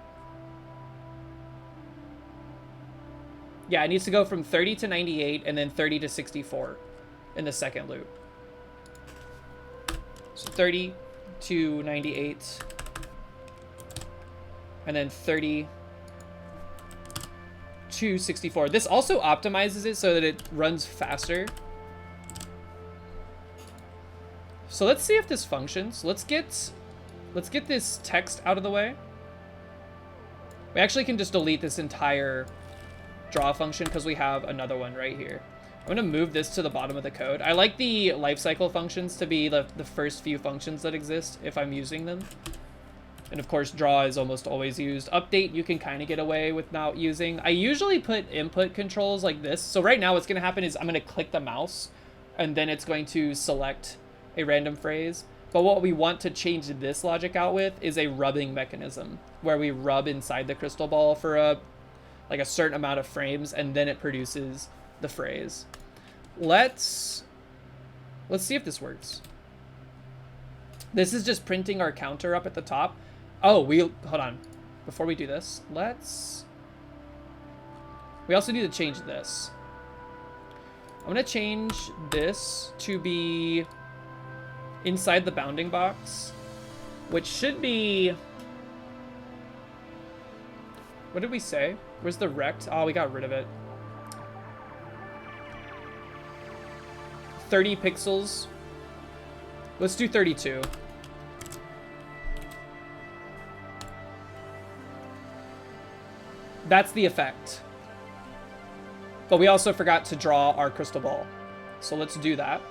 Yeah, it needs to go from 30 to 98 and then 30 to 64 in the second loop. So 30 to 98 and then 30 to 64. This also optimizes it so that it runs faster. So let's see if this functions. Let's get this text out of the way. We actually can just delete this entire draw function because we have another one right here. I'm going to move this to the bottom of the code. I like the lifecycle functions to be the first few functions that exist if I'm using them. And of course, draw is almost always used. Update, you can kind of get away with not using. I usually put input controls like this. So right now what's going to happen is I'm going to click the mouse and then it's going to select a random phrase. But what we want to change this logic out with is a rubbing mechanism where we rub inside the crystal ball for a certain amount of frames and then it produces the phrase. Let's see if this works. This is just printing our counter up at the top. Oh, hold on. Before we do this, we also need to change this. I'm gonna change this to be inside the bounding box, which should be, what did we say? Where's the rect? Oh, we got rid of it. 30 pixels. Let's do 32. That's the effect. But we also forgot to draw our crystal ball. So let's do that.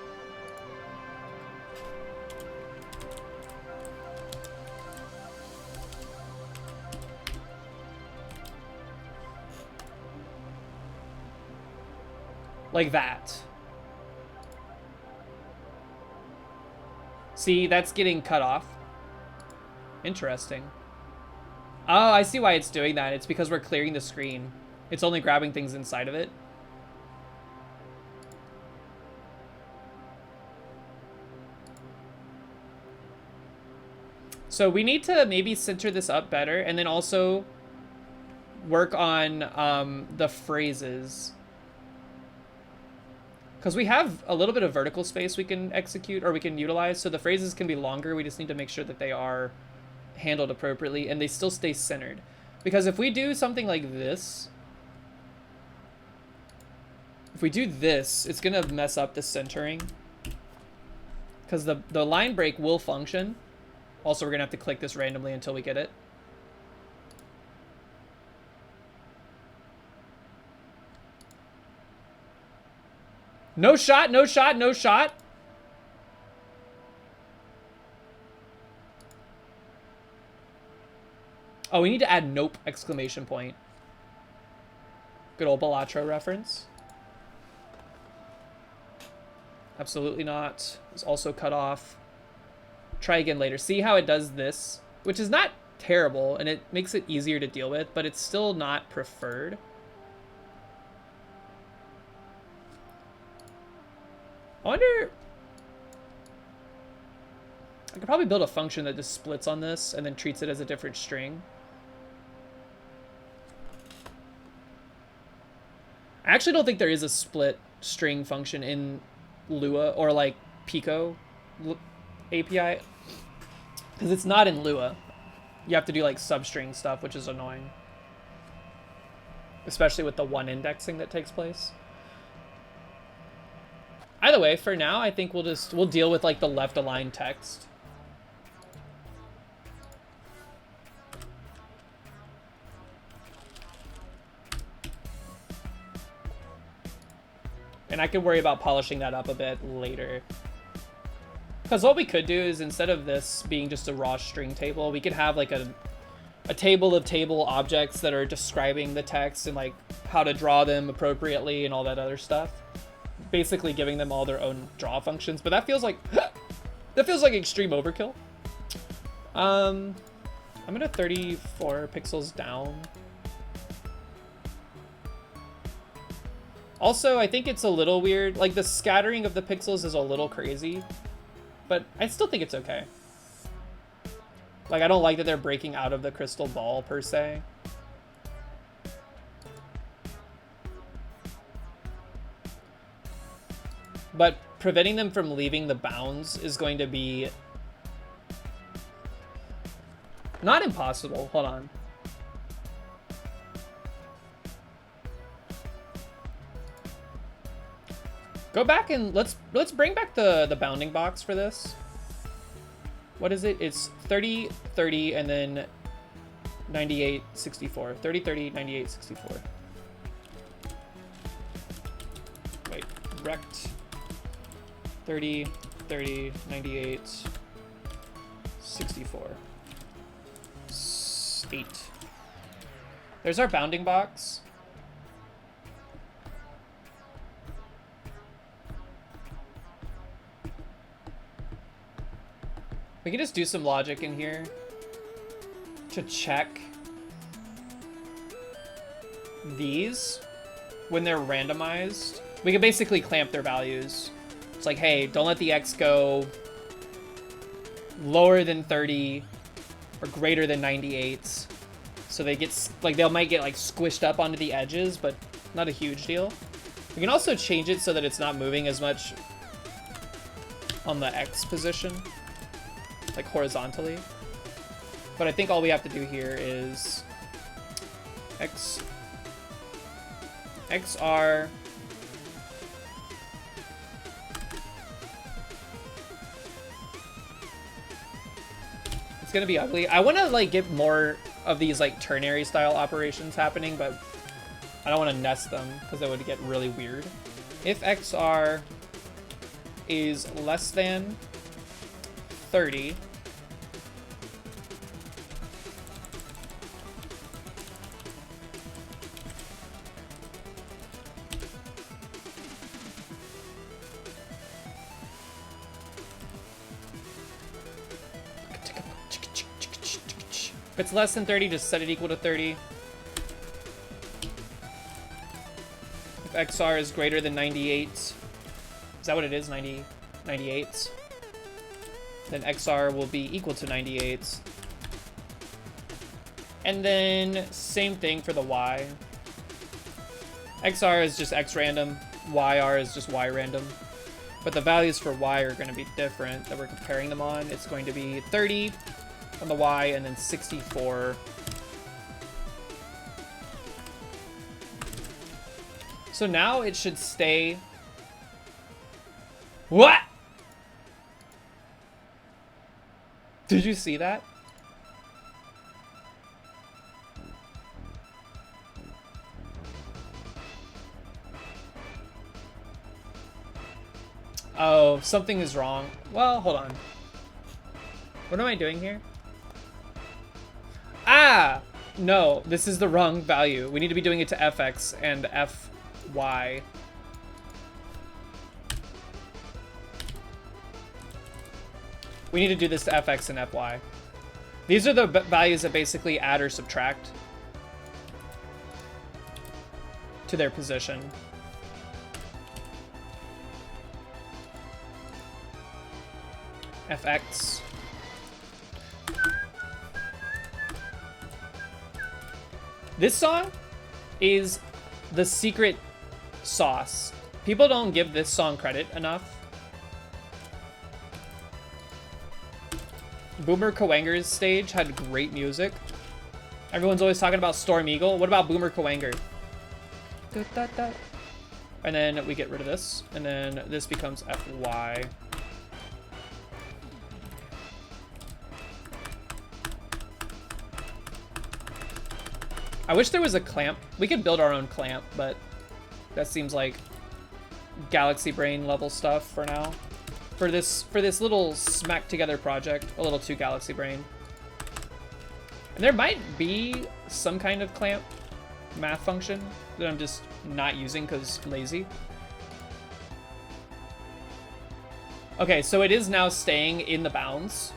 Like that. See, that's getting cut off. Interesting. Oh, I see why it's doing that. It's because we're clearing the screen. It's only grabbing things inside of it. So we need to maybe center this up better and then also work on the phrases. Because we have a little bit of vertical space we can execute or we can utilize. So the phrases can be longer. We just need to make sure that they are handled appropriately and they still stay centered. Because if we do something like this, if we do this, it's going to mess up the centering. Because the line break will function. Also, we're going to have to click this randomly until we get it. No shot, no shot, no shot. Oh, we need to add nope exclamation point. Good old Balatro reference. Absolutely not. It's also cut off. Try again later. See how it does this? Which is not terrible, and it makes it easier to deal with, but it's still not preferred. I wonder... I could probably build a function that just splits on this and then treats it as a different string. I actually don't think there is a split string function in Lua or like Pico API. Because it's not in Lua. You have to do like substring stuff, which is annoying. Especially with the one indexing that takes place. Either way, for now, I think we'll deal with like the left aligned text. And I could worry about polishing that up a bit later. Because what we could do is, instead of this being just a raw string table, we could have like a table of table objects that are describing the text and like how to draw them appropriately and all that other stuff. Basically giving them all their own draw functions, but that feels like extreme overkill. I'm gonna 34 pixels down. Also, I think it's a little weird. Like, the scattering of the pixels is a little crazy, but I still think it's okay. Like, I don't like that they're breaking out of the crystal ball, per se. But preventing them from leaving the bounds is going to be not impossible. Hold on. Go back and let's bring back the bounding box for this. What is it? It's 30, 30, and then 98, 64. 30, 30, 98, 64. Wait, rect. 30, 30, 98, 64. 8. There's our bounding box. We can just do some logic in here to check these when they're randomized. We can basically clamp their values. It's like, hey, don't let the X go lower than 30 or greater than 98. So they get, like, they might get like squished up onto the edges, but not a huge deal. We can also change it so that it's not moving as much on the X position, like horizontally. But I think all we have to do here is XR it's gonna be ugly. I want to like get more of these like ternary style operations happening, but I don't want to nest them because that would get really weird. If XR is less than 30, if it's less than 30, just set it equal to 30. If XR is greater than 98, is that what it is? 98? Then XR will be equal to 98. And then same thing for the Y. XR is just X random, YR is just Y random. But the values for Y are going to be different that we're comparing them on. It's going to be 30 on the Y and then 64. So now it should stay. What? Did you see that? Oh, something is wrong. Well, hold on. What am I doing here? Ah! No, this is the wrong value. We need to be doing it to FX and FY. We need to do this to FX and FY. These are the values that basically add or subtract to their position. FX. This song is the secret sauce. People don't give this song credit enough. Boomer Kawanger's stage had great music. Everyone's always talking about Storm Eagle. What about Boomer Kawanger? And then we get rid of this. And then this becomes FY. I wish there was a clamp. We could build our own clamp, but that seems like Galaxy Brain level stuff for now. For this little smack together project, a little too Galaxy Brain. And there might be some kind of clamp math function that I'm just not using because lazy. Okay, so it is now staying in the bounds.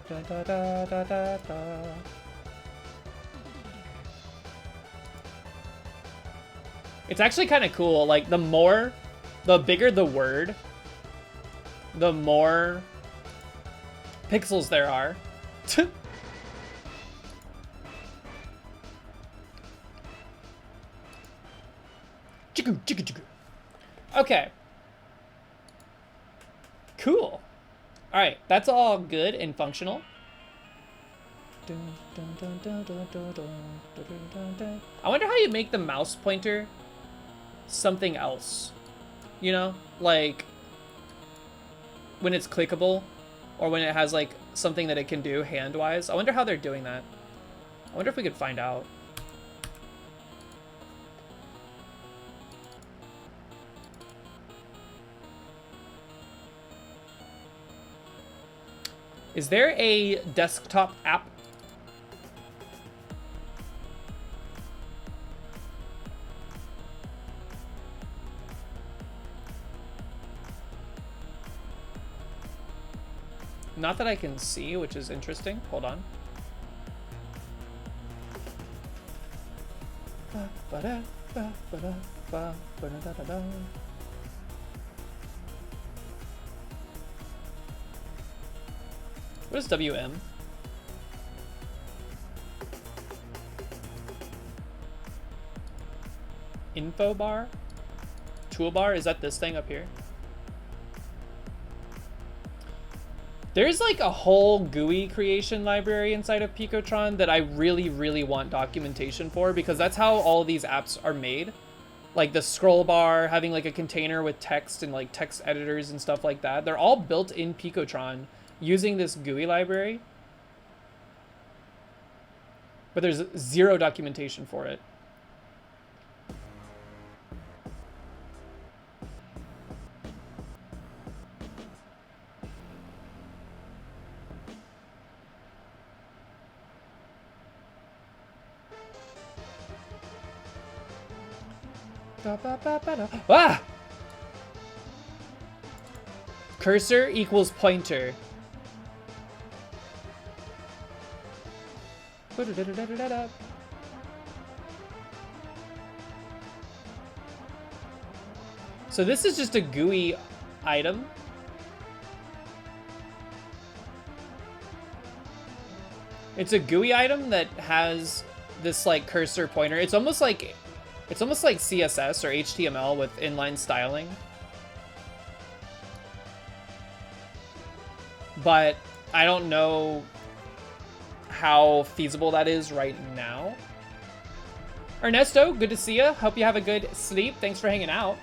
Da, da, da, da, da, da. It's actually kind of cool. Like, the bigger the word, the more pixels there are. Okay. Cool. All right, that's all good and functional. I wonder how you make the mouse pointer something else. You know, like when it's clickable or when it has like something that it can do hand-wise. I wonder how they're doing that. I wonder if we could find out. Is there a desktop app? Not that I can see, which is interesting. Hold on. What is WM? Info bar? Toolbar? Is that this thing up here? There's like a whole GUI creation library inside of Picotron that I really, really want documentation for, because that's how all of these apps are made. Like the scroll bar, having like a container with text and like text editors and stuff like that. They're all built in Picotron using this GUI library. But there's zero documentation for it. Ah! Cursor equals pointer. So this is just a GUI item. It's a GUI item that has this like cursor pointer. It's almost like CSS or HTML with inline styling. But I don't know how feasible that is right now. Ernesto, good to see you. Hope you have a good sleep. Thanks for hanging out.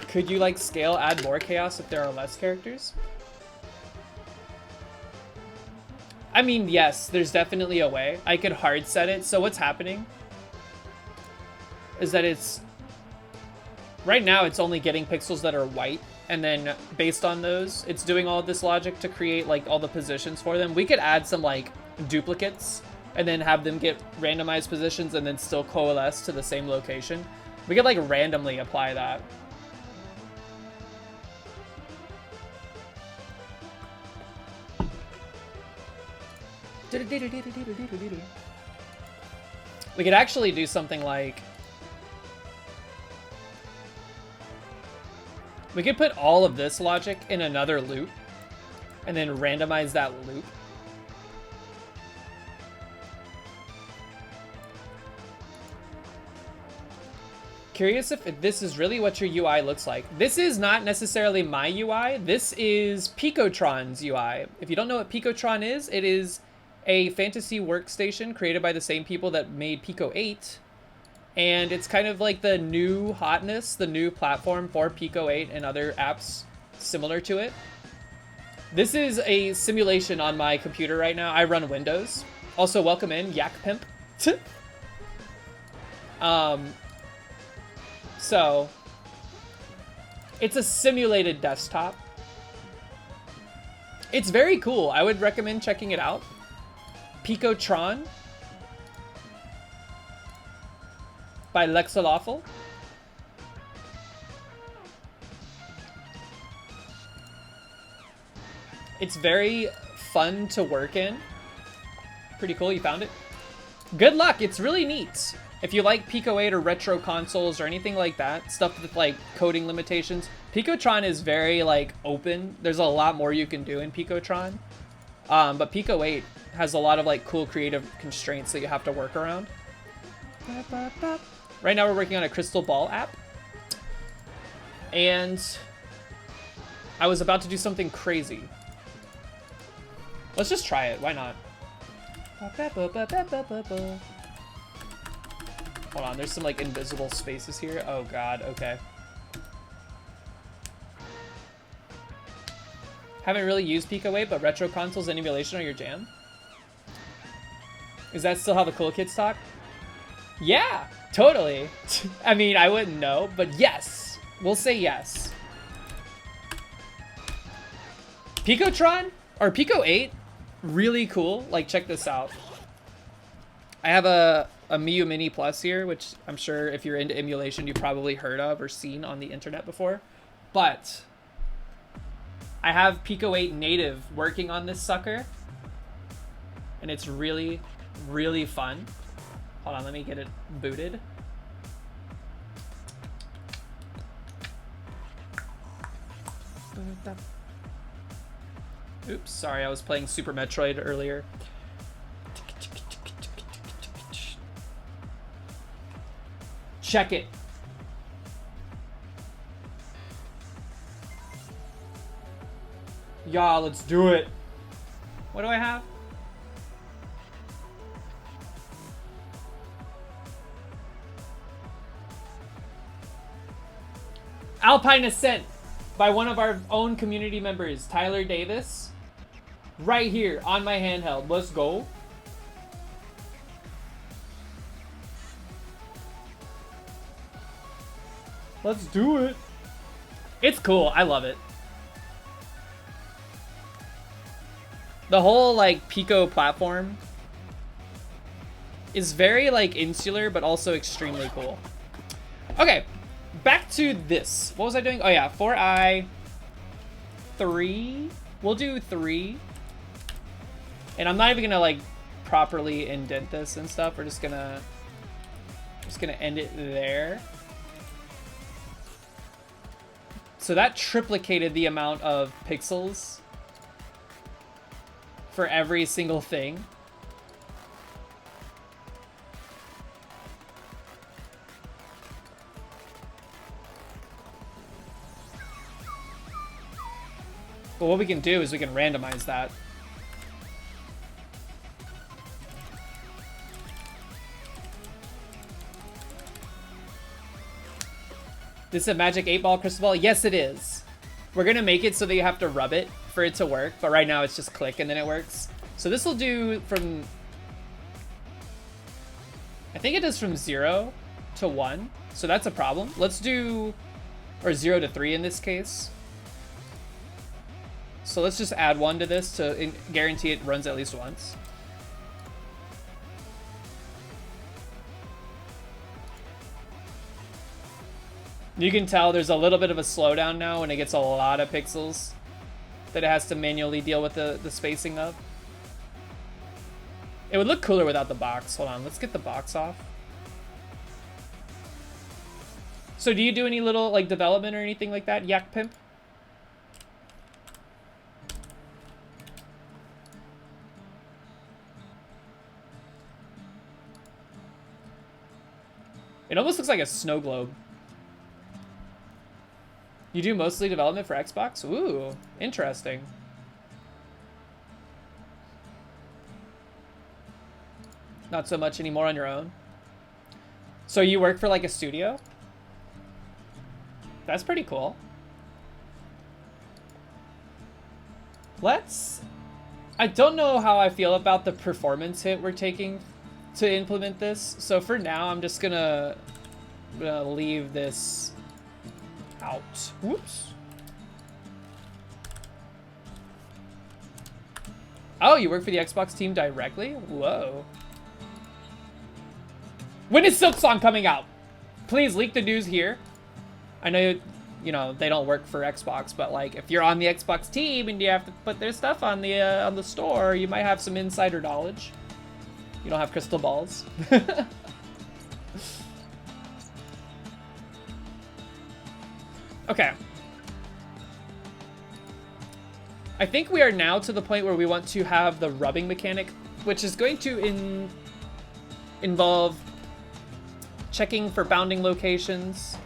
Could you like scale, add more chaos if there are less characters? I mean, yes, there's definitely a way. I could hard set it. So what's happening is that right now it's only getting pixels that are white. And then based on those, it's doing all of this logic to create like all the positions for them. We could add some like duplicates and then have them get randomized positions and then still coalesce to the same location. We could like randomly apply that. We could actually do something like, we could put all of this logic in another loop and then randomize that loop. Curious if this is really what your UI looks like. This is not necessarily my UI. This is Picotron's UI. If you don't know what Picotron is, it is a fantasy workstation created by the same people that made Pico 8. And it's kind of like the new hotness, the new platform for Pico 8 and other apps similar to it. This is a simulation on my computer right now. I run Windows. Also, welcome in, Yak Pimp. So, it's a simulated desktop. It's very cool. I would recommend checking it out. Picotron by Lexalawful. It's very fun to work in. Pretty cool, you found it? Good luck, it's really neat. If you like Pico 8 or retro consoles or anything like that, stuff with like coding limitations, Picotron is very like open. There's a lot more you can do in Picotron. But Pico 8 has a lot of like cool creative constraints that you have to work around. Right now we're working on a crystal ball app. And I was about to do something crazy. Let's just try it, why not? Hold on, there's some like invisible spaces here. Oh god, okay. Haven't really used Pico 8, but retro consoles and emulation are your jam? Is that still how the cool kids talk? Yeah, totally. I mean, I wouldn't know, but yes. We'll say yes. Picotron, or Pico 8, really cool. Like, check this out. I have a Miu Mini Plus here, which I'm sure if you're into emulation, you've probably heard of or seen on the internet before. But I have Pico 8 native working on this sucker. And it's really, really fun. Hold on, let me get it booted. Oops, sorry, I was playing Super Metroid earlier. Check it. Yeah, let's do it. What do I have? Alpine Ascent by one of our own community members, Tyler Davis. Right here on my handheld. Let's go. Let's do it. It's cool. I love it. The whole like Pico platform is very like insular, but also extremely cool. Okay, back to this. What was I doing? Oh yeah, 4i 3. We'll do 3. And I'm not even gonna like properly indent this and stuff. We're just gonna end it there. So that triplicated the amount of pixels for every single thing. But what we can do is we can randomize that. This is a magic 8-ball crystal ball? Yes, it is. We're gonna make it so that you have to rub it for it to work, but right now it's just click and then it works. So this will do from... I think it does from 0 to 1, so that's a problem. Let's do... or 0 to 3 in this case. So let's just add 1 to this to guarantee it runs at least once. You can tell there's a little bit of a slowdown now when it gets a lot of pixels that it has to manually deal with the spacing of. It would look cooler without the box. Hold on, let's get the box off. So do you do any little like development or anything like that, Yak Pimp? It almost looks like a snow globe. You do mostly development for Xbox? Ooh, interesting. Not so much anymore on your own. So you work for like a studio? That's pretty cool. I don't know how I feel about the performance hit we're taking to implement this. So for now, I'm just gonna leave this out. Whoops. Oh, you work for the Xbox team directly? Whoa. When is Silksong coming out? Please leak the news here. I know, you know, they don't work for Xbox, but like if you're on the Xbox team and you have to put their stuff on the store, you might have some insider knowledge. You don't have crystal balls. Okay. I think we are now to the point where we want to have the rubbing mechanic, which is going to involve checking for bounding locations.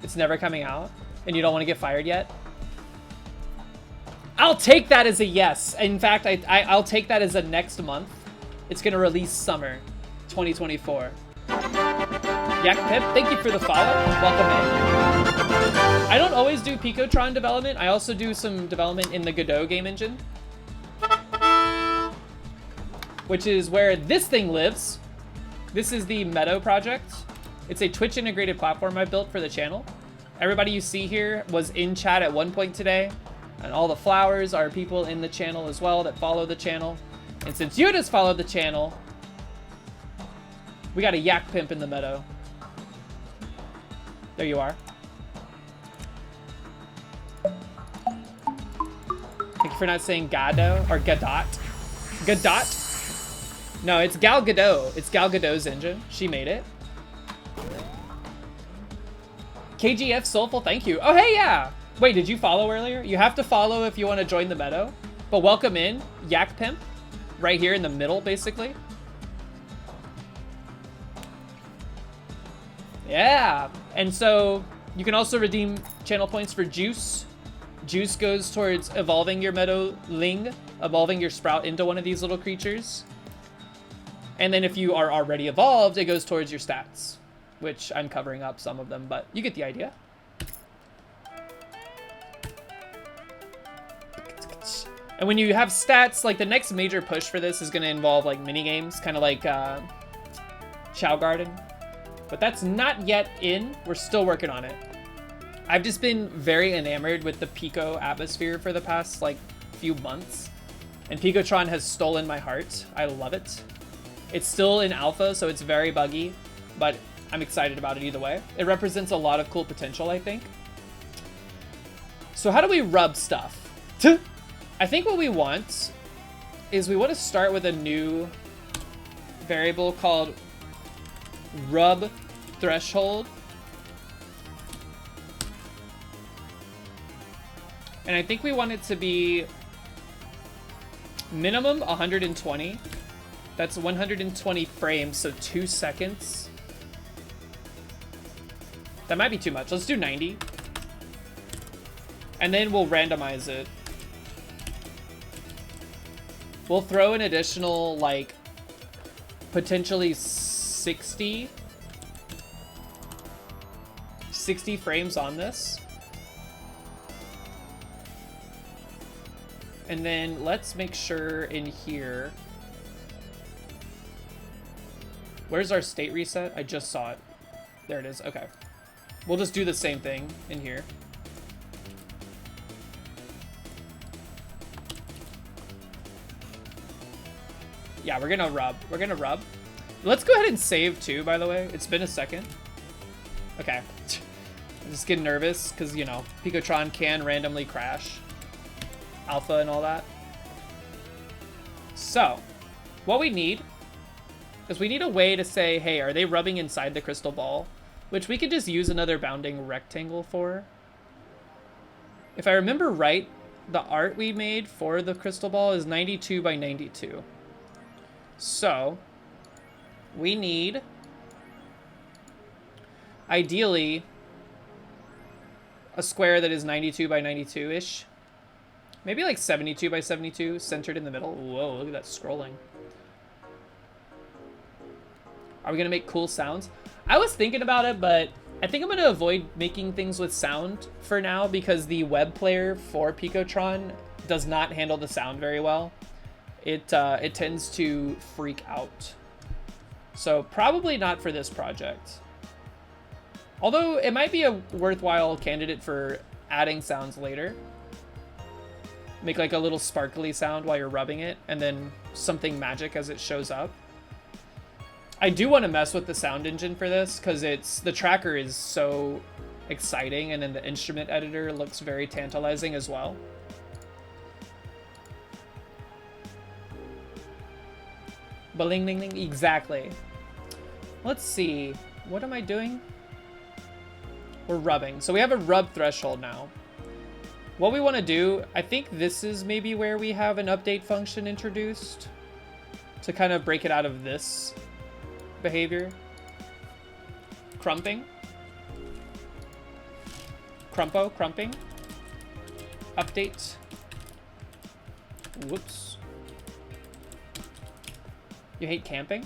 It's never coming out, and you don't want to get fired yet. I'll take that as a yes. In fact, I'll take that as a next month. It's going to release summer 2024. Yak Pip, thank you for the follow. Welcome in. I don't always do Picotron development. I also do some development in the Godot game engine, which is where this thing lives. This is the Meadow project. It's a Twitch integrated platform I built for the channel. Everybody you see here was in chat at one point today, and all the flowers are people in the channel as well that follow the channel. And since you just followed the channel, we got a Yak Pimp in the Meadow. There you are. Thank you for not saying Gado or Gadot. Gadot? No, it's Gal Gadot. It's Gal Gadot's engine. She made it. KGF Soulful, thank you. Oh, hey, yeah. Wait, did you follow earlier? You have to follow if you want to join the Meadow. But welcome in, Yak Pimp. Right here in the middle, basically. Yeah. And so you can also redeem channel points for Juice. Juice goes towards evolving your Meadow Ling, evolving your Sprout into one of these little creatures. And then if you are already evolved, it goes towards your stats, which I'm covering up some of them, but you get the idea. And when you have stats, like the next major push for this is going to involve like mini games, kind of like Chow Garden. But that's not yet in. We're still working on it. I've just been very enamored with the Pico atmosphere for the past like few months. And Picotron has stolen my heart. I love it. It's still in alpha, so it's very buggy, but I'm excited about it either way. It represents a lot of cool potential, I think. So how do we rub stuff? I think what we want is we want to start with a new variable called rub threshold. And I think we want it to be minimum 120. That's 120 frames, so 2 seconds. That might be too much. Let's do 90. And then we'll randomize it. We'll throw an additional, like, potentially 60 frames on this. And then let's make sure in here. Where's our state reset? I just saw it. There it is. Okay. We'll just do the same thing in here. Yeah, we're gonna rub. We're gonna rub. Let's go ahead and save too, by the way. It's been a second. Okay. I'm just getting nervous because, you know, Picotron can randomly crash. Alpha and all that. So, what we need is we need a way to say, hey, are they rubbing inside the crystal ball? Which we could just use another bounding rectangle for. If I remember right, the art we made for the crystal ball is 92 by 92. So, we need, ideally, a square that is 92 by 92-ish. Maybe like 72 by 72, centered in the middle. Whoa, look at that scrolling. Are we gonna make cool sounds? I was thinking about it, but I think I'm gonna avoid making things with sound for now because the web player for Picotron does not handle the sound very well. It tends to freak out. So probably not for this project. Although it might be a worthwhile candidate for adding sounds later. Make like a little sparkly sound while you're rubbing it, and then something magic as it shows up. I do want to mess with the sound engine for this, because the tracker is so exciting, and then the instrument editor looks very tantalizing as well. Baling ling ling, exactly. Let's see, what am I doing? We're rubbing, so we have a rub threshold now. What we want to do, I think this is maybe where we have an update function introduced to kind of break it out of this behavior. Crumping. Crumping. Update. Whoops. You hate camping?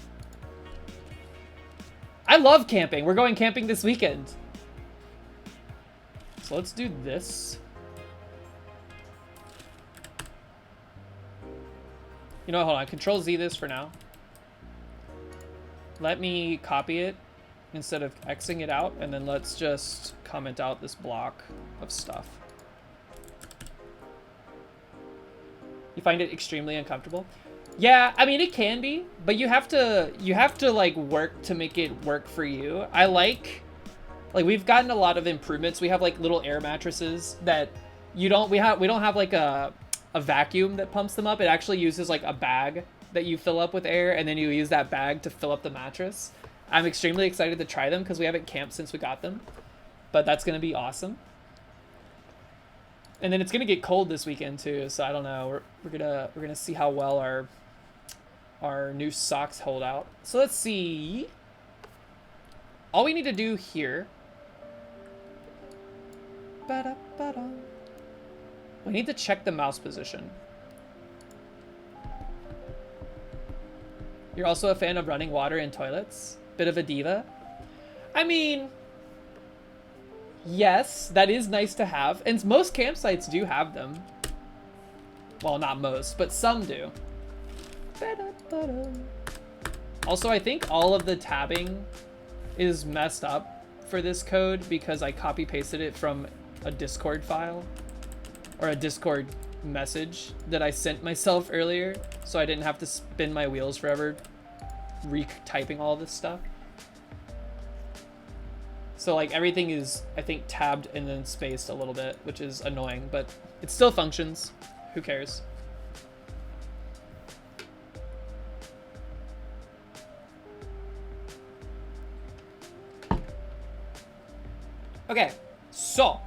I love camping. We're going camping this weekend. So let's do this. You know, hold on. Control Z this for now. Let me copy it instead of Xing it out, and then let's just comment out this block of stuff. You find it extremely uncomfortable? Yeah, I mean, it can be, but you have to like work to make it work for you. I like we've gotten a lot of improvements. We have like little air mattresses that we don't have like a vacuum that pumps them up. It actually uses like a bag that you fill up with air, and then you use that bag to fill up the mattress. I'm extremely excited to try them because we haven't camped since we got them, but that's gonna be awesome. And then it's gonna get cold this weekend too, so I don't know. We're gonna see how well our new socks hold out. So let's see. All we need to do here. We need to check the mouse position. You're also a fan of running water in toilets? Bit of a diva? I mean, yes, that is nice to have. And most campsites do have them. Well, not most, but some do. Also, I think all of the tabbing is messed up for this code because I copy pasted it from a Discord file or a Discord message that I sent myself earlier, so I didn't have to spin my wheels forever retyping all this stuff. So like everything is, I think, tabbed and then spaced a little bit, which is annoying, but it still functions. Who cares? Okay, so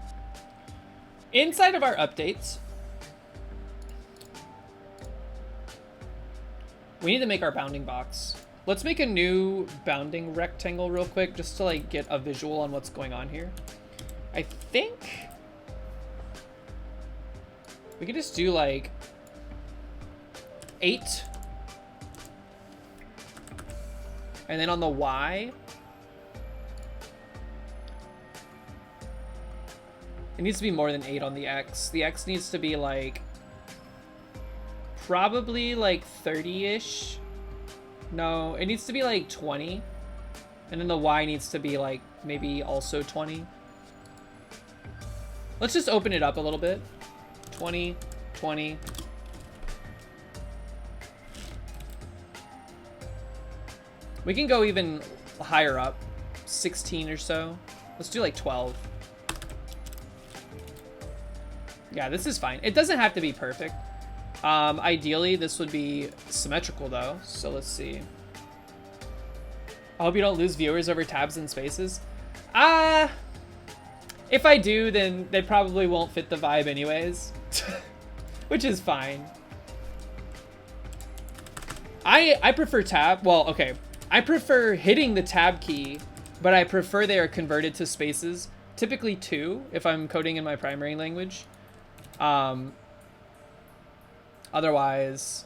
inside of our updates, we need to make our bounding box. Let's make a new bounding rectangle real quick just to like get a visual on what's going on here. I think we could just do like 8. And then on the Y, it needs to be more than 8 on the X. The X needs to be like probably like 30-ish. No, it needs to be like 20. And then the Y needs to be like maybe also 20. Let's just open it up a little bit. 20, 20. We can go even higher up. 16 or so. Let's do like 12. Yeah, this is fine. It doesn't have to be perfect. Ideally, this would be symmetrical though, so let's see. I hope you don't lose viewers over tabs and spaces. If I do, then they probably won't fit the vibe anyways, which is fine. I prefer tab, well, okay. I prefer hitting the tab key, but I prefer they are converted to spaces, typically 2 if I'm coding in my primary language. Otherwise,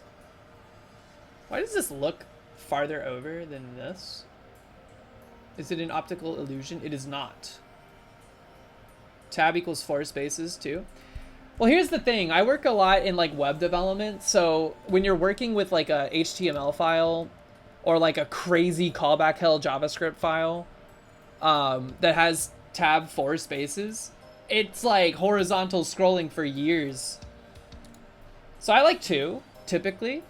why does this look farther over than this? Is it an optical illusion? It is not. Tab equals 4 spaces too. Well, here's the thing. I work a lot in like web development, so when you're working with like a HTML file or like a crazy callback hell JavaScript file that has tab 4 spaces, it's like horizontal scrolling for years. So I like 2, typically.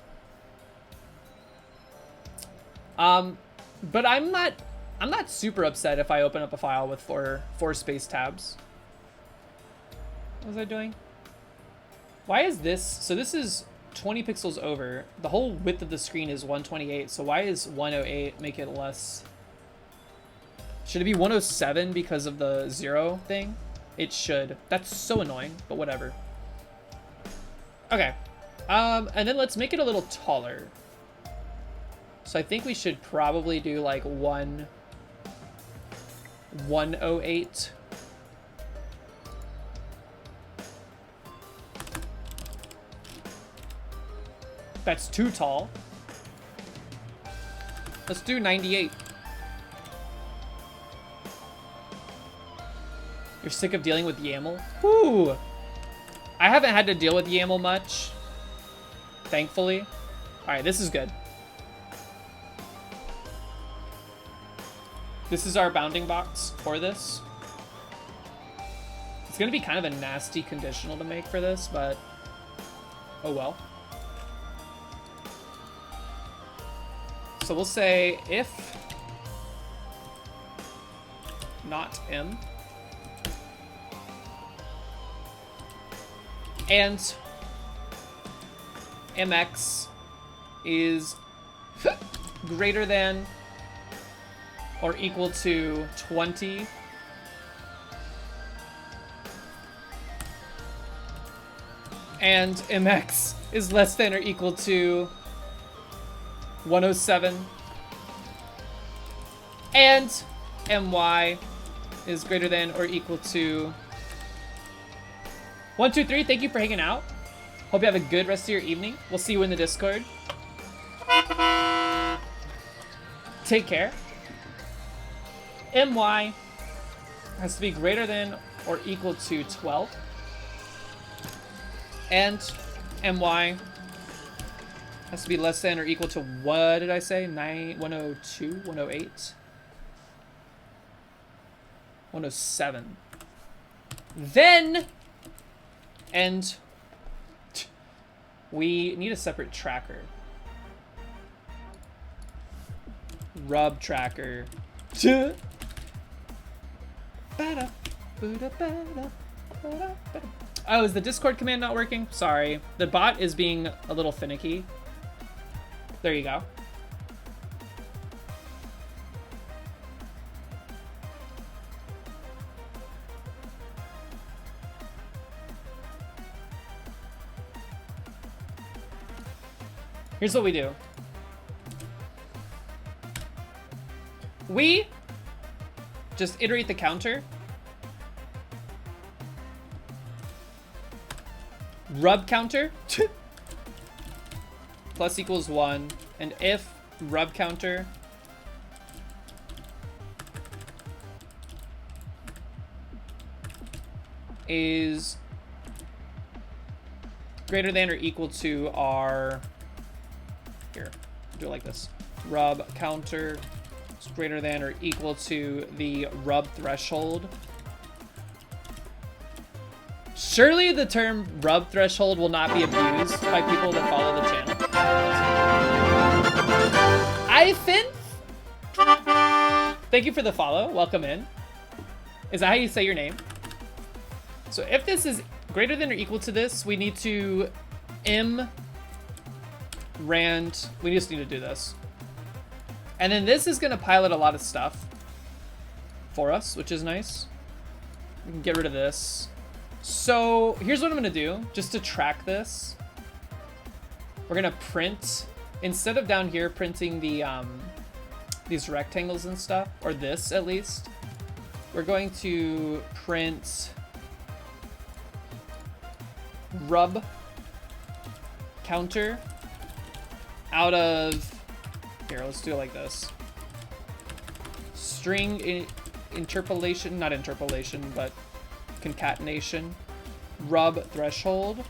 But I'm not super upset if I open up a file with four space tabs. What was I doing? Why is this? So this is 20 pixels over. The whole width of the screen is 128. So why is 108 make it less? Should it be 107 because of the 0 thing? It should. That's so annoying, but whatever. Okay. And then let's make it a little taller. So I think we should probably do like 108. That's too tall. Let's do 98. You're sick of dealing with YAML? Whoo! I haven't had to deal with YAML much, thankfully. Alright, this is good. This is our bounding box for this. It's gonna be kind of a nasty conditional to make for this, but oh well. So we'll say if not m and mx is greater than or equal to 20 and mx is less than or equal to 107 and my is greater than or equal to 123. Thank you for hanging out. Hope you have a good rest of your evening. We'll see you in the Discord. Take care. My has to be greater than or equal to 12 and my has to be less than or equal to, what did I say? 102, 108, 107. Then, and we need a separate tracker. Rub tracker. Oh, is the Discord command not working? Sorry. The bot is being a little finicky. There you go. Here's what we do. We just iterate the counter. Rub counter. Plus equals 1, and if rub counter is greater than or equal to our, here, do it like this. Rub counter is greater than or equal to the rub threshold. Surely the term rub threshold will not be abused by people that follow the channel. Ifin? Thank you for the follow. Welcome in. Is that how you say your name? So if this is greater than or equal to this, we need to rand. We just need to do this. And then this is going to pilot a lot of stuff for us, which is nice. We can get rid of this. So here's what I'm going to do, just to track this. We're going to print, instead of down here printing the these rectangles and stuff, or this at least, we're going to print rub counter out of, here, let's do it like this. String interpolation, not interpolation, but concatenation. rub threshold.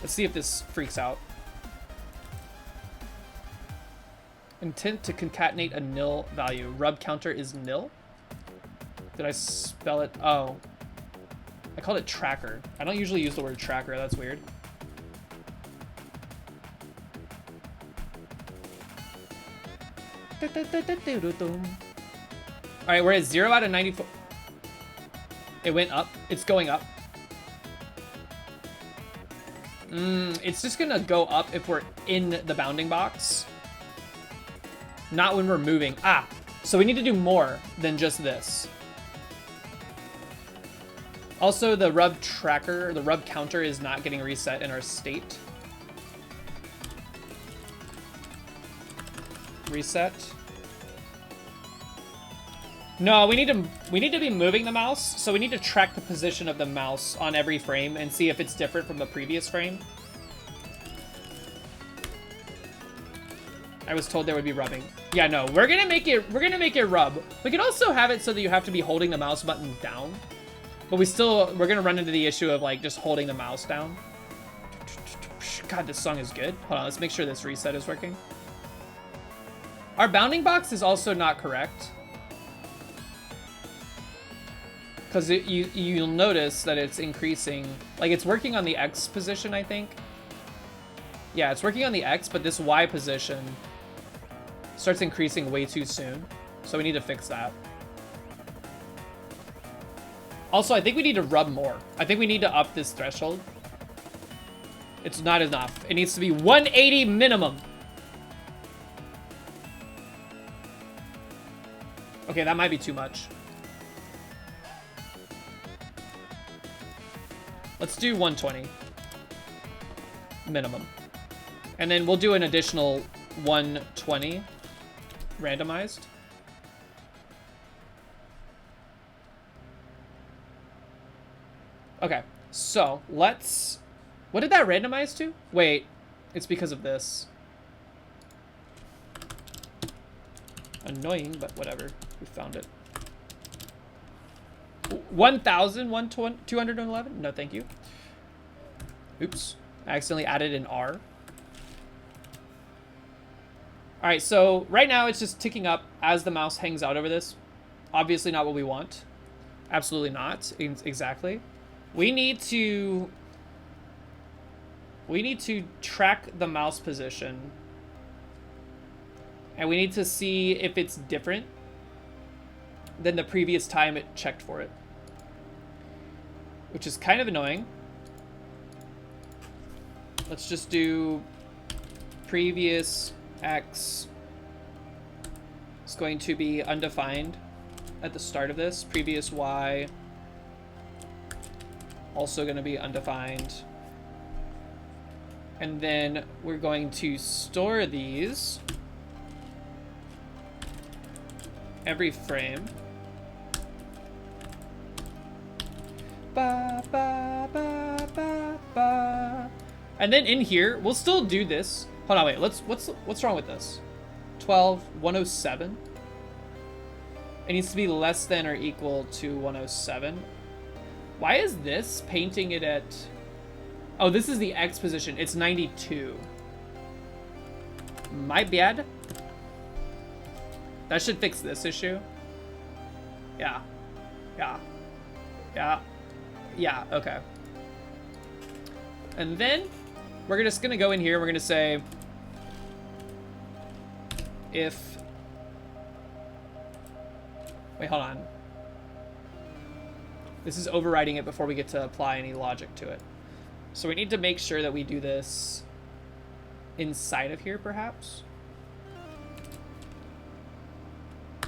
Let's see if this freaks out. Intent to concatenate a nil value. Rub counter is nil. Did I spell it? Oh. I called it tracker. I don't usually use the word tracker. That's weird. Alright, we're at 0 out of 94. It went up. It's going up. It's just gonna go up if we're in the bounding box. Not when we're moving. Ah, so we need to do more than just this. Also, the rub tracker, the rub counter is not getting reset in our state. Reset. No, we need to be moving the mouse, so we need to track the position of the mouse on every frame and see if it's different from the previous frame. I was told there would be rubbing. Yeah, no, we're gonna make it rub. We could also have it so that you have to be holding the mouse button down. But we're gonna run into the issue of like just holding the mouse down. God, this song is good. Hold on, let's make sure this reset is working. Our bounding box is also not correct. Because you'll notice that it's increasing. Like, it's working on the X position, I think. Yeah, it's working on the X, but this Y position starts increasing way too soon. So we need to fix that. Also, I think we need to rub more. I think we need to up this threshold. It's not enough. It needs to be 180 minimum. Okay, that might be too much. Let's do 120 minimum. And then we'll do an additional 120 randomized. Okay, so let's... What did that randomize to? Wait, it's because of this. Annoying, but whatever. We found it. 1,211? No, thank you. Oops. I accidentally added an R. Alright, so right now it's just ticking up as the mouse hangs out over this. Obviously not what we want. Absolutely not. Exactly. We need to track the mouse position. And we need to see if it's different than the previous time it checked for it. Which is kind of annoying. Let's just do previous X. It's going to be undefined at the start of this. Previous Y. Also going to be undefined. And then we're going to store these every frame. Ba, ba, ba, ba, ba. And then in here, we'll still do this. Hold on, wait. What's wrong with this? 12, 107. It needs to be less than or equal to 107. Why is this painting it at... Oh, this is the X position. It's 92. My bad. That should fix this issue. Yeah. Yeah. Yeah. Yeah, okay. And then we're just gonna go in here. We're gonna say if... Wait, hold on. This is overriding it before we get to apply any logic to it. So we need to make sure that we do this inside of here, perhaps.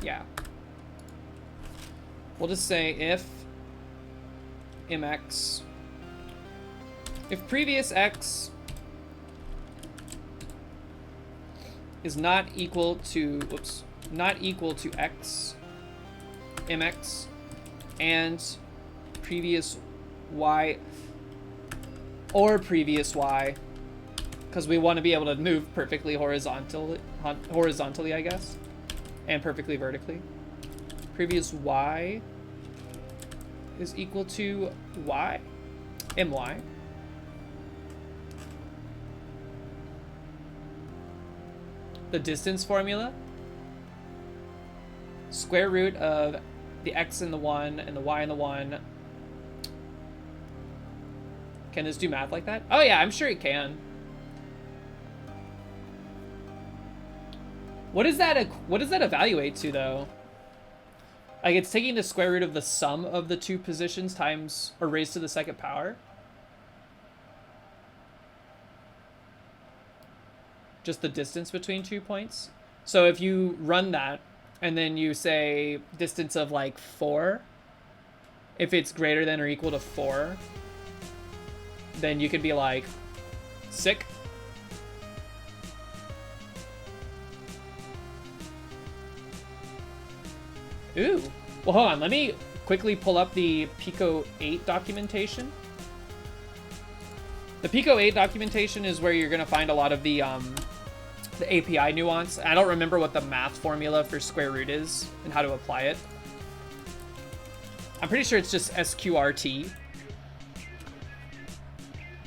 Yeah. We'll just say if mx, if previous x is not equal to, whoops, not equal to x, mx, and previous y, or previous y, because we want to be able to move perfectly horizontally, I guess. and perfectly vertically. Previous y is equal to y, my. The distance formula, square root of the x and the 1 and the y and the 1. Can this do math like that? Oh yeah, I'm sure it can. What does that evaluate to though? Like it's taking the square root of the sum of the two positions times or raised to the second power. Just the distance between 2 points. So if you run that and then you say distance of like 4, if it's greater than or equal to 4, then you could be like, sick. Ooh. Well, hold on. Let me quickly pull up the Pico 8 documentation. The Pico 8 documentation is where you're going to find a lot of the API nuance. I don't remember what the math formula for square root is and how to apply it. I'm pretty sure it's just SQRT.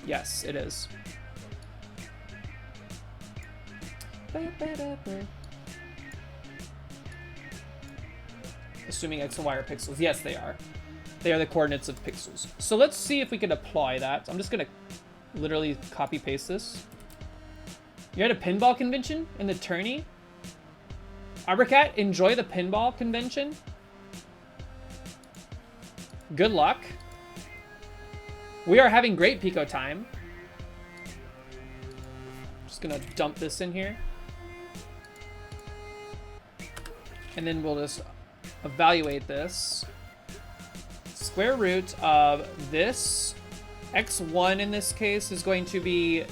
Yes, it is. Assuming x and y are pixels. Yes, they are. They are the coordinates of pixels. So let's see if we can apply that. I'm just going to literally copy paste this. You're at a pinball convention in the tourney? Abracat, enjoy the pinball convention. Good luck. We are having great Pico time. Just gonna dump this in here. And then we'll just evaluate this. Square root of this, x1 in this case is going to be,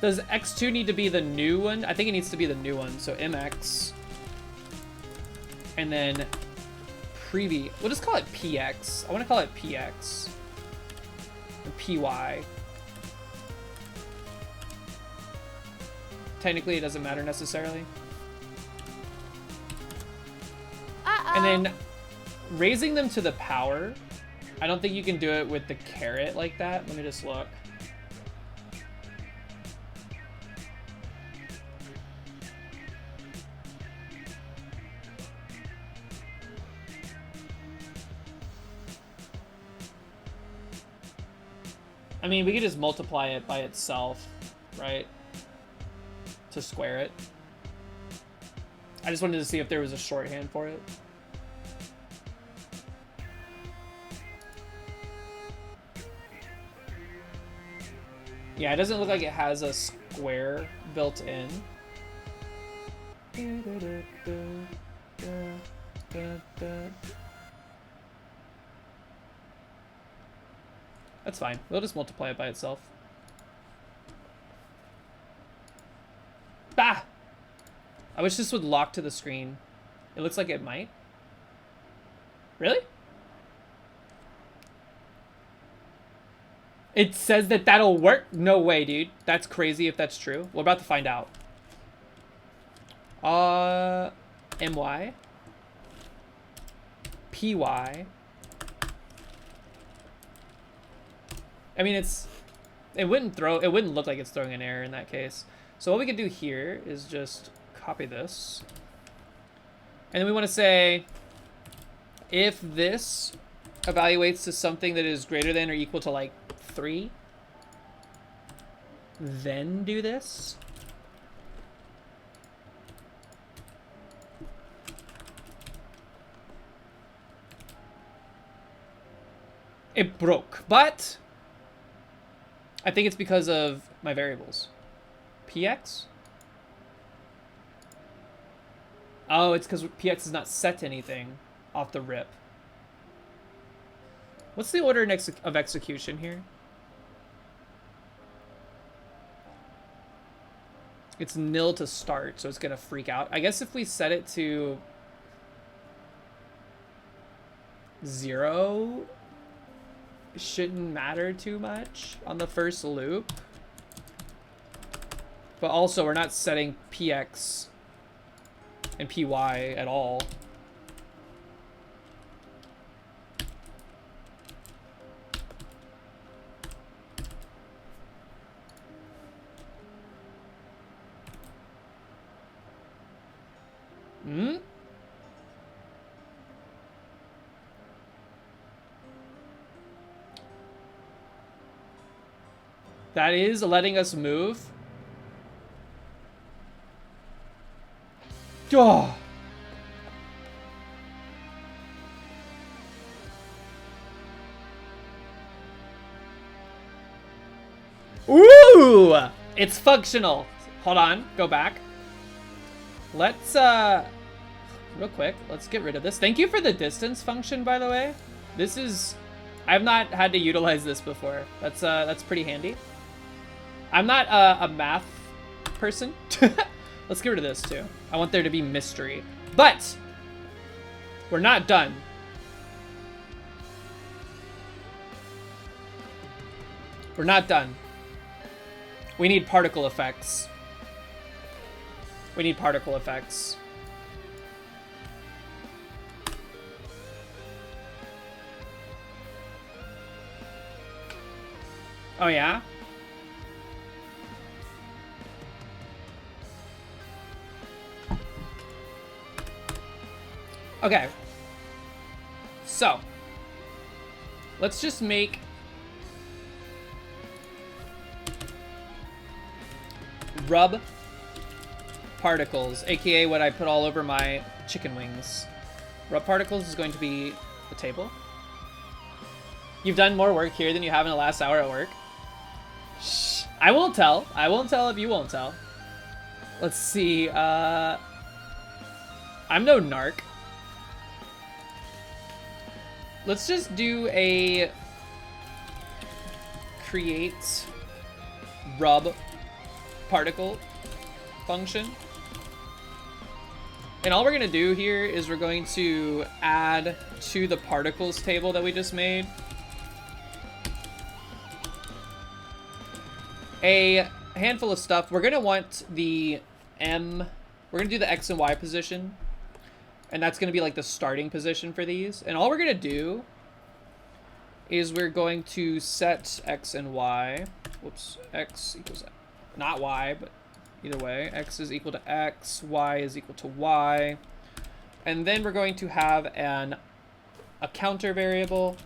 does x2 need to be the new one? I think it needs to be the new one. So mx. And then we'll just call it px. I want to call it px. And py. Technically, it doesn't matter necessarily. And then raising them to the power. I don't think you can do it with the caret like that. Let me just look. I mean, we could just multiply it by itself, right? To square it. I just wanted to see if there was a shorthand for it. Yeah, it doesn't look like it has a square built in. That's fine. We'll just multiply it by itself. Bah! I wish this would lock to the screen. It looks like it might. Really? It says that that'll work? No way, dude. That's crazy if that's true. We're about to find out. My. Py. I mean, it wouldn't look like it's throwing an error in that case. So what we can do here is just copy this. And then we want to say, if this evaluates to something that is greater than or equal to like 3, then do this. It broke, but I think it's because of my variables. Px? Oh, it's because Px is not set to anything off the rip. What's the order of execution here? It's nil to start, so it's going to freak out. I guess if we set it to 0, it shouldn't matter too much on the first loop. But also, we're not setting px and py at all. Hmm? That is letting us move. Oh. Ooh! It's functional. Hold on, go back. Let's, real quick, let's get rid of this. Thank you for the distance function, by the way. This is, I've not had to utilize this before. That's pretty handy. I'm not a math person. Let's get rid of this too. I want there to be mystery. But we're not done. We're not done. We need particle effects. We need particle effects. Oh yeah? Okay. So, let's just make rub particles, aka what I put all over my chicken wings. Rub particles is going to be the table. You've done more work here than you have in the last hour at work. Shh. I won't tell. I won't tell if you won't tell. Let's see. I'm no narc. Let's just do a create rub particle function. And all we're gonna do here is we're going to add to the particles table that we just made a handful of stuff. We're gonna want the we're gonna do the X and Y position. And that's going to be like the starting position for these. And all we're going to do is we're going to set X and Y. Whoops. X equals, not Y, but either way. X is equal to X. Y is equal to Y. And then we're going to have a counter variable.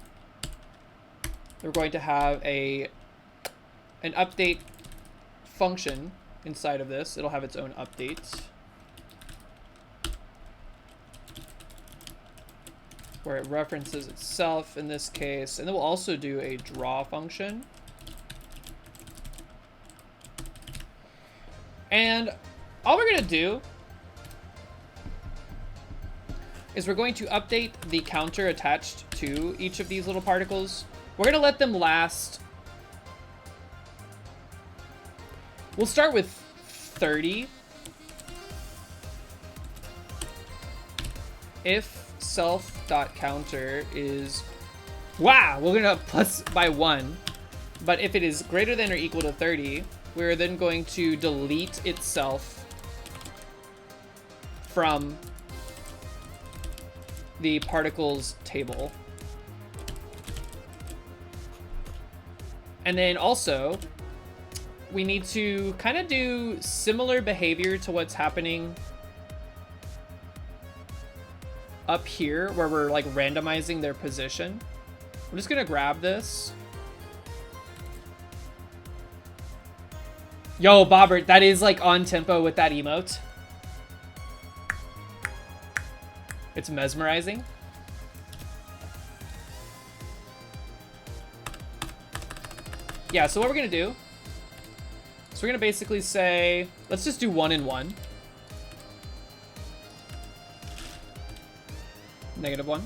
We're going to have an update function inside of this. It'll have its own updates, where it references itself in this case. And then we'll also do a draw function. And all we're gonna do is we're going to update the counter attached to each of these little particles. We're gonna let them last. We'll start with 30. If self.counter is, wow, we're gonna plus by 1. But if it is greater than or equal to 30, we're then going to delete itself from the particles table. And then also, we need to kind of do similar behavior to what's happening up here, where we're like randomizing their position. I'm just gonna grab this. Yo, Bobbert, that is like on tempo with that emote. It's mesmerizing. Yeah, so what we're gonna do, so we're gonna basically say, let's just do 1 and 1. -1.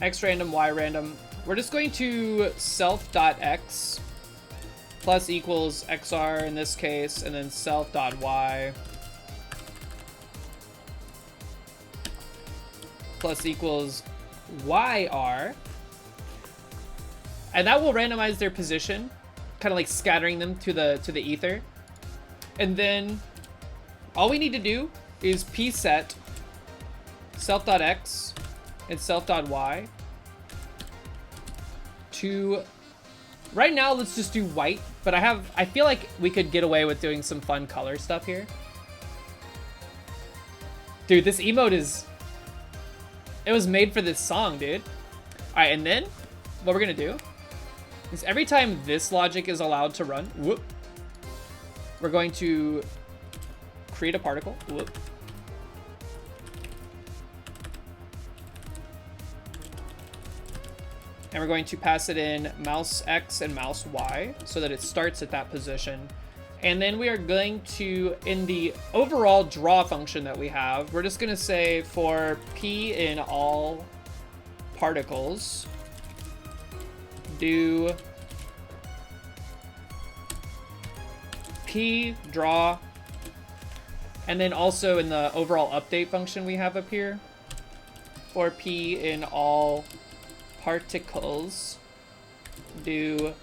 X random, Y random. We're just going to self.x plus equals XR in this case, and then self.y plus equals YR. And that will randomize their position, kind of like scattering them to the ether. And then all we need to do is p set self.x and self.y to, right now let's just do white, but I feel like we could get away with doing some fun color stuff here. Dude, this emote it was made for this song, dude. All right, and then what we're gonna do is every time this logic is allowed to run, whoop, we're going to create a particle, whoop. And we're going to pass it in mouse X and mouse Y so that it starts at that position. And then we are going to, in the overall draw function that we have, we're just gonna say for P in all particles, do P draw, and then also in the overall update function we have up here, for P in all particles, do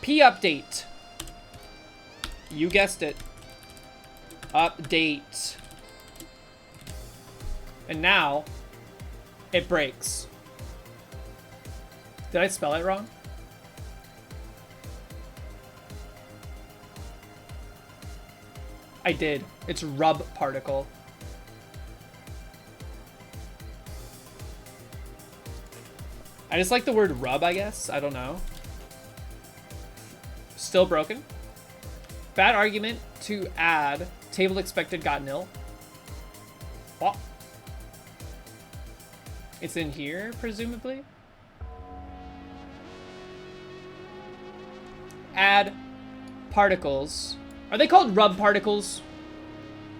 P update. You guessed it. Update. And now it breaks. Did I spell it wrong? I did. It's rub particle. I just like the word rub, I guess. I don't know. Still broken. Bad argument to add table expected got nil. What? It's in here, presumably. Add particles. Are they called rub particles?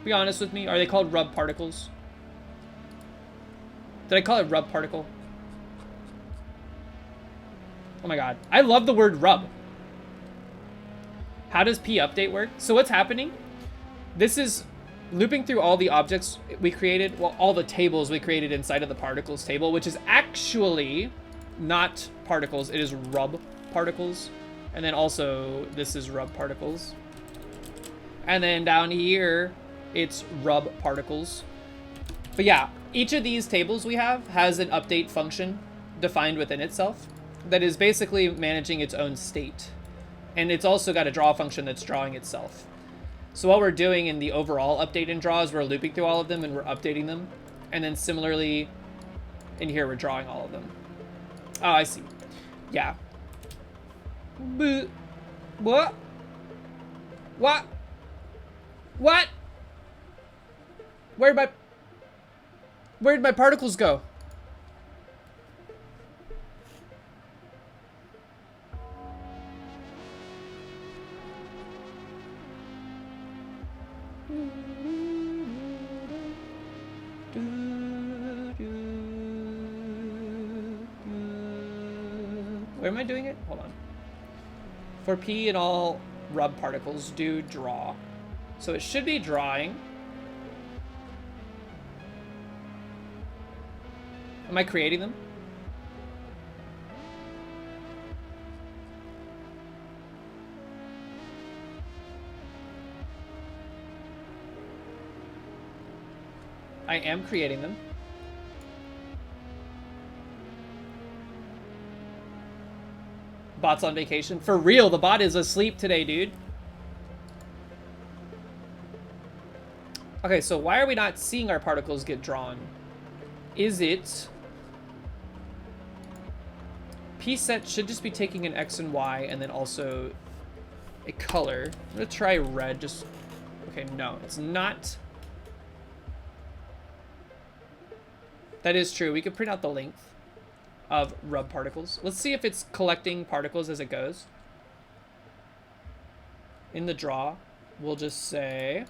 Be honest with me. Are they called rub particles? Did I call it rub particle? Oh my god. I love the word rub. How does P update work? So what's happening? This is looping through all the objects we created, well, all the tables we created inside of the particles table, which is actually not particles, it is rub particles. And then also this is rub particles. And then down here, it's rub particles. But yeah, each of these tables we have has an update function defined within itself that is basically managing its own state. And it's also got a draw function that's drawing itself. So what we're doing in the overall update and draw is we're looping through all of them and we're updating them. And then similarly, in here we're drawing all of them. Oh, I see. Yeah. What? What? What? Where'd my particles go? Where am I doing it? Hold on. For P and all rub particles, do draw. So it should be drawing. Am I creating them? I am creating them. Bot's on vacation. For real, the bot is asleep today, dude. Okay, so why are we not seeing our particles get drawn? Is it... P-set should just be taking an X and Y and then also a color. I'm gonna try red, just... Okay, no, it's not. That is true. We could print out the length of rub particles. Let's see if it's collecting particles as it goes. In the draw, we'll just say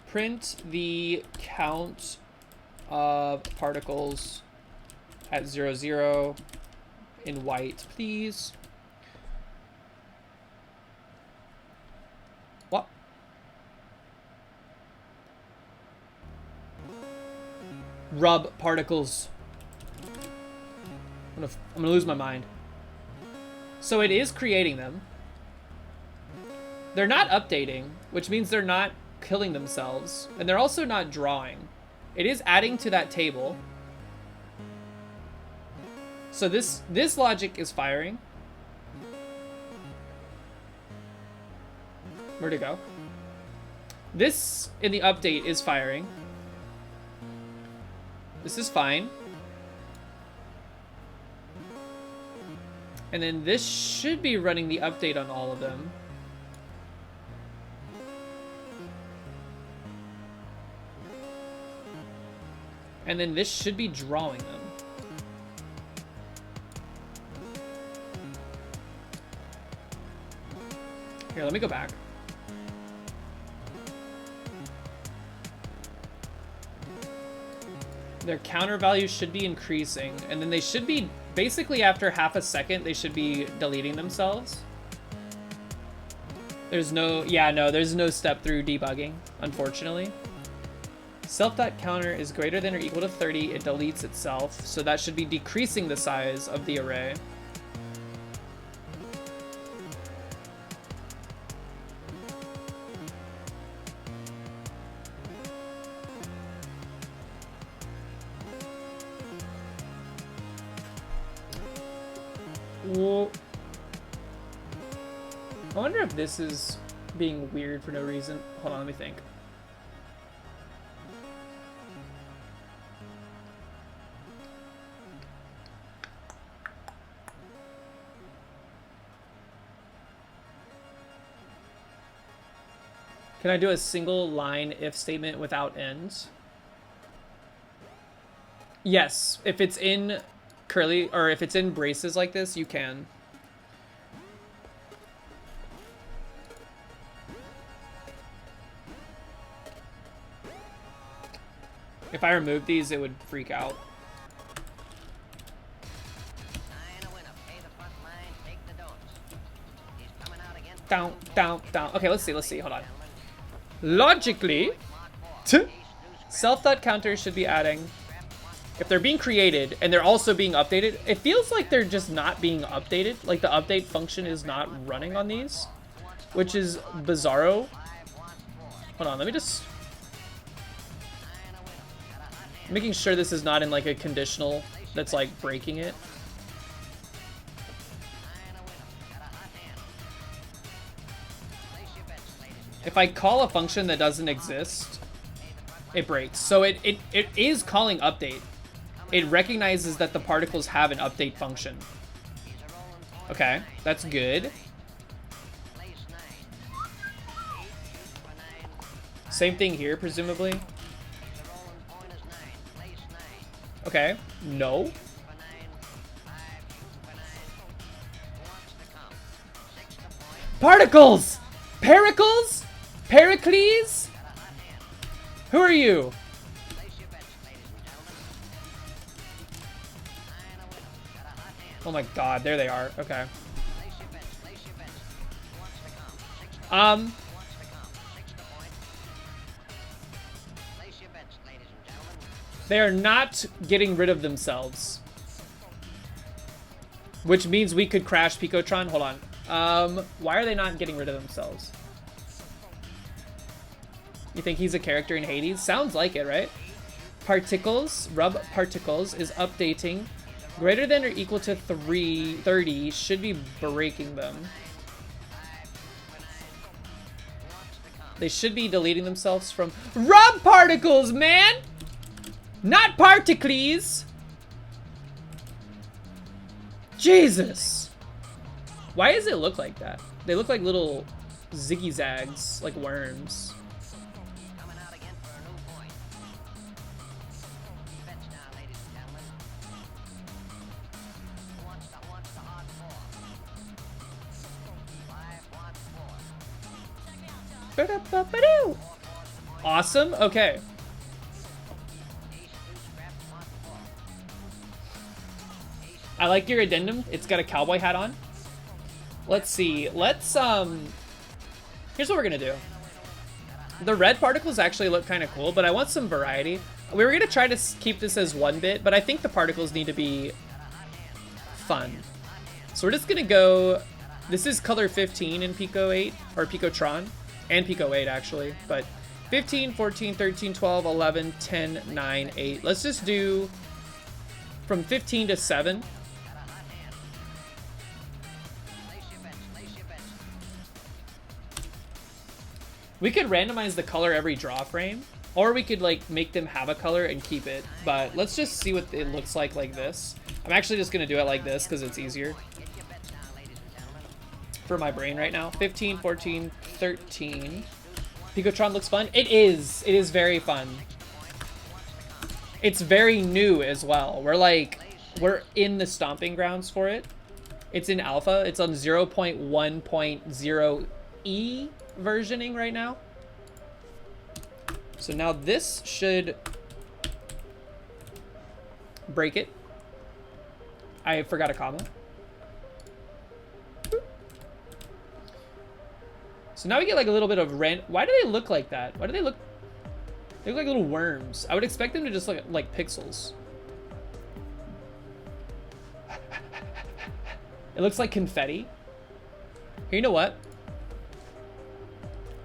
print the count of particles at 0, 0 in white, please. What? Rub particles. I'm gonna lose my mind. So it is creating them. They're not updating, which means they're not killing themselves. And they're also not drawing. It is adding to that table. So this logic is firing. Where'd it go? This, in the update, is firing. This is fine. And then this should be running the update on all of them. And then this should be drawing them. Here, let me go back. Their counter value should be increasing, and then they should be, basically after half a second, they should be deleting themselves. There's no, yeah, no, there's no step through debugging, unfortunately. Self.counter is greater than or equal to 30, it deletes itself, so that should be decreasing the size of the array. Whoa. I wonder if this is being weird for no reason. Hold on, let me think. Can I do a single line if statement without ends? Yes, if it's in curly, or if it's in braces like this, you can. If I remove these, it would freak out. Down, down, down. Okay, let's see, hold on. Logically, self.counter should be adding. If they're being created and they're also being updated, it feels like they're just not being updated. Like the update function is not running on these, which is bizarro. Hold on, let me just... making sure this is not in like a conditional that's like breaking it. If I call a function that doesn't exist, it breaks. So it is calling update. It recognizes that the particles have an update function. Okay, that's good. Same thing here, presumably. Okay, no. Particles! Pericles? Pericles? Who are you? Oh my god, there they are. Okay. They are not getting rid of themselves. Which means we could crash Picotron. Hold on. Why are they not getting rid of themselves? You think he's a character in Hades? Sounds like it, right? Particles, rub particles is updating. Greater than or equal to 30 should be breaking them. They should be deleting themselves from rub particles, man! Not particles! Jesus! Why does it look like that? They look like little ziggy zags, like worms. Awesome. Okay. I like your addendum. It's got a cowboy hat on. Let's see. Let's here's what we're gonna do. The red particles actually look kind of cool, but I want some variety. We were gonna try to keep this as 1-bit, but I think the particles need to be fun. So we're just gonna go This is color 15 in Pico 8, or Picotron, and Pico 8 actually, but 15, 14, 13, 12, 11, 10, 9, 8. Let's just do from 15 to 7. We could randomize the color every draw frame, or we could like make them have a color and keep it, but let's just see what it looks like this. I'm actually just gonna do it like this because it's easier for my brain right now. 15, 14, 13. Picotron looks fun. It is. It is very fun. It's very new as well. We're in the stomping grounds for it. It's in alpha. It's on 0.1.0e versioning right now. So now this should break it. I forgot a comma. So now we get like a little bit of rent. Why do they look like that? Why do they look? They look like little worms. I would expect them to just look like pixels. It looks like confetti. Here, you know what?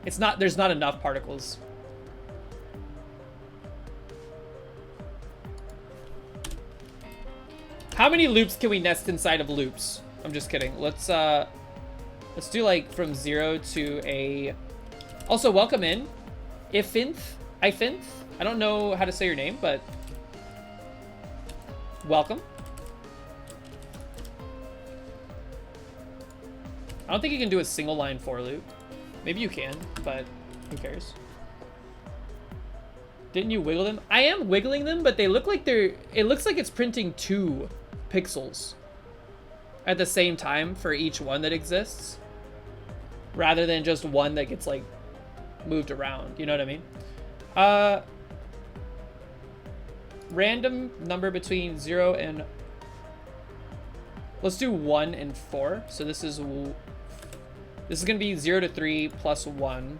It's not, there's not enough particles. How many loops can we nest inside of loops? I'm just kidding. Let's do like from 0 to a... Also, welcome in. Ifinth? I don't know how to say your name, but welcome. I don't think you can do a single line for loop. Maybe you can, but who cares? Didn't you wiggle them? I am wiggling them, but they look like they're... It looks like it's printing 2 pixels at the same time for each one that exists, rather than just one that gets like moved around. You know what I mean? Random number between 0 and... Let's do 1 and 4. So this is gonna be 0 to 3 plus 1.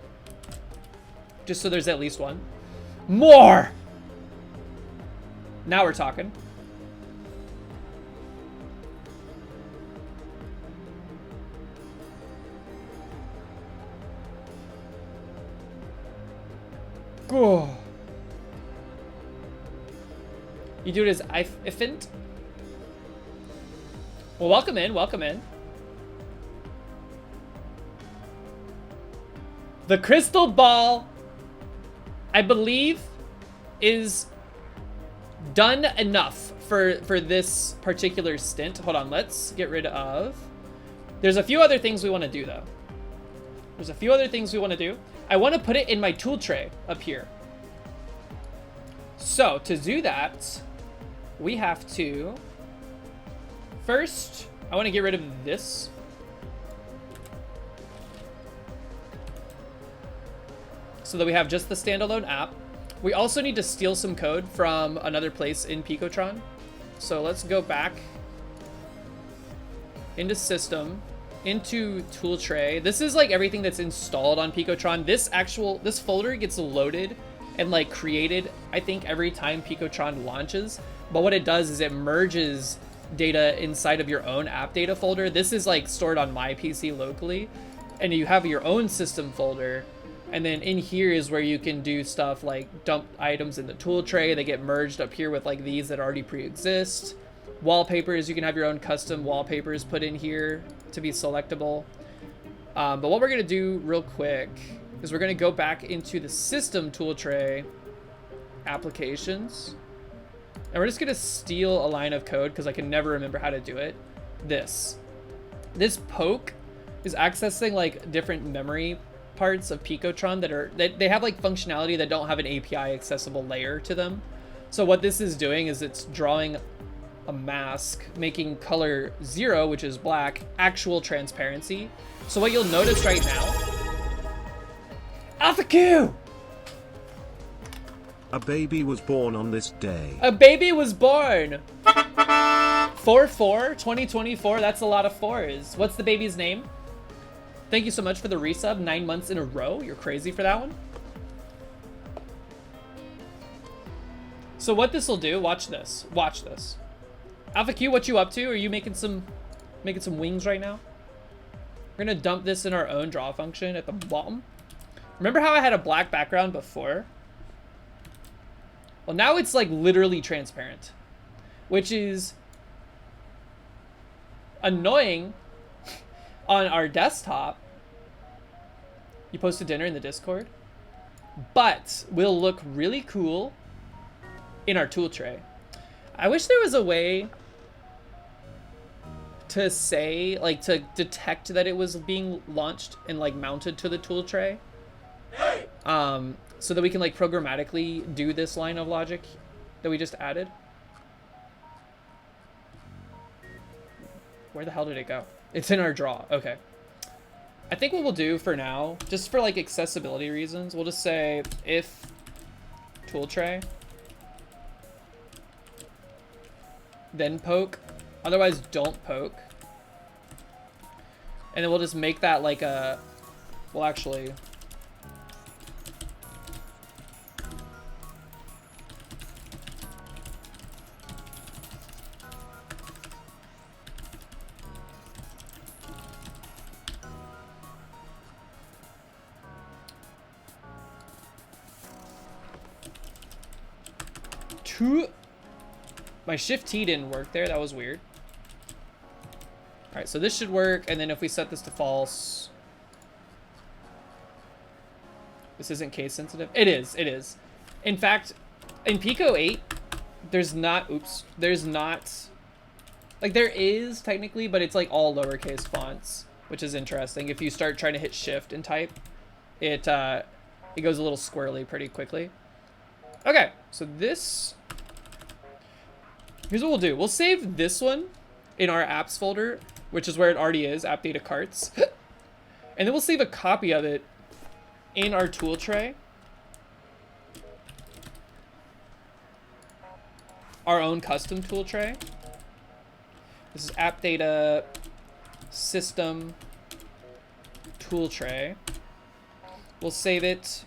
Just so there's at least one. More! Now we're talking. Oh. You do it as Ifint? Well, welcome in, welcome in. The crystal ball, I believe, is done enough for this particular stint. Hold on, let's get rid of... There's a few other things we want to do, though. There's a few other things we want to do. I want to put it in my tool tray up here. So, to do that, we have to... First, I want to get rid of this. So that we have just the standalone app. We also need to steal some code from another place in Picotron. So let's go back into system, into tool tray. This is like everything that's installed on Picotron. This folder gets loaded and like created, I think, every time Picotron launches. But what it does is it merges data inside of your own app data folder. This is like stored on my PC locally, and you have your own system folder. And then in here is where you can do stuff like dump items in the tool tray. They get merged up here with like these that already pre-exist. Wallpapers, you can have your own custom wallpapers put in here to be selectable. But what we're gonna do real quick is we're gonna go back into the system tool tray, applications, and we're just gonna steal a line of code because I can never remember how to do it. This poke is accessing like different memory parts of Picotron that they have like functionality that don't have an API accessible layer to them. So what this is doing is it's drawing a mask, making color 0, which is black, actual transparency. So what you'll notice right now, Alpha Q! A baby was born on this day. A baby was born! 4/4/2024, that's a lot of 4s. What's the baby's name? Thank you so much for the resub, 9 months in a row. You're crazy for that one. So what this will do, watch this. Watch this. Alpha Q, what you up to? Are you making some wings right now? We're gonna dump this in our own draw function at the bottom. Remember how I had a black background before? Well, now it's like literally transparent, which is annoying on our desktop. You posted dinner in the Discord, but will look really cool in our tool tray. I wish there was a way to say, like, to detect that it was being launched and like mounted to the tool tray. So that we can like programmatically do this line of logic that we just added. Where the hell did it go? It's in our draw. Okay. I think what we'll do for now, just for like accessibility reasons, we'll just say if tool tray, then poke, otherwise don't poke. And then we'll just make that like a, well actually, my shift T didn't work there. That was weird. All right, so this should work. And then if we set this to false, this isn't case sensitive. It is. It is. In fact, in Pico 8, there's not. Oops. There's not. Like there is technically, but it's like all lowercase fonts, which is interesting. If you start trying to hit shift and type, it goes a little squirrely pretty quickly. Okay, so this. Here's what we'll do. We'll save this one in our apps folder, which is where it already is, app data carts. And then we'll save a copy of it in our tool tray. Our own custom tool tray. This is app data system tool tray. We'll save it.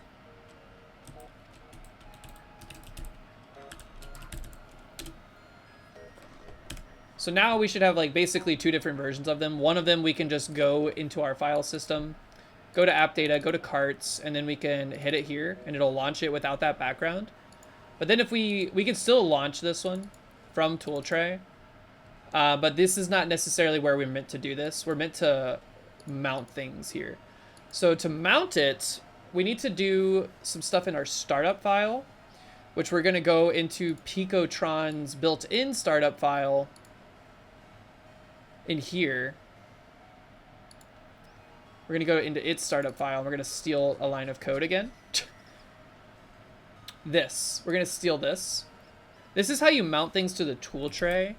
So now we should have like basically two different versions of them. One of them we can just go into our file system, go to app data, go to carts, and then we can hit it here and it'll launch it without that background. But then if we can still launch this one from tool tray, but this is not necessarily where we're meant to do this. We're meant to mount things here. So to mount it, we need to do some stuff in our startup file, which we're gonna go into Picotron's built-in startup file in here. We're gonna go into its startup file and we're gonna steal a line of code again. We're gonna steal this. This is how you mount things to the tool tray.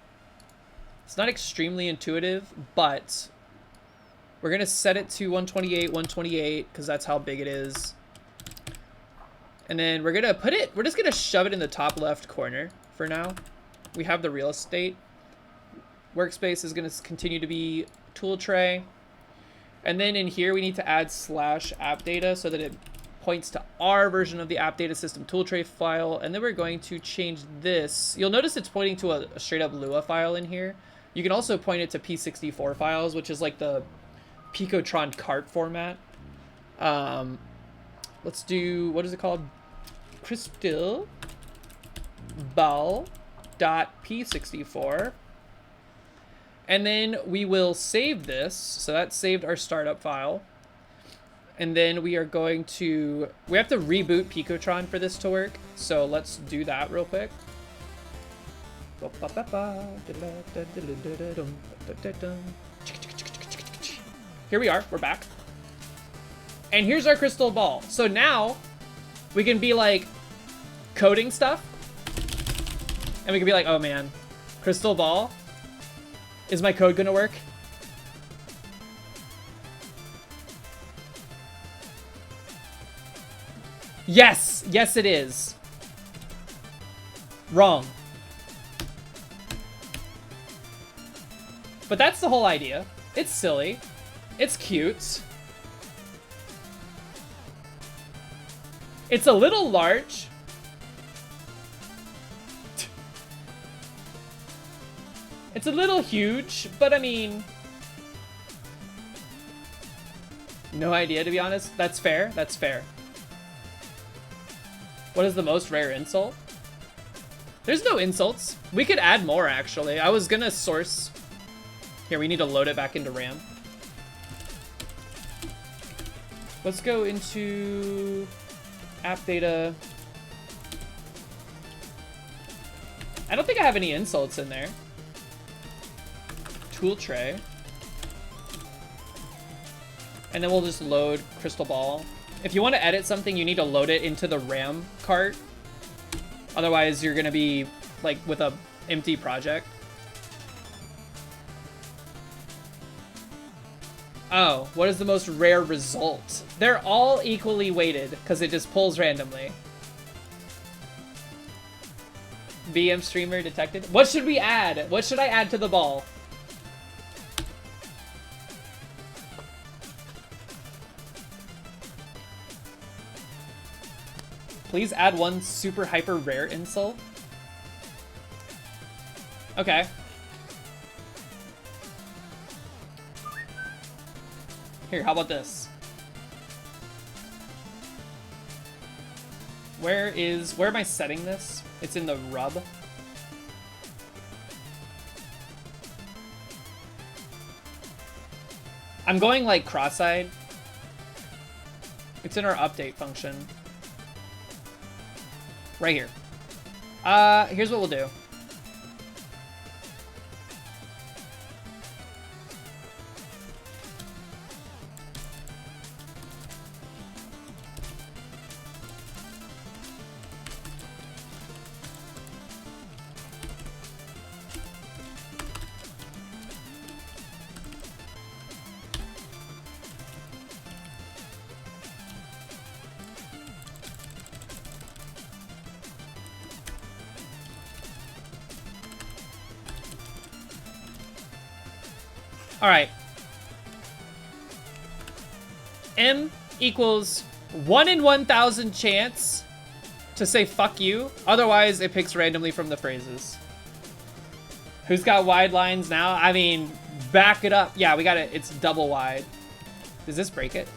It's not extremely intuitive, but we're gonna set it to 128, 128, because that's how big it is. And then we're gonna put it, we're just gonna shove it in the top left corner for now. We have the real estate. Workspace is going to continue to be tool tray. And then in here, we need to add /appdata so that it points to our version of the app data system tool tray file. And then we're going to change this. You'll notice it's pointing to a straight up Lua file in here. You can also point it to P64 files, which is like the Picotron cart format. Let's do, what is it called? Crystal ball.p64. And then we will save this. So that saved our startup file. And then we are going to, we have to reboot Picotron for this to work. So let's do that real quick. Here we are, we're back. And here's our crystal ball. So now we can be like coding stuff. And we can be like, oh man, crystal ball. Is my code gonna work? Yes! Yes, it is. Wrong. But that's the whole idea. It's silly. It's cute. It's a little large. It's a little huge, but I mean, No idea, to be honest. That's fair. That's fair. What is the most rare insult? There's no insults. We could add more, actually. I was gonna source... Here, we need to load it back into RAM. Let's go into... app data. I don't think I have any insults in there. Tool tray. And then we'll just load Crystal Ball. If you want to edit something, you need to load it into the RAM cart. Otherwise, you're going to be like with a empty project. Oh, what is the most rare result? They're all equally weighted because it just pulls randomly. BM streamer detected. What should we add? What should I add to the ball? Please add one super hyper rare insult. Okay. Here, how about this? Where am I setting this? It's in the rub. I'm going like cross-eyed. It's in our update function. Right here. Here's what we'll do. All right. M equals 1 in 1,000 chance to say fuck you. Otherwise, it picks randomly from the phrases. Who's got wide lines now? I mean, back it up. Yeah, we got it. It's double wide. Does this break it?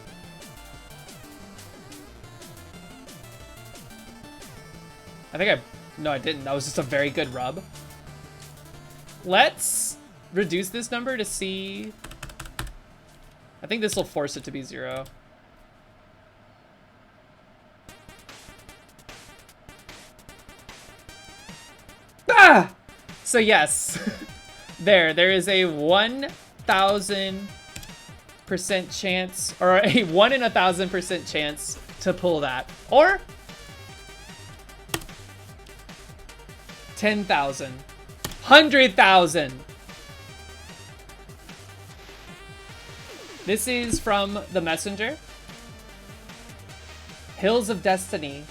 No, I didn't. That was just a very good rub. Let's reduce this number to see. I think this will force it to be 0. Ah! So yes, there is a 1,000% chance, or a 1 in 1,000% chance to pull that, or 10,000, 100,000. This is from The Messenger. Hills of Destiny.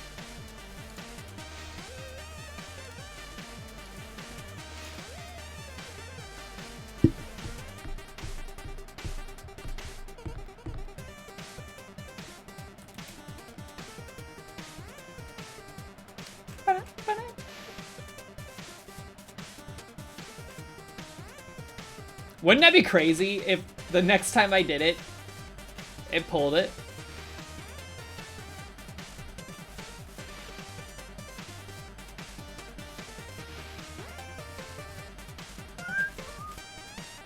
Wouldn't that be crazy if the next time I did it, it pulled it?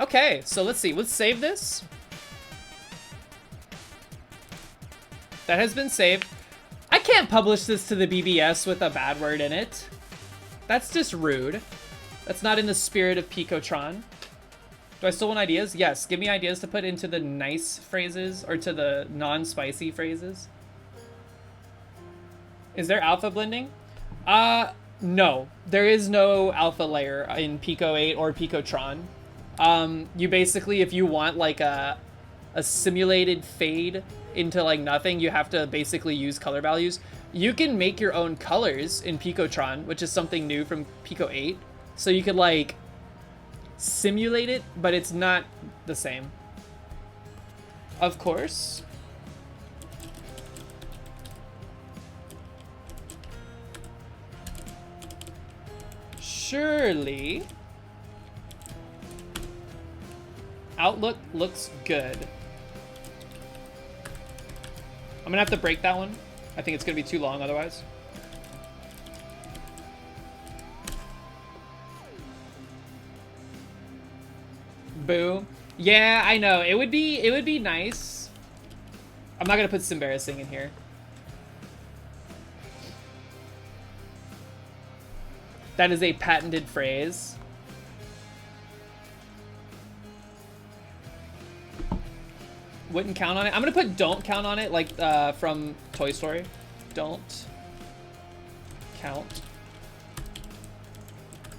Okay, so let's see. Let's save this. That has been saved. I can't publish this to the BBS with a bad word in it. That's just rude. That's not in the spirit of Picotron. Do I still want ideas? Yes, give me ideas to put into the nice phrases or to the non-spicy phrases. Is there alpha blending? No. There is no alpha layer in Pico 8 or Picotron. You basically, if you want like a simulated fade into like nothing, you have to basically use color values. You can make your own colors in Picotron, which is something new from Pico 8. So you could like simulate it, but it's not the same. Of course. Surely. Outlook looks good. I'm gonna have to break that one. I think it's gonna be too long otherwise. Boo. Yeah, I know. It would be nice. I'm not gonna put Simbarrassing in here. That is a patented phrase. Wouldn't count on it. I'm gonna put don't count on it, like from Toy Story. Don't count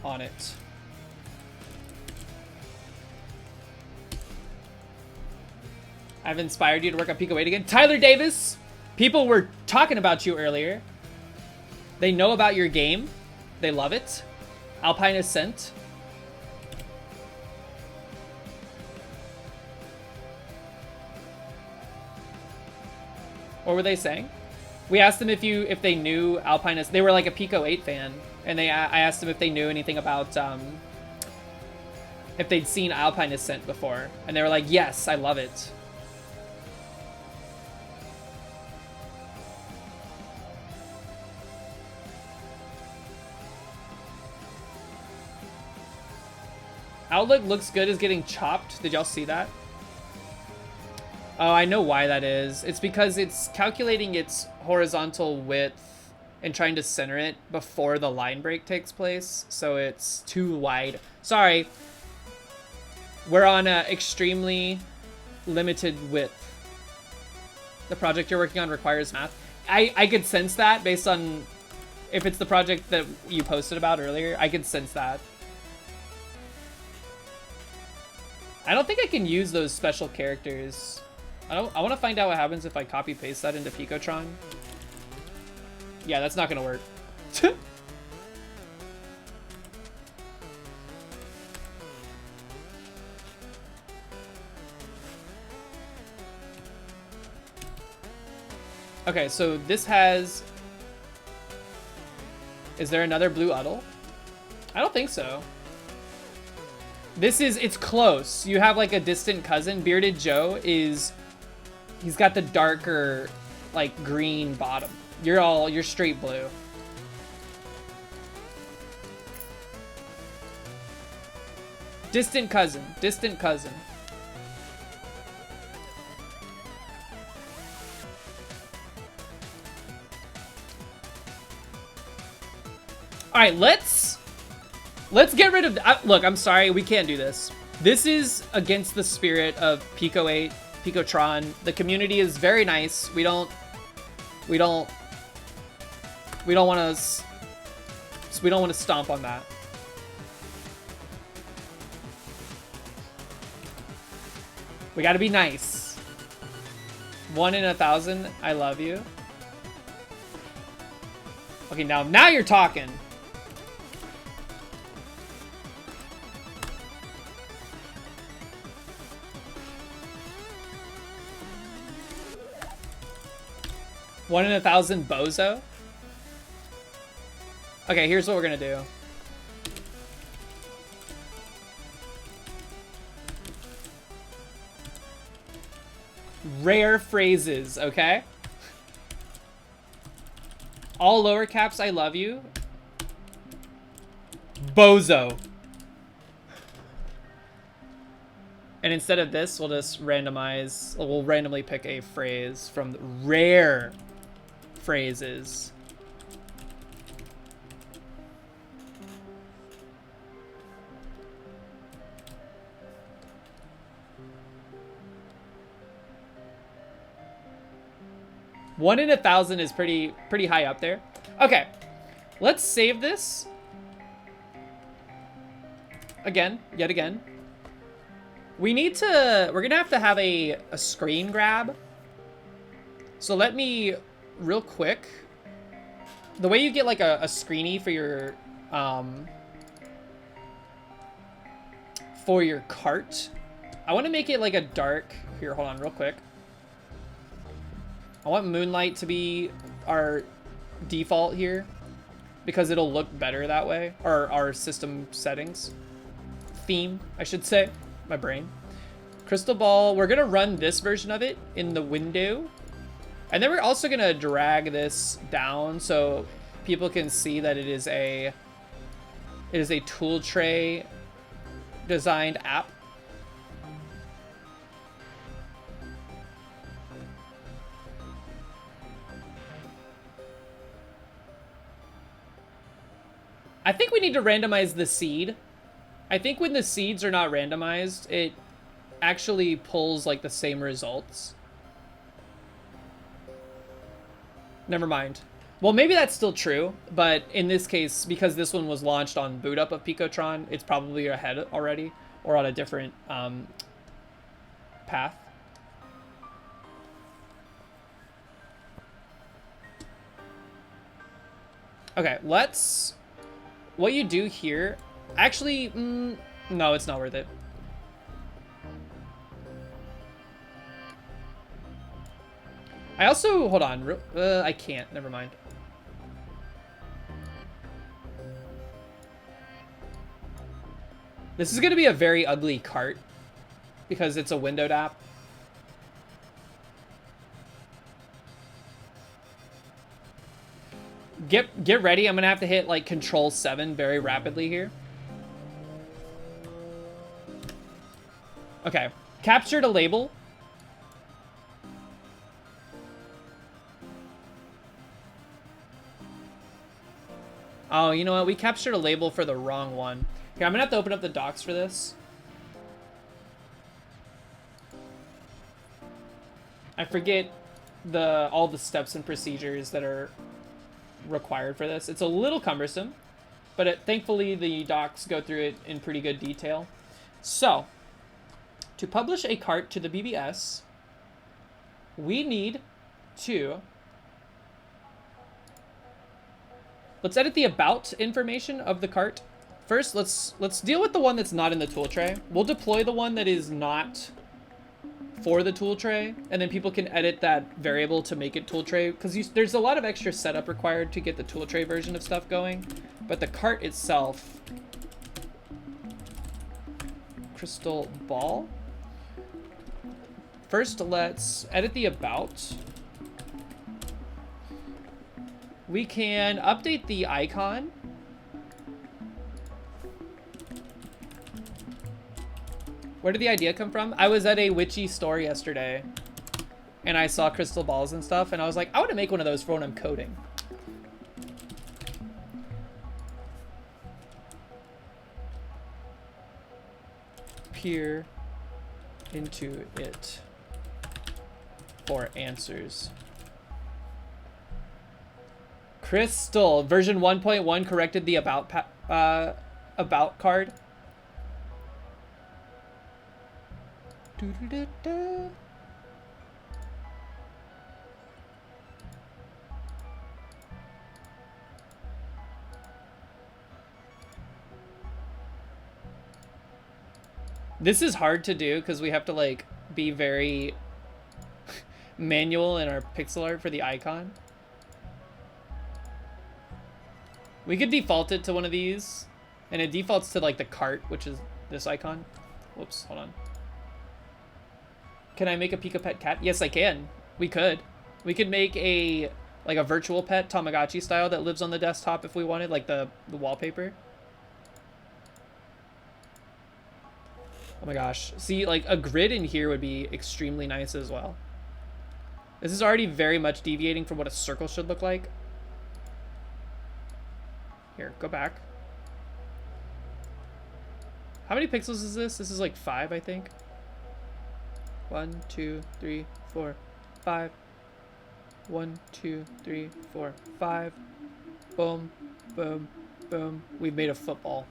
on it. I've inspired you to work on Pico 8 again. Tyler Davis, people were talking about you earlier. They know about your game. They love it. Alpine Ascent. What were they saying? We asked them if they knew Alpine Ascent. They were like a Pico 8 fan, and I asked them if they knew anything about if they'd seen Alpine Ascent before, and they were like, yes, I love it. Outlook looks good as getting chopped. Did y'all see that? Oh, I know why that is. It's because it's calculating its horizontal width and trying to center it before the line break takes place. So it's too wide. Sorry. We're on an extremely limited width. The project you're working on requires math. I could sense that based on if it's the project that you posted about earlier. I could sense that. I don't think I can use those special characters. I want to find out what happens if I copy paste that into Picotron. Yeah, that's not gonna work. Okay, so this has... Is there another blue Uddle? I don't think so. This is, it's close. You have like a distant cousin. Bearded Joe is, he's got the darker, like green bottom. You're straight blue. Distant cousin, distant cousin. All right, let's get rid of... look, I'm sorry, we can't do this. This is against the spirit of Pico 8, Picotron. The community is very nice. We don't want to stomp on that. We got to be nice. 1 in 1,000. I love you. Okay, now you're talking. One in 1,000 bozo. Okay, here's what we're gonna do. Rare phrases, okay? All lower caps, I love you. Bozo. And instead of this, we'll just randomize, we'll randomly pick a phrase from rare phrases. One in 1,000 is pretty high up there. Okay, let's save this. Again, yet again. We're gonna have to have a screen grab. So let me, real quick, the way you get like a screeny for your cart, I want to make it like a dark, here, hold on real quick. I want Moonlight to be our default here because it'll look better that way, or our system settings. Theme, I should say. My brain. Crystal Ball, we're gonna run this version of it in the window. And then we're also gonna drag this down so people can see that it is a tool tray designed app. I think we need to randomize the seed. I think when the seeds are not randomized, it actually pulls like the same results. Never mind. Well, maybe that's still true, but in this case, because this one was launched on boot up of Picotron, it's probably ahead already or on a different path. Okay, let's... What you do here... Actually, no, it's not worth it. I also... Hold on. I can't. Never mind. This is going to be a very ugly cart because it's a windowed app. Get ready. I'm going to have to hit like Control 7 very rapidly here. Okay. Captured a label. Oh, you know what? We captured a label for the wrong one. Here, I'm gonna have to open up the docs for this. I forget all the steps and procedures that are required for this. It's a little cumbersome, but thankfully the docs go through it in pretty good detail. So, to publish a cart to the BBS, we need to... Let's edit the about information of the cart. First, let's deal with the one that's not in the tool tray. We'll deploy the one that is not for the tool tray, and then people can edit that variable to make it tool tray, because there's a lot of extra setup required to get the tool tray version of stuff going. But the cart itself, crystal ball. First, let's edit the about. We can update the icon. Where did the idea come from? I was at a witchy store yesterday and I saw crystal balls and stuff and I was like, I want to make one of those for when I'm coding. Peer into it for answers. Crystal version 1.1 corrected the about card. This is hard to do because we have to like be very manual in our pixel art for the icon. We could default it to one of these, and it defaults to like the cart, which is this icon. Whoops, hold on. Can I make a Pico Pet cat? Yes, I can. We could. We could make a like a virtual pet Tamagotchi style that lives on the desktop if we wanted, like the wallpaper. Oh my gosh. See, like a grid in here would be extremely nice as well. This is already very much deviating from what a circle should look like. Here, go back. How many pixels is this? This is like 5, I think. 1, 2, 3, 4, 5. 1, 2, 3, 4, 5. Boom, boom, boom. We've made a football.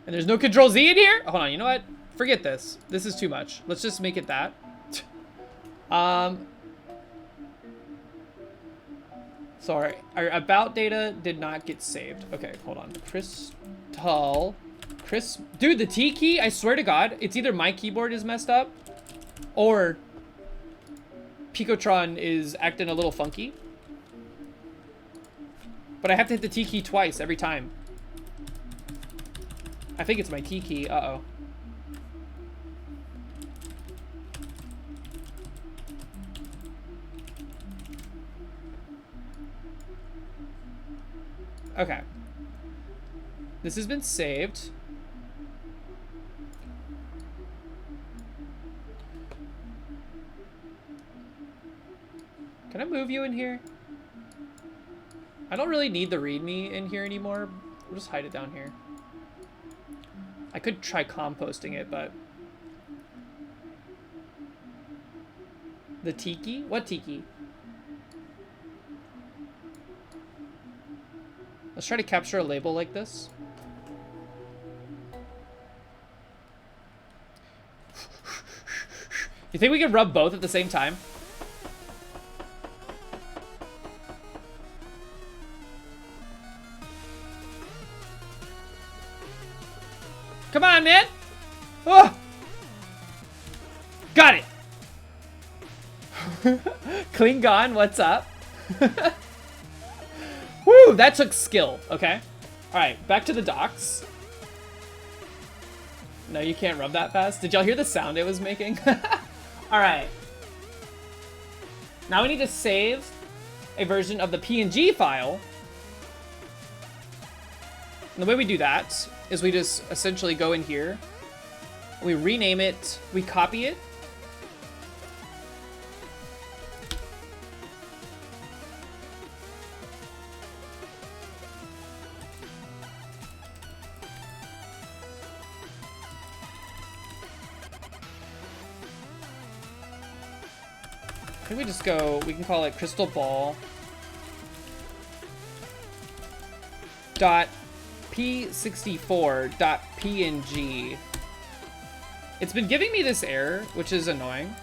And there's no Control Z in here? Hold on, you know what? Forget this. This is too much. Let's just make it that. Sorry, our about data did not get saved. Okay, hold on. Dude, the T key, I swear to God, it's either my keyboard is messed up or Picotron is acting a little funky. But I have to hit the T key twice every time. I think it's my T key. Uh-oh. Okay. This has been saved. Can I move you in here? I don't really need the readme in here anymore. We'll just hide it down here. I could try composting it, but... The tiki? What tiki? Let's try to capture a label like this. You think we could rub both at the same time? Come on, man! Oh! Got it! Klingon, what's up? Woo, that took skill, okay? Alright, back to the docks. No, you can't rub that fast. Did y'all hear the sound it was making? Alright. Now we need to save a version of the PNG file. And the way we do that is we just essentially go in here, we rename it, we copy it, I think we just go, we can call it crystal ball dot p64 dot png. It's been giving me this error, which is annoying.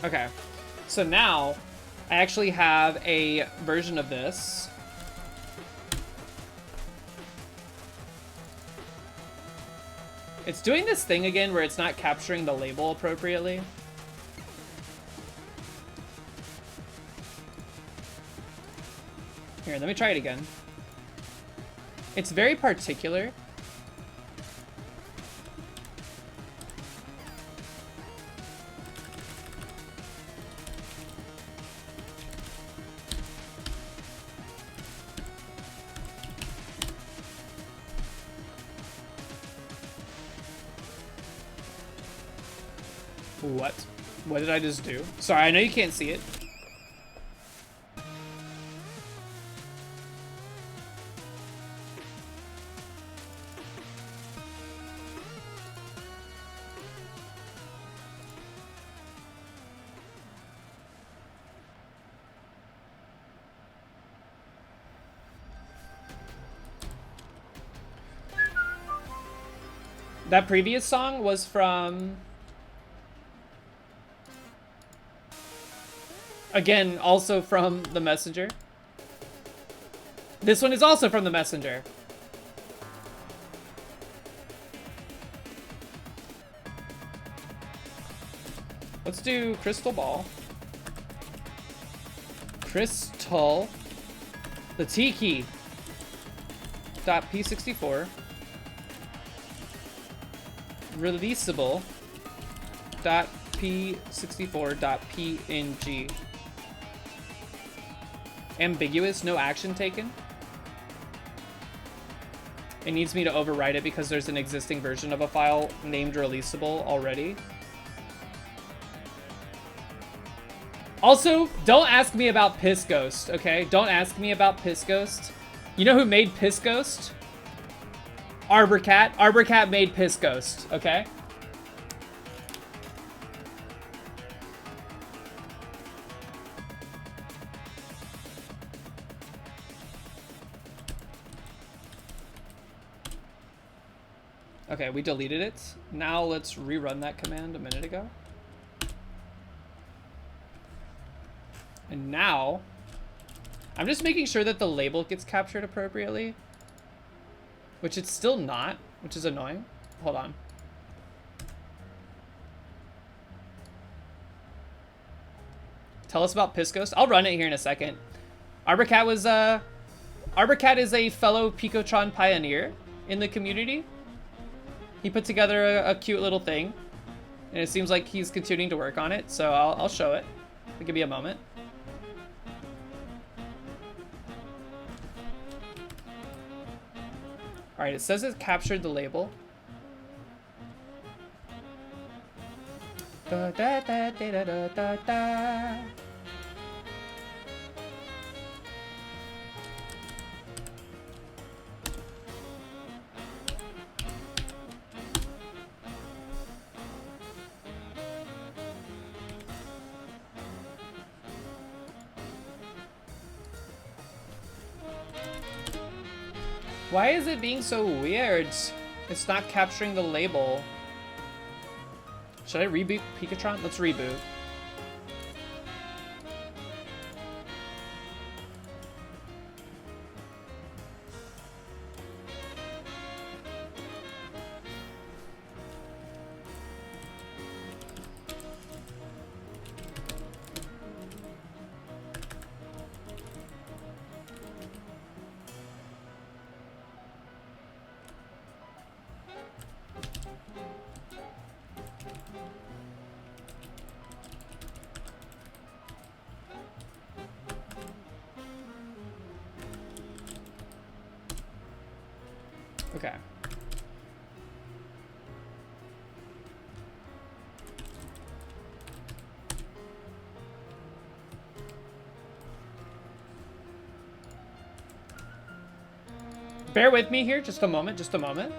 Okay, so now I actually have a version of this. It's doing this thing again where it's not capturing the label appropriately. Here, let me try it again. It's very particular. What? What did I just do? Sorry, I know you can't see it. That previous song was from... Again, also from the Messenger. This one is also from the Messenger. Let's do crystal ball. Crystal. The tiki. Dot p64. Releasable. Dot p64. Dot png. Ambiguous, no action taken. It needs me to overwrite it because there's an existing version of a file named releasable already. Also, don't ask me about Piss Ghost, okay? Don't ask me about Piss Ghost. You know who made Piss Ghost? Arborcat. Arborcat made Piss Ghost, okay? Okay, we deleted it. Now let's rerun that command a minute ago. And now, I'm just making sure that the label gets captured appropriately. Which it's still not, which is annoying. Hold on. Tell us about Piss Ghost. I'll run it here in a second. Arborcat was, Arborcat is a fellow Picotron pioneer in the community. He put together a cute little thing. And it seems like he's continuing to work on it, so I'll show it. Give me a moment. Alright, it says it captured the label. Da, da, da, da, da, da, da, da. Why is it being so weird? It's not capturing the label. Should I reboot Picotron? Let's reboot. Okay. Bear with me here, just a moment, just a moment.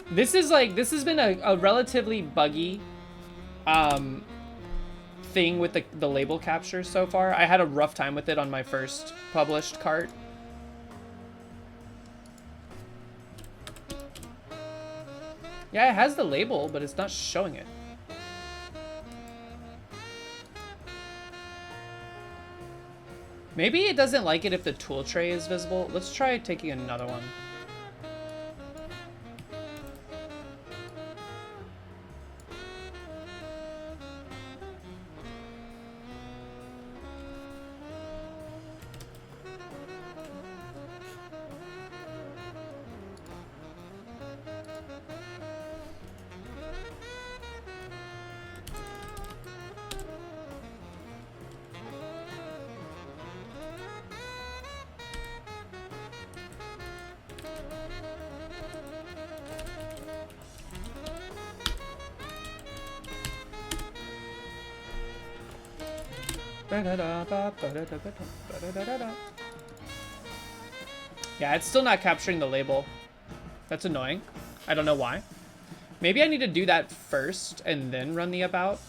This has been a relatively buggy thing with the label capture so far. I had a rough time with it on my first published cart. Yeah, it has the label, but it's not showing it. Maybe it doesn't like it if the tool tray is visible. Let's try taking another one. Yeah, it's still not capturing the label. That's annoying. I don't know why. Maybe I need to do that first and then run the about.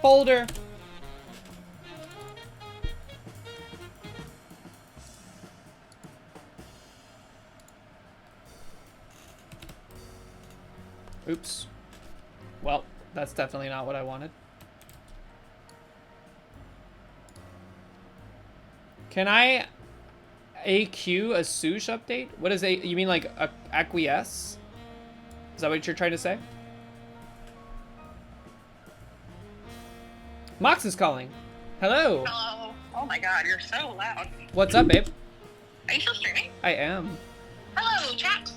Folder. Oops. Well, that's definitely not what I wanted. Can I AQ a Sush update? What is a? You mean like acquiesce? Is that what you're trying to say? Mox is calling. Hello. Hello. Oh my god, you're so loud. What's up, babe? Are you still streaming? I am. Hello, chat.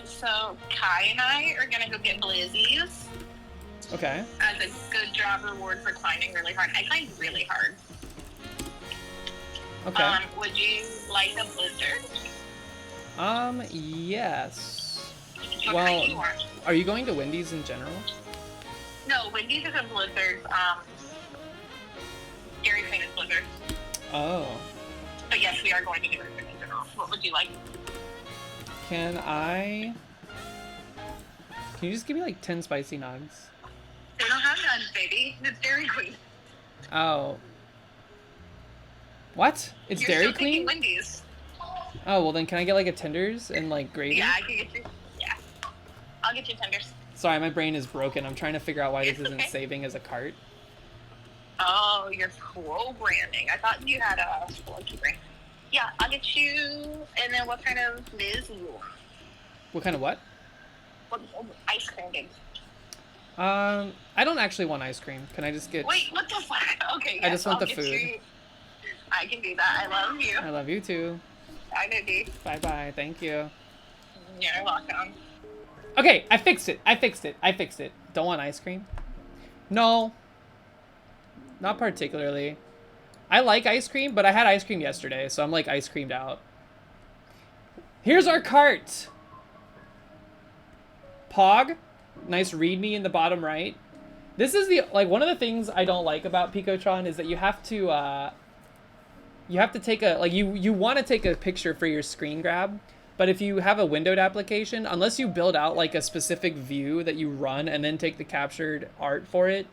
So Kai and I are gonna go get blizzies Okay. as a good job reward for climbing really hard. I climbed really hard. Okay. Would you like a blizzard? Yes. What Well, kind do you want? are you going to Wendy's in general? No, Wendy's is a blizzard. Dairy Queen is blizzard. Oh. But yes, we are going to Dairy Queen in general. What would you like? Can you just give me like 10 spicy nugs? They don't have Buns, baby. It's Dairy Queen. Oh. What? It's You're Dairy still thinking Queen? Wendy's. Oh, well then can I get like a tenders and like gravy? Yeah, I can get you. Yeah. I'll get you tenders. Sorry, my brain is broken. I'm trying to figure out why this It's isn't okay. saving as a cart. Oh, you're programming. I thought you had a funky brain. Yeah, I'll get you. And then what kind of Liz? What kind of what? What ice cream game? I don't actually want ice cream. Can I just get... Wait, what the fuck? Okay, yes, I just want I'll the get food. you- I can do that. I love you. I love you too. I know, dude. Bye-bye. Thank you. You're welcome. Okay, I fixed it. I fixed it. I fixed it. Don't want ice cream? No. Not particularly. I like ice cream, but I had ice cream yesterday, so I'm like ice creamed out. Here's our cart. Pog. Nice readme in the bottom right. This is the, like, one of the things I don't like about Picotron is that you have to take a, like, you want to take a picture for your screen grab, but if you have a windowed application, unless you build out, like, a specific view that you run and then take the captured art for it,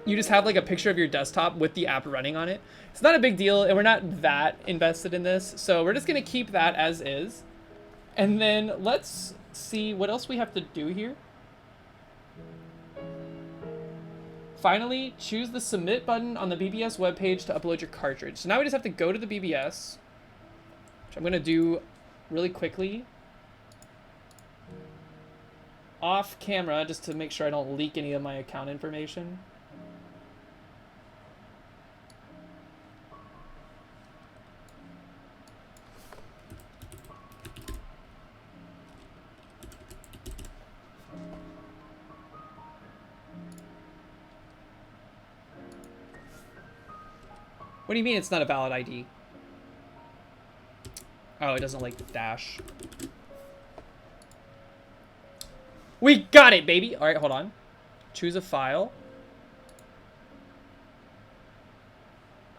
you just have, like, a picture of your desktop with the app running on it. It's not a big deal, and we're not that invested in this, so we're just going to keep that as is. And then let's see what else we have to do here. Finally, choose the submit button on the BBS webpage to upload your cartridge. So now we just have to go to the BBS, which I'm going to do really quickly off camera just to make sure I don't leak any of my account information. What do you mean it's not a valid ID? Oh, it doesn't like dash. We got it, baby! Alright, hold on. Choose a file.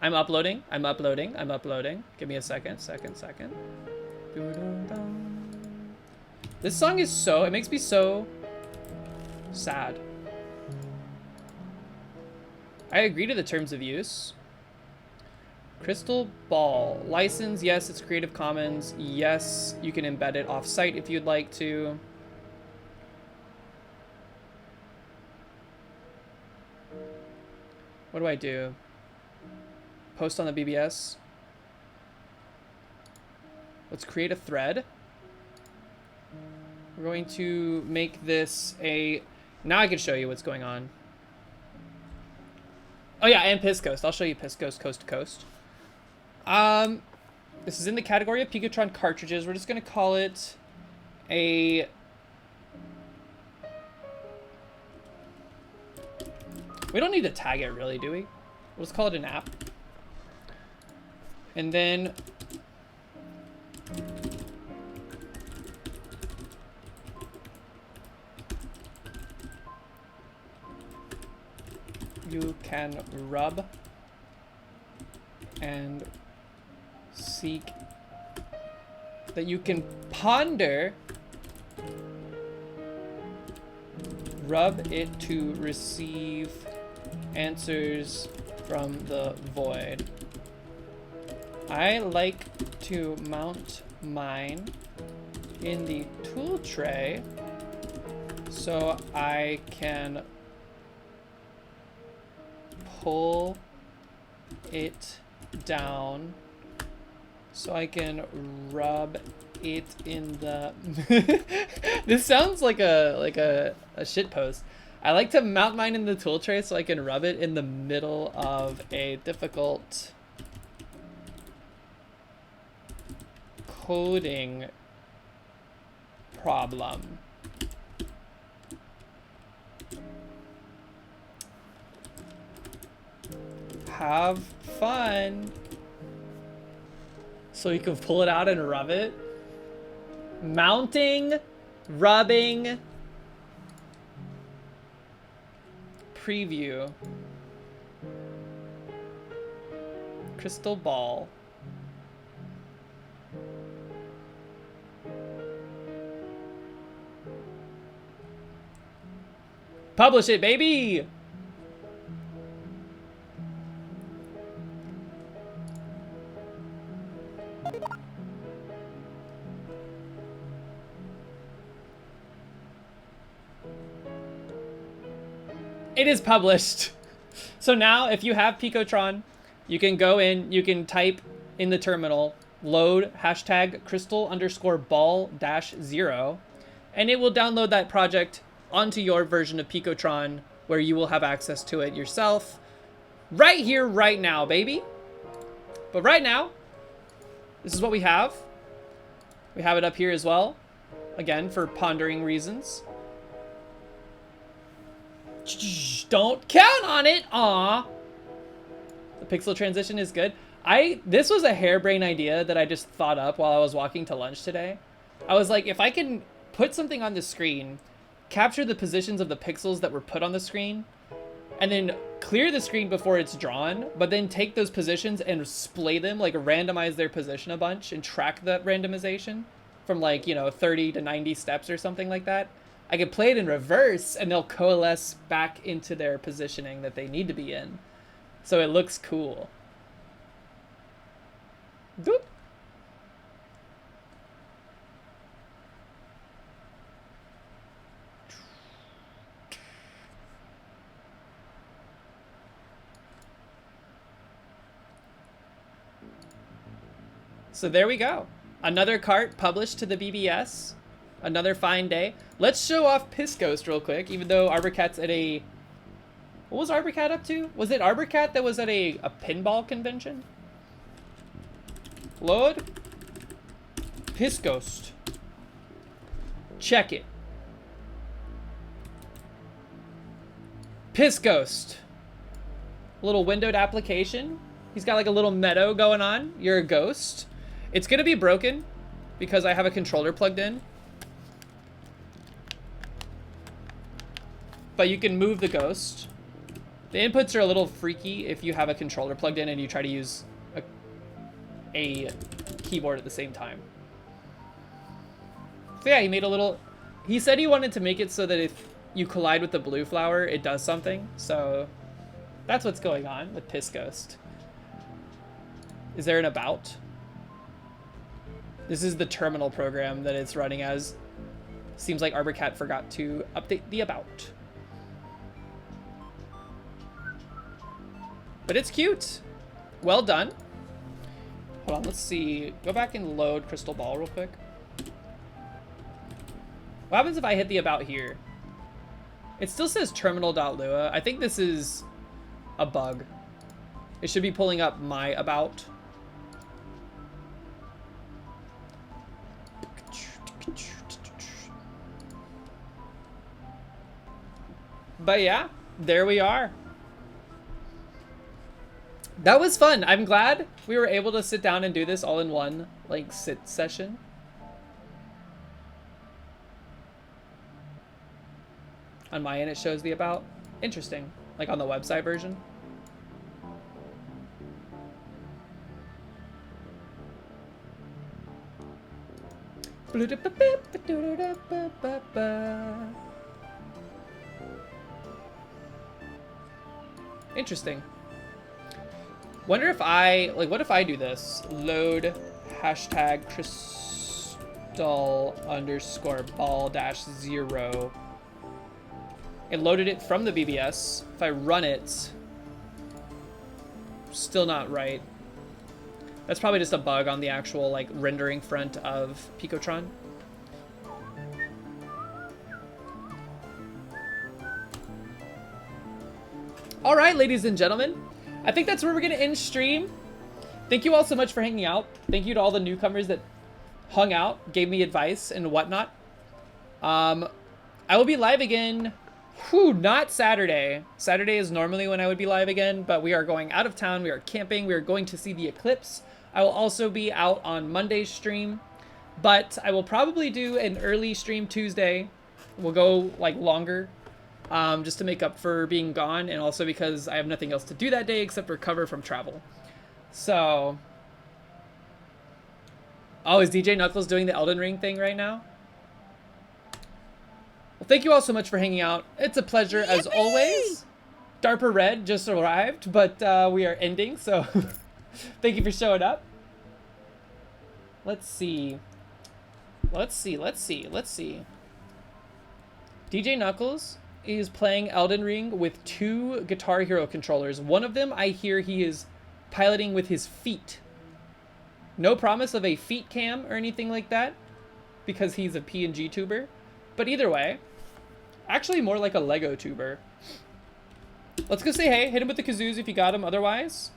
I'm uploading. I'm uploading. I'm uploading. Give me a second. Second. This song is so... It makes me so sad. I agree to the terms of use. Crystal Ball. License, yes, it's Creative Commons. Yes, you can embed it off-site if you'd like to. What do I do? Post on the BBS? Let's create a thread. We're going to make this a... Now I can show you what's going on. Oh yeah, and Piss Coast. I'll show you Piss Coast coast to coast. This is in the category of Picotron cartridges. We're just gonna call it a... We don't need to tag it really, do we? We'll just call it an app. And then... You can rub and seek that you can ponder, rub it to receive answers from the void. I like to mount mine in the tool tray so I can pull it down so I can rub it in the this sounds like a shit post. I like to mount mine in the tool tray so I can rub it in the middle of a difficult coding problem. Have fun. So you can pull it out and rub it. Mounting, rubbing, preview, crystal ball. Publish it, baby! It is published. So now, if you have Picotron, you can go in, you can type in the terminal, load hashtag crystal_ball-0, and it will download that project onto your version of Picotron, where you will have access to it yourself. Right here, right now, baby. But right now, this is what we have. We have it up here as well. Again, for pondering reasons. Don't count on it. Aw. The pixel transition is good. This was a harebrained idea that I just thought up while I was walking to lunch today. I was like, if I can put something on the screen, capture the positions of the pixels that were put on the screen, and then clear the screen before it's drawn, but then take those positions and splay them, like randomize their position a bunch and track that randomization from like, you know, 30 to 90 steps or something like that. I could play it in reverse and they'll coalesce back into their positioning that they need to be in. So it looks cool. Doop. So there we go. Another cart published to the BBS. Another fine day. Let's show off Piss Ghost real quick, even though Arborcat's at a... What was Arborcat up to? Was it Arborcat that was at a pinball convention? Load. Piss Ghost. Check it. Piss Ghost. Little windowed application. He's got like a little meadow going on. You're a ghost. It's gonna be broken because I have a controller plugged in. But you can move the ghost. The inputs are a little freaky if you have a controller plugged in and you try to use a keyboard at the same time. So yeah, he made a little... He said he wanted to make it so that if you collide with the blue flower, it does something. So that's what's going on with Piss Ghost. Is there an about? This is the terminal program that it's running as. Seems like Arborcat forgot to update the about. But it's cute. Well done. Hold on, let's see. Go back and load Crystal Ball real quick. What happens if I hit the about here? It still says terminal.lua. I think this is a bug. It should be pulling up my about. But yeah, there we are. That was fun. I'm glad we were able to sit down and do this all in one, like, sit session. On my end, it shows the about. Interesting. Like on the website version. Interesting. Wonder if I, like, what if I do this? Load hashtag crystal_ball-0 and loaded it from the BBS. If I run it, still not right. That's probably just a bug on the actual, like, rendering front of Picotron. All right, ladies and gentlemen, I think that's where we're gonna end stream. Thank you all so much for hanging out. Thank you to all the newcomers that hung out, gave me advice and whatnot. I will be live again. Not Saturday. Saturday is normally when I would be live again, but we are going out of town. We are camping. We are going to see the eclipse. I will also be out on Monday's stream, but I will probably do an early stream Tuesday. We'll go like longer, just to make up for being gone, and also because I have nothing else to do that day except recover from travel. So, oh, is DJ Knuckles doing the Elden Ring thing right now? Well, thank you all so much for hanging out. It's a pleasure as always. DARPA Red just arrived, but we are ending, so thank you for showing up. Let's see. Let's see. DJ Knuckles is playing Elden Ring with 2 Guitar Hero controllers. One of them I hear he is piloting with his feet. No promise of a feet cam or anything like that, because he's a PNG tuber. But either way, actually more like a Lego tuber. Let's go say hey, hit him with the kazoos if you got him. Otherwise,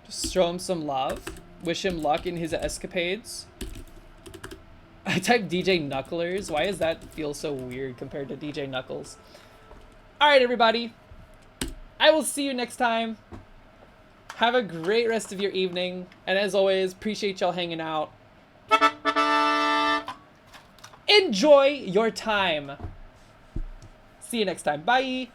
just show him some love. Wish him luck in his escapades. I typed DJ Knucklers. Why does that feel so weird compared to DJ Knuckles? Alright, everybody. I will see you next time. Have a great rest of your evening. And as always, appreciate y'all hanging out. Enjoy your time. See you next time. Bye.